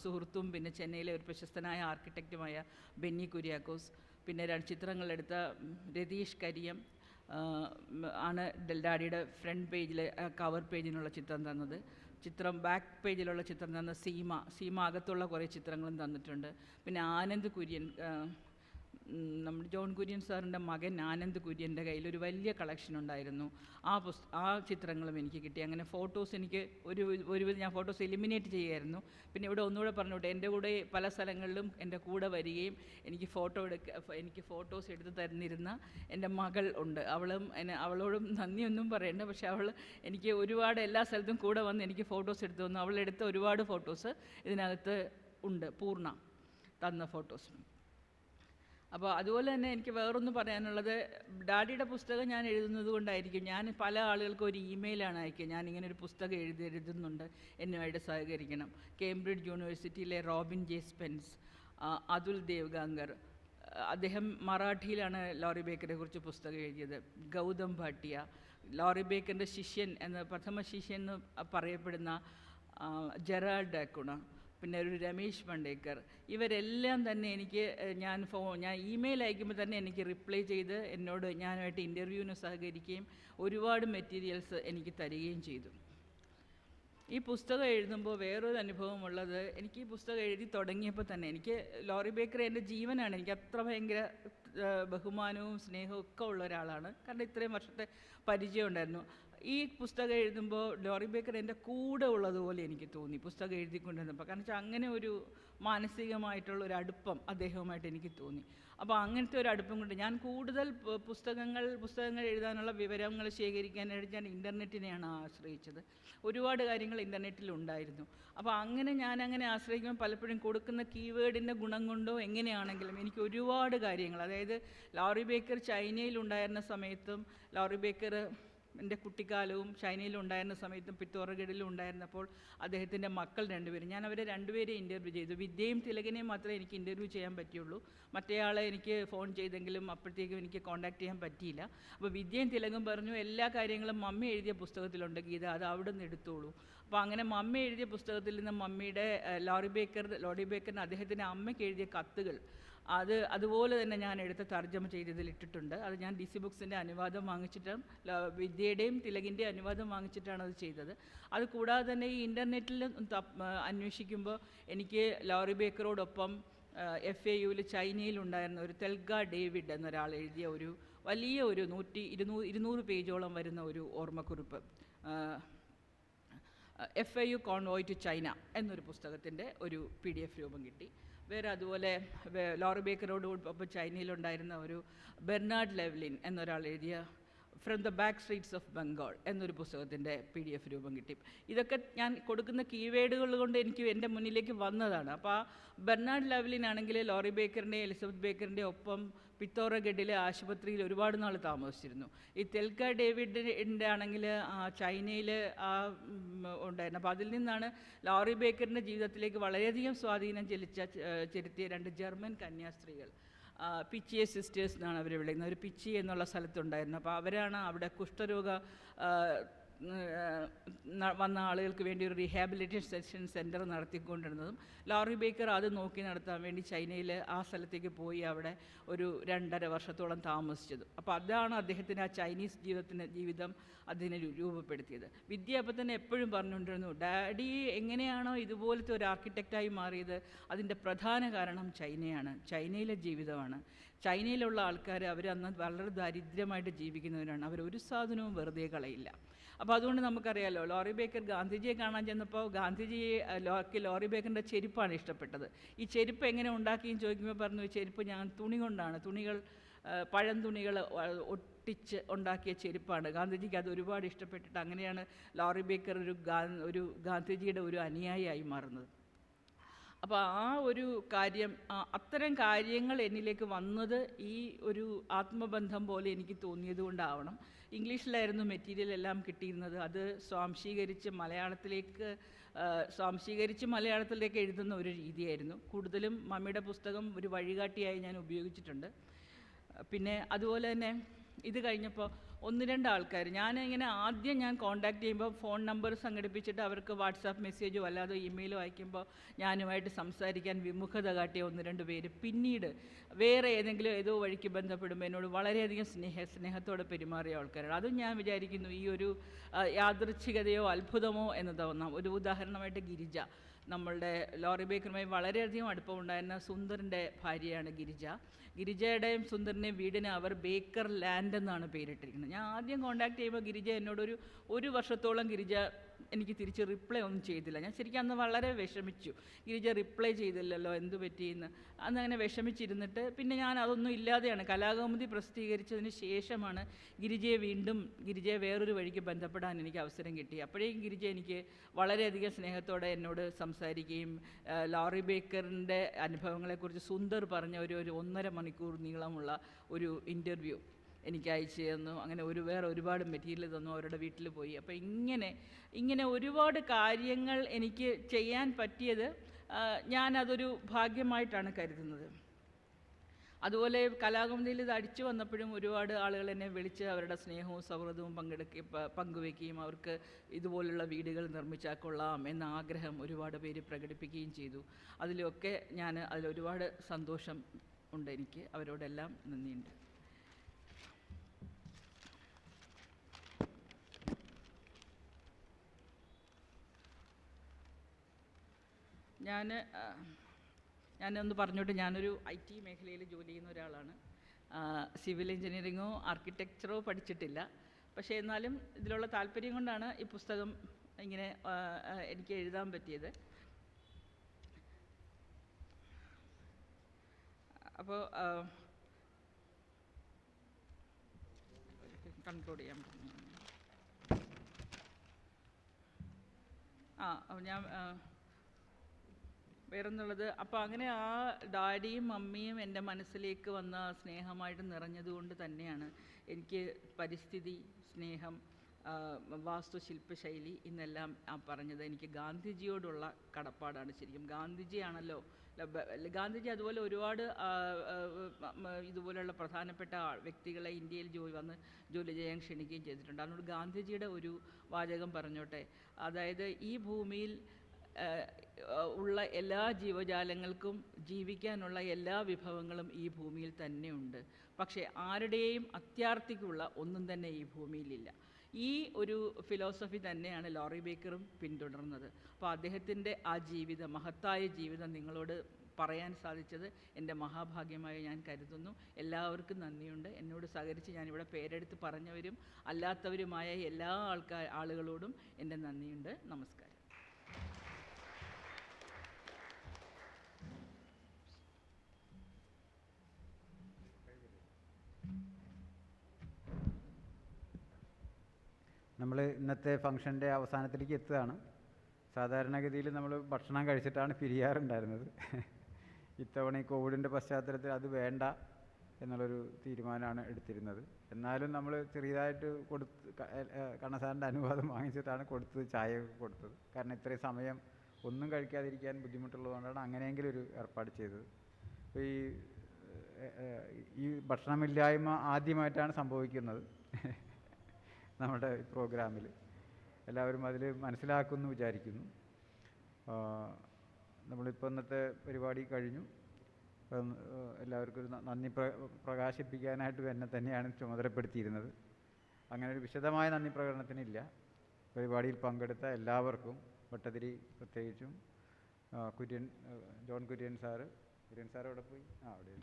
സുഹൃത്തും പിന്നെ ചെന്നൈയിലെ ഒരു പ്രശസ്തനായ ആർക്കിടെക്റ്റുമായ ബെന്നി കുര്യാക്കോസ്, പിന്നെ ചിത്രങ്ങളെടുത്ത രതീഷ് കരിയം ആണ് ഡാഡിയുടെ ഫ്രണ്ട് പേജിൽ കവർ പേജിനുള്ള ചിത്രം തന്നത്. ബാക്ക് പേജിലുള്ള ചിത്രം തന്ന സീമ അകത്തുള്ള കുറേ ചിത്രങ്ങളും തന്നിട്ടുണ്ട്. പിന്നെ ആനന്ദ് കുര്യൻ, നമ്മുടെ ജോൺ കുര്യൻ സാറിൻ്റെ മകൻ ആനന്ദ് കുര്യൻ്റെ കയ്യിൽ ഒരു വലിയ കളക്ഷൻ ഉണ്ടായിരുന്നു. ആ ചിത്രങ്ങളും എനിക്ക് കിട്ടി. അങ്ങനെ ഫോട്ടോസ് എനിക്ക് ഒരുവിധം ഞാൻ ഫോട്ടോസ് എലിമിനേറ്റ് ചെയ്യുമായിരുന്നു. പിന്നെ ഇവിടെ ഒന്നുകൂടെ പറഞ്ഞോട്ടെ, എൻ്റെ കൂടെ പല സ്ഥലങ്ങളിലും എൻ്റെ കൂടെ വരികയും എനിക്ക് ഫോട്ടോസ് എടുത്ത് തന്നിരുന്ന എൻ്റെ മകൾ ഉണ്ട്. അവളോടും നന്ദിയൊന്നും പറയണ്ട, പക്ഷേ അവൾ എനിക്ക് ഒരുപാട് എല്ലാ സ്ഥലത്തും കൂടെ വന്ന് എനിക്ക് ഫോട്ടോസ് എടുത്തു തന്നു. അവളെടുത്ത ഒരുപാട് ഫോട്ടോസ് ഇതിനകത്ത് ഉണ്ട്, പൂർണ്ണ തന്ന ഫോട്ടോസ്. അപ്പോൾ അതുപോലെ തന്നെ എനിക്ക് വേറൊന്ന് പറയാനുള്ളത്, ഡാഡിയുടെ പുസ്തകം ഞാൻ എഴുതുന്നത് കൊണ്ടായിരിക്കും ഞാൻ പല ആളുകൾക്കും ഒരു ഇമെയിലാണ് അയക്കുക, ഞാനിങ്ങനെ ഒരു പുസ്തകം എഴുതുന്നുണ്ട്, എന്നുമായിട്ട് സഹകരിക്കണം. കേംബ്രിഡ്ജ് യൂണിവേഴ്സിറ്റിയിലെ റോബിൻ ജെ സ്പെൻസ്, അതുൽ ദേവ്ഗാങ്കർ, അദ്ദേഹം മറാഠിയിലാണ് ലോറി ബേക്കറെ കുറിച്ച് പുസ്തകം എഴുതിയത്. ഗൗതം ഭാട്ടിയ, ലോറി ബേക്കറിൻ്റെ പ്രഥമ ശിഷ്യൻ എന്ന് പറയപ്പെടുന്ന ജെറാൾഡ് ഡാക്കുണ, പിന്നെ ഒരു രമേശ് പണ്ടേക്കർ, ഇവരെല്ലാം തന്നെ എനിക്ക് ഞാൻ ഇമെയിൽ അയക്കുമ്പോൾ തന്നെ എനിക്ക് റിപ്ലൈ ചെയ്ത് ഞാനുമായിട്ട് ഇൻ്റർവ്യൂവിന് സഹകരിക്കുകയും ഒരുപാട് മെറ്റീരിയൽസ് എനിക്ക് തരികയും ചെയ്തു. ഈ പുസ്തകം എഴുതുമ്പോൾ വേറൊരു അനുഭവമുള്ളത്, എനിക്ക് ഈ പുസ്തകം എഴുതി തുടങ്ങിയപ്പോൾ തന്നെ എനിക്ക് ലോറി ബേക്കർ എൻ്റെ ജീവനാണ്. എനിക്ക് അത്ര ഭയങ്കര ബഹുമാനവും സ്നേഹവും ഒക്കെ ഉള്ള ഒരാളാണ്. കാരണം ഇത്രയും വർഷത്തെ പരിചയം ഉണ്ടായിരുന്നു. ഈ പുസ്തകം എഴുതുമ്പോൾ ലോറി ബേക്കർ എൻ്റെ കൂടെ ഉള്ളതുപോലെ എനിക്ക് തോന്നി പുസ്തകം എഴുതിക്കൊണ്ടിരുന്നപ്പോൾ. കാരണം വെച്ചാൽ അങ്ങനെ ഒരു മാനസികമായിട്ടുള്ള ഒരു അടുപ്പം അദ്ദേഹവുമായിട്ട് എനിക്ക് തോന്നി. അപ്പോൾ അങ്ങനത്തെ ഒരു അടുപ്പം കൊണ്ട് ഞാൻ കൂടുതൽ പുസ്തകങ്ങൾ എഴുതാനുള്ള വിവരങ്ങൾ ശേഖരിക്കാനായിട്ട് ഞാൻ ഇൻ്റർനെറ്റിനെയാണ് ആശ്രയിച്ചത്. ഒരുപാട് കാര്യങ്ങൾ ഇൻ്റർനെറ്റിലുണ്ടായിരുന്നു. അപ്പോൾ ഞാൻ ആശ്രയിക്കുമ്പോൾ പലപ്പോഴും കൊടുക്കുന്ന കീവേഡിൻ്റെ ഗുണം കൊണ്ടോ എങ്ങനെയാണെങ്കിലും എനിക്ക് ഒരുപാട് കാര്യങ്ങൾ, അതായത് ലോറി ബേക്കർ ചൈനയിലുണ്ടായിരുന്ന സമയത്തും ലോറി ബേക്കർ എൻ്റെ കുട്ടിക്കാലവും ചൈനയിലുണ്ടായിരുന്ന സമയത്തും പിത്തോറഗഡിലും ഉണ്ടായിരുന്നപ്പോൾ അദ്ദേഹത്തിൻ്റെ മക്കൾ രണ്ടുപേരും, ഞാൻ അവരെ രണ്ടുപേരെയും ഇൻ്റർവ്യൂ ചെയ്തു. വിദ്യയും തിലകനെയും മാത്രമേ എനിക്ക് ഇൻ്റർവ്യൂ ചെയ്യാൻ പറ്റിയുള്ളൂ. മറ്റേയാളെ എനിക്ക് ഫോൺ ചെയ്തെങ്കിലും അപ്പോഴത്തേക്കും എനിക്ക് കോൺടാക്ട് ചെയ്യാൻ പറ്റിയില്ല. അപ്പോൾ വിദ്യയും തിലകും പറഞ്ഞു, എല്ലാ കാര്യങ്ങളും മമ്മി എഴുതിയ പുസ്തകത്തിലുണ്ട് ഗീത, അത് അവിടെ നിന്ന് എടുത്തോളൂ. അപ്പോൾ അങ്ങനെ മമ്മി എഴുതിയ പുസ്തകത്തിൽ നിന്ന് മമ്മിയുടെ ലോറി ബേക്കറിന് അദ്ദേഹത്തിൻ്റെ അമ്മയ്ക്ക് എഴുതിയ കത്തുകൾ അതുപോലെ തന്നെ ഞാൻ എടുത്ത് തർജ്ജമ ചെയ്തതിൽ ഇട്ടിട്ടുണ്ട്. അത് ഞാൻ DC ബുക്സിൻ്റെ അനുവാദം വാങ്ങിച്ചിട്ടും വിദ്യയുടെയും തിലകിൻ്റെ അനുവാദം വാങ്ങിച്ചിട്ടാണ് അത് ചെയ്തത്. അത് കൂടാതെ തന്നെ ഈ ഇൻ്റർനെറ്റിൽ അന്വേഷിക്കുമ്പോൾ എനിക്ക് ലോറി ബേക്കറോടൊപ്പം FAUവിൽ ചൈനയിലുണ്ടായിരുന്ന ഒരു തെൽഗ ഡേവിഡ് എന്നൊരാൾ എഴുതിയ ഒരു വലിയ ഒരു 200 പേജോളം വരുന്ന ഒരു ഓർമ്മക്കുറിപ്പ്, FAU കോൺവോയ് ടു ചൈന എന്നൊരു പുസ്തകത്തിൻ്റെ ഒരു PDF രൂപം കിട്ടി. വേറെ അതുപോലെ ലോറി ബേക്കറോടൊപ്പം ചൈനയിലുണ്ടായിരുന്ന ഒരു ബെർണാഡ് ലെവ്ലിൻ എന്നൊരാൾ എഴുതിയ from the back streets of Bengal എന്നൊരു പുസ്തകത്തിൻ്റെ PDF രൂപം കിട്ടി. ഇതൊക്കെ ഞാൻ കൊടുക്കുന്ന കീവേഡുകൾ കൊണ്ട് എനിക്ക് എൻ്റെ മുന്നിലേക്ക് വന്നതാണ്. അപ്പോൾ ആ ബെർണാഡ് ലെവ്ലിനാണെങ്കിൽ ലോറി ബേക്കറിൻ്റെ എലിസബത്ത് ബേക്കറിൻ്റെ ഒപ്പം പിത്തോറഗഡിലെ ആശുപത്രിയിൽ ഒരുപാട് നാൾ താമസിച്ചിരുന്നു. ഈ തെൽഗ ഡേവിഡിൻ്റെ ആണെങ്കിൽ ചൈനയിൽ ഉണ്ടായിരുന്നു. അപ്പോൾ അതിൽ നിന്നാണ് ലോറി ബേക്കറിൻ്റെ ജീവിതത്തിലേക്ക് വളരെയധികം സ്വാധീനം ചെലുത്തിയ 2 ജർമ്മൻ കന്യാസ്ത്രീകൾ, പിച്ചിയെ സിസ്റ്റേഴ്സ് എന്നാണ് അവർ വിളിക്കുന്നത്, ഒരു പിച്ചി എന്നുള്ള സ്ഥലത്തുണ്ടായിരുന്നു. അപ്പോൾ അവരാണ് അവിടെ കുഷ്ഠരോഗ വന്ന ആളുകൾക്ക് വേണ്ടി ഒരു റീഹാബിലിറ്റേഷൻ സെൻറ്റർ നടത്തിക്കൊണ്ടിരുന്നതും ലോറി ബേക്കർ അത് നോക്കി നടത്താൻ വേണ്ടി ചൈനയിൽ ആ സ്ഥലത്തേക്ക് പോയി അവിടെ ഒരു 2.5 വർഷത്തോളം താമസിച്ചത്. അപ്പോൾ അതാണ് അദ്ദേഹത്തിൻ്റെ ആ ചൈനീസ് ജീവിതം അതിനെ രൂപപ്പെടുത്തിയത്. വിദ്യ അപ്പം തന്നെ എപ്പോഴും പറഞ്ഞുകൊണ്ടിരുന്നു, ഡാഡി എങ്ങനെയാണോ ഇതുപോലത്തെ ഒരു ആർക്കിടെക്റ്റായി മാറിയത് അതിൻ്റെ പ്രധാന കാരണം ചൈനയാണ്, ചൈനയിലെ ജീവിതമാണ്. ചൈനയിലുള്ള ആൾക്കാർ അവരന്ന് വളരെ ദരിദ്രമായിട്ട് ജീവിക്കുന്നവരാണ്. അവരൊരു സാധനവും വെറുതെ കളയില്ല. അപ്പോൾ അതുകൊണ്ട് നമുക്കറിയാമല്ലോ, ലോറി ബേക്കർ ഗാന്ധിജിയെ കാണാൻ ചെന്നപ്പോൾ ലോറി ബേക്കറിൻ്റെ ചെരുപ്പാണ് ഇഷ്ടപ്പെട്ടത്. ഈ ചെരുപ്പ് എങ്ങനെ ഉണ്ടാക്കിയെന്ന് ചോദിക്കുമ്പോൾ പറഞ്ഞു, ഈ ചെരുപ്പ് ഞാൻ തുണി കൊണ്ടാണ്, പഴം തുണികൾ ഒട്ടിച്ച് ഉണ്ടാക്കിയ ചെരുപ്പാണ്. ഗാന്ധിജിക്ക് അത് ഒരുപാട് ഇഷ്ടപ്പെട്ടിട്ട് അങ്ങനെയാണ് ലോറി ബേക്കർ ഒരു ഗാന്ധിജിയുടെ ഒരു അനുയായിയായി മാറുന്നത്. അപ്പോൾ ആ ഒരു കാര്യം, അത്തരം കാര്യങ്ങൾ എന്നിലേക്ക് വന്നത് ഈ ഒരു ആത്മബന്ധം പോലെ എനിക്ക് തോന്നിയത് കൊണ്ടാവണം. ഇംഗ്ലീഷിലായിരുന്നു മെറ്റീരിയൽ എല്ലാം കിട്ടിയിരുന്നത്. അത് സ്വാംശീകരിച്ച് മലയാളത്തിലേക്ക് എഴുതുന്ന ഒരു രീതിയായിരുന്നു. കൂടുതലും മമ്മിയുടെ പുസ്തകം ഒരു വഴികാട്ടിയായി ഞാൻ ഉപയോഗിച്ചിട്ടുണ്ട്. പിന്നെ അതുപോലെ തന്നെ ഇത് കഴിഞ്ഞപ്പോൾ 1-2 ആൾക്കാർ ആദ്യം ഞാൻ കോൺടാക്ട് ചെയ്യുമ്പോൾ ഫോൺ നമ്പർ സംഘടിപ്പിച്ചിട്ട് അവർക്ക് വാട്സാപ്പ് മെസ്സേജോ അല്ലാതെ ഇമെയിലോ അയക്കുമ്പോൾ ഞാനുമായിട്ട് സംസാരിക്കാൻ വിമുഖത കാട്ടിയ 1-2 പേര് പിന്നീട് വേറെ ഏതോ വഴിക്ക് ബന്ധപ്പെടുമ്പോൾ എന്നോട് വളരെയധികം സ്നേഹത്തോടെ പെരുമാറിയ ആൾക്കാരാണ്. അതും ഞാൻ വിചാരിക്കുന്നു ഈ ഒരു യാദൃച്ഛികതയോ അത്ഭുതമോ എന്ന് തോന്നാം. ഒരു ഉദാഹരണമായിട്ട് ഗിരിജ, നമ്മളുടെ ലോറി ബേക്കറുമായി വളരെയധികം അടുപ്പമുണ്ടായിരുന്ന സുന്ദറിൻ്റെ ഭാര്യയാണ് ഗിരിജയുടെയും സുന്ദറിൻ്റെയും വീടിന് അവർ ബേക്കർ ലാൻഡ് എന്നാണ് പേരിട്ടിരിക്കുന്നത്. ഞാൻ ആദ്യം കോൺടാക്ട് ചെയ്യുമ്പോൾ ഗിരിജ എന്നോടൊരു 1 വർഷത്തോളം ഗിരിജ എനിക്ക് തിരിച്ച് റിപ്ലൈ ഒന്നും ചെയ്തില്ല. ഞാൻ ശരിക്കും അന്ന് വളരെ വിഷമിച്ചു. ഗിരിജ റിപ്ലൈ ചെയ്തില്ലല്ലോ, എന്തു പറ്റിയെന്ന് അന്നങ്ങനെ വിഷമിച്ചിരുന്നിട്ട് പിന്നെ ഞാൻ അതൊന്നും ഇല്ലാതെയാണ് കലാകൗമുദി പ്രസിദ്ധീകരിച്ചതിന് ശേഷമാണ് ഗിരിജയെ വേറൊരു വഴിക്ക് ബന്ധപ്പെടാൻ എനിക്ക് അവസരം കിട്ടി. അപ്പോഴേക്കും ഗിരിജ എനിക്ക് വളരെയധികം സ്നേഹത്തോടെ എന്നോട് സംസാരിക്കുകയും ലോറി ബേക്കറിൻ്റെ അനുഭവങ്ങളെക്കുറിച്ച് സുന്ദർ പറഞ്ഞ ഒരു 1.5 മണിക്കൂർ നീളമുള്ള ഒരു ഇൻ്റർവ്യൂ എനിക്ക് അയച്ചു തന്നു. അങ്ങനെ വേറെ ഒരുപാട് മെറ്റീരിയൽ തന്നു. അവരുടെ വീട്ടിൽ പോയി. അപ്പോൾ ഇങ്ങനെ ഒരുപാട് കാര്യങ്ങൾ എനിക്ക് ചെയ്യാൻ പറ്റിയത് ഞാനതൊരു ഭാഗ്യമായിട്ടാണ് കരുതുന്നത്. അതുപോലെ കലാകൗമുദിയിൽ ഇത് അടിച്ചു വന്നപ്പോഴും ഒരുപാട് ആളുകൾ എന്നെ വിളിച്ച് അവരുടെ സ്നേഹവും സൗഹൃദവും പങ്കുവയ്ക്കുകയും അവർക്ക് ഇതുപോലുള്ള വീടുകൾ നിർമ്മിച്ചാൽ കൊള്ളാം എന്ന ആഗ്രഹം ഒരുപാട് പേര് പ്രകടിപ്പിക്കുകയും ചെയ്തു. അതിലൊരുപാട് സന്തോഷം ഉണ്ട് എനിക്ക്. അവരോടെല്ലാം നന്ദിയുണ്ട്. ഞാനൊന്ന് പറഞ്ഞോട്ട്, ഞാനൊരു IT മേഖലയിൽ ജോലി ചെയ്യുന്ന ഒരാളാണ്. സിവിൽ എഞ്ചിനീയറിങ്ങോ ആർക്കിടെക്ചറോ പഠിച്ചിട്ടില്ല. പക്ഷേ എന്നാലും ഇതിലുള്ള താല്പര്യം കൊണ്ടാണ് ഈ പുസ്തകം ഇങ്ങനെ എനിക്ക് എഴുതാൻ പറ്റിയത്. അപ്പോൾ കൺക്ലൂഡ് ചെയ്യാൻ പറ്റുന്നു. ഞാൻ വേറൊന്നുള്ളത്, അപ്പോൾ അങ്ങനെ ആ ഡാഡിയും മമ്മിയും എൻ്റെ മനസ്സിലേക്ക് വന്ന സ്നേഹമായിട്ട് നിറഞ്ഞതുകൊണ്ട് തന്നെയാണ് എനിക്ക് പരിസ്ഥിതി സ്നേഹം, വാസ്തുശില്പശൈലി എന്നെല്ലാം പറഞ്ഞത്. എനിക്ക് ഗാന്ധിജിയോടുള്ള കടപ്പാടാണ്. ശരിക്കും ഗാന്ധിജിയാണല്ലോ ഗാന്ധിജി അതുപോലെ ഒരുപാട് ഇതുപോലെയുള്ള പ്രധാനപ്പെട്ട വ്യക്തികളെ ഇന്ത്യയിൽ ജോലി ചെയ്യാൻ ക്ഷണിക്കുകയും ചെയ്തിട്ടുണ്ട്. അതുകൊണ്ട് ഗാന്ധിജിയുടെ ഒരു വാചകം പറഞ്ഞോട്ടെ, അതായത് ഈ ഭൂമിയിൽ ഉള്ള എല്ലാ ജീവജാലങ്ങൾക്കും ജീവിക്കാനുള്ള എല്ലാ വിഭവങ്ങളും ഈ ഭൂമിയിൽ തന്നെയുണ്ട്. പക്ഷേ ആരുടെയും അത്യാർത്തിക്കുള്ള ഒന്നും തന്നെ ഈ ഭൂമിയിലില്ല. ഈ ഒരു ഫിലോസഫി തന്നെയാണ് ലോറി ബേക്കറും പിന്തുടർന്നത്. അപ്പോൾ അദ്ദേഹത്തിൻ്റെ ആ മഹത്തായ ജീവിതം നിങ്ങളോട് പറയാൻ സാധിച്ചത് എൻ്റെ മഹാഭാഗ്യമായി ഞാൻ കരുതുന്നു. എല്ലാവർക്കും നന്ദിയുണ്ട്. എന്നോട് സഹകരിച്ച് ഞാനിവിടെ പേരെടുത്ത് പറഞ്ഞവരും അല്ലാത്തവരുമായ എല്ലാ ആളുകളോടും എൻ്റെ നന്ദിയുണ്ട്. നമസ്കാരം. നമ്മൾ ഇന്നത്തെ ഫംഗ്ഷൻ്റെ അവസാനത്തിലേക്ക് എത്തുകയാണ്. സാധാരണഗതിയിൽ നമ്മൾ ഭക്ഷണം കഴിച്ചിട്ടാണ് പിരിയാറുണ്ടായിരുന്നത്. ഇത്തവണ ഈ കോവിഡിൻ്റെ പശ്ചാത്തലത്തിൽ അത് വേണ്ട എന്നുള്ളൊരു തീരുമാനമാണ് എടുത്തിരുന്നത്. എന്നാലും നമ്മൾ ചെറിയതായിട്ട് കണ്ണസാറിൻ്റെ അനുവാദം വാങ്ങിച്ചിട്ടാണ് ചായ കൊടുത്തത്. കാരണം ഇത്രയും സമയം ഒന്നും കഴിക്കാതിരിക്കാൻ ബുദ്ധിമുട്ടുള്ളതുകൊണ്ടാണ് അങ്ങനെയെങ്കിലും ഒരു ഏർപ്പാട് ചെയ്തത്. അപ്പോൾ ഈ ഭക്ഷണമില്ലായ്മ ആദ്യമായിട്ടാണ് സംഭവിക്കുന്നത് നമ്മുടെ പ്രോഗ്രാമിൽ. എല്ലാവരും അതിൽ മനസ്സിലാക്കുമെന്ന് വിചാരിക്കുന്നു. നമ്മളിപ്പോൾ ഇന്നത്തെ പരിപാടി കഴിഞ്ഞു. എല്ലാവർക്കും ഒരു നന്ദി പ്രകാശിപ്പിക്കാനായിട്ട് എന്നെ തന്നെയാണ് ചുമതലപ്പെടുത്തിയിരുന്നത്. അങ്ങനെ ഒരു വിശദമായ നന്ദി പ്രകടനത്തിനില്ല. പരിപാടിയിൽ പങ്കെടുത്ത എല്ലാവർക്കും, ഭട്ടതിരി പ്രത്യേകിച്ചും, ജോൺ കുര്യൻ സാറ് അവിടെ പോയി, അവിടെ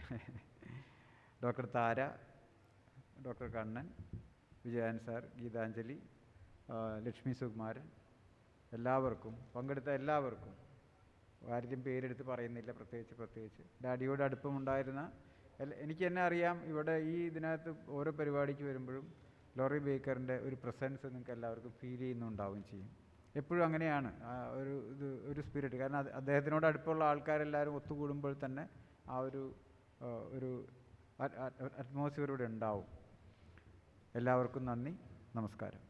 ഡോക്ടർ താര, ഡോക്ടർ കണ്ണൻ, വിജയൻ സാർ, ഗീതാഞ്ജലി, ലക്ഷ്മി സുകുമാരൻ, എല്ലാവർക്കും പങ്കെടുത്ത എല്ലാവർക്കും ആരും പേരെടുത്ത് പറയുന്നില്ല, പ്രത്യേകിച്ച് ഡാഡിയോട് അടുപ്പമുണ്ടായിരുന്ന എനിക്ക് തന്നെ അറിയാം. ഇവിടെ ഈ ഇതിനകത്ത് ഓരോ പരിപാടിക്ക് വരുമ്പോഴും ലോറി ബേക്കറിൻ്റെ ഒരു പ്രസൻസ് നിങ്ങൾക്ക് എല്ലാവർക്കും ഫീൽ ചെയ്യുന്നുണ്ടാവുകയും ചെയ്യും. എപ്പോഴും അങ്ങനെയാണ് ഒരു സ്പിരിറ്റ്. കാരണം അദ്ദേഹത്തിനോട് അടുപ്പമുള്ള ആൾക്കാരെല്ലാവരും ഒത്തുകൂടുമ്പോൾ തന്നെ ആ ഒരു അറ്റ്മോസ്ഫിയർ ഇവിടെ ഉണ്ടാവും. എല്ലാവർക്കും നന്ദി, നമസ്കാരം.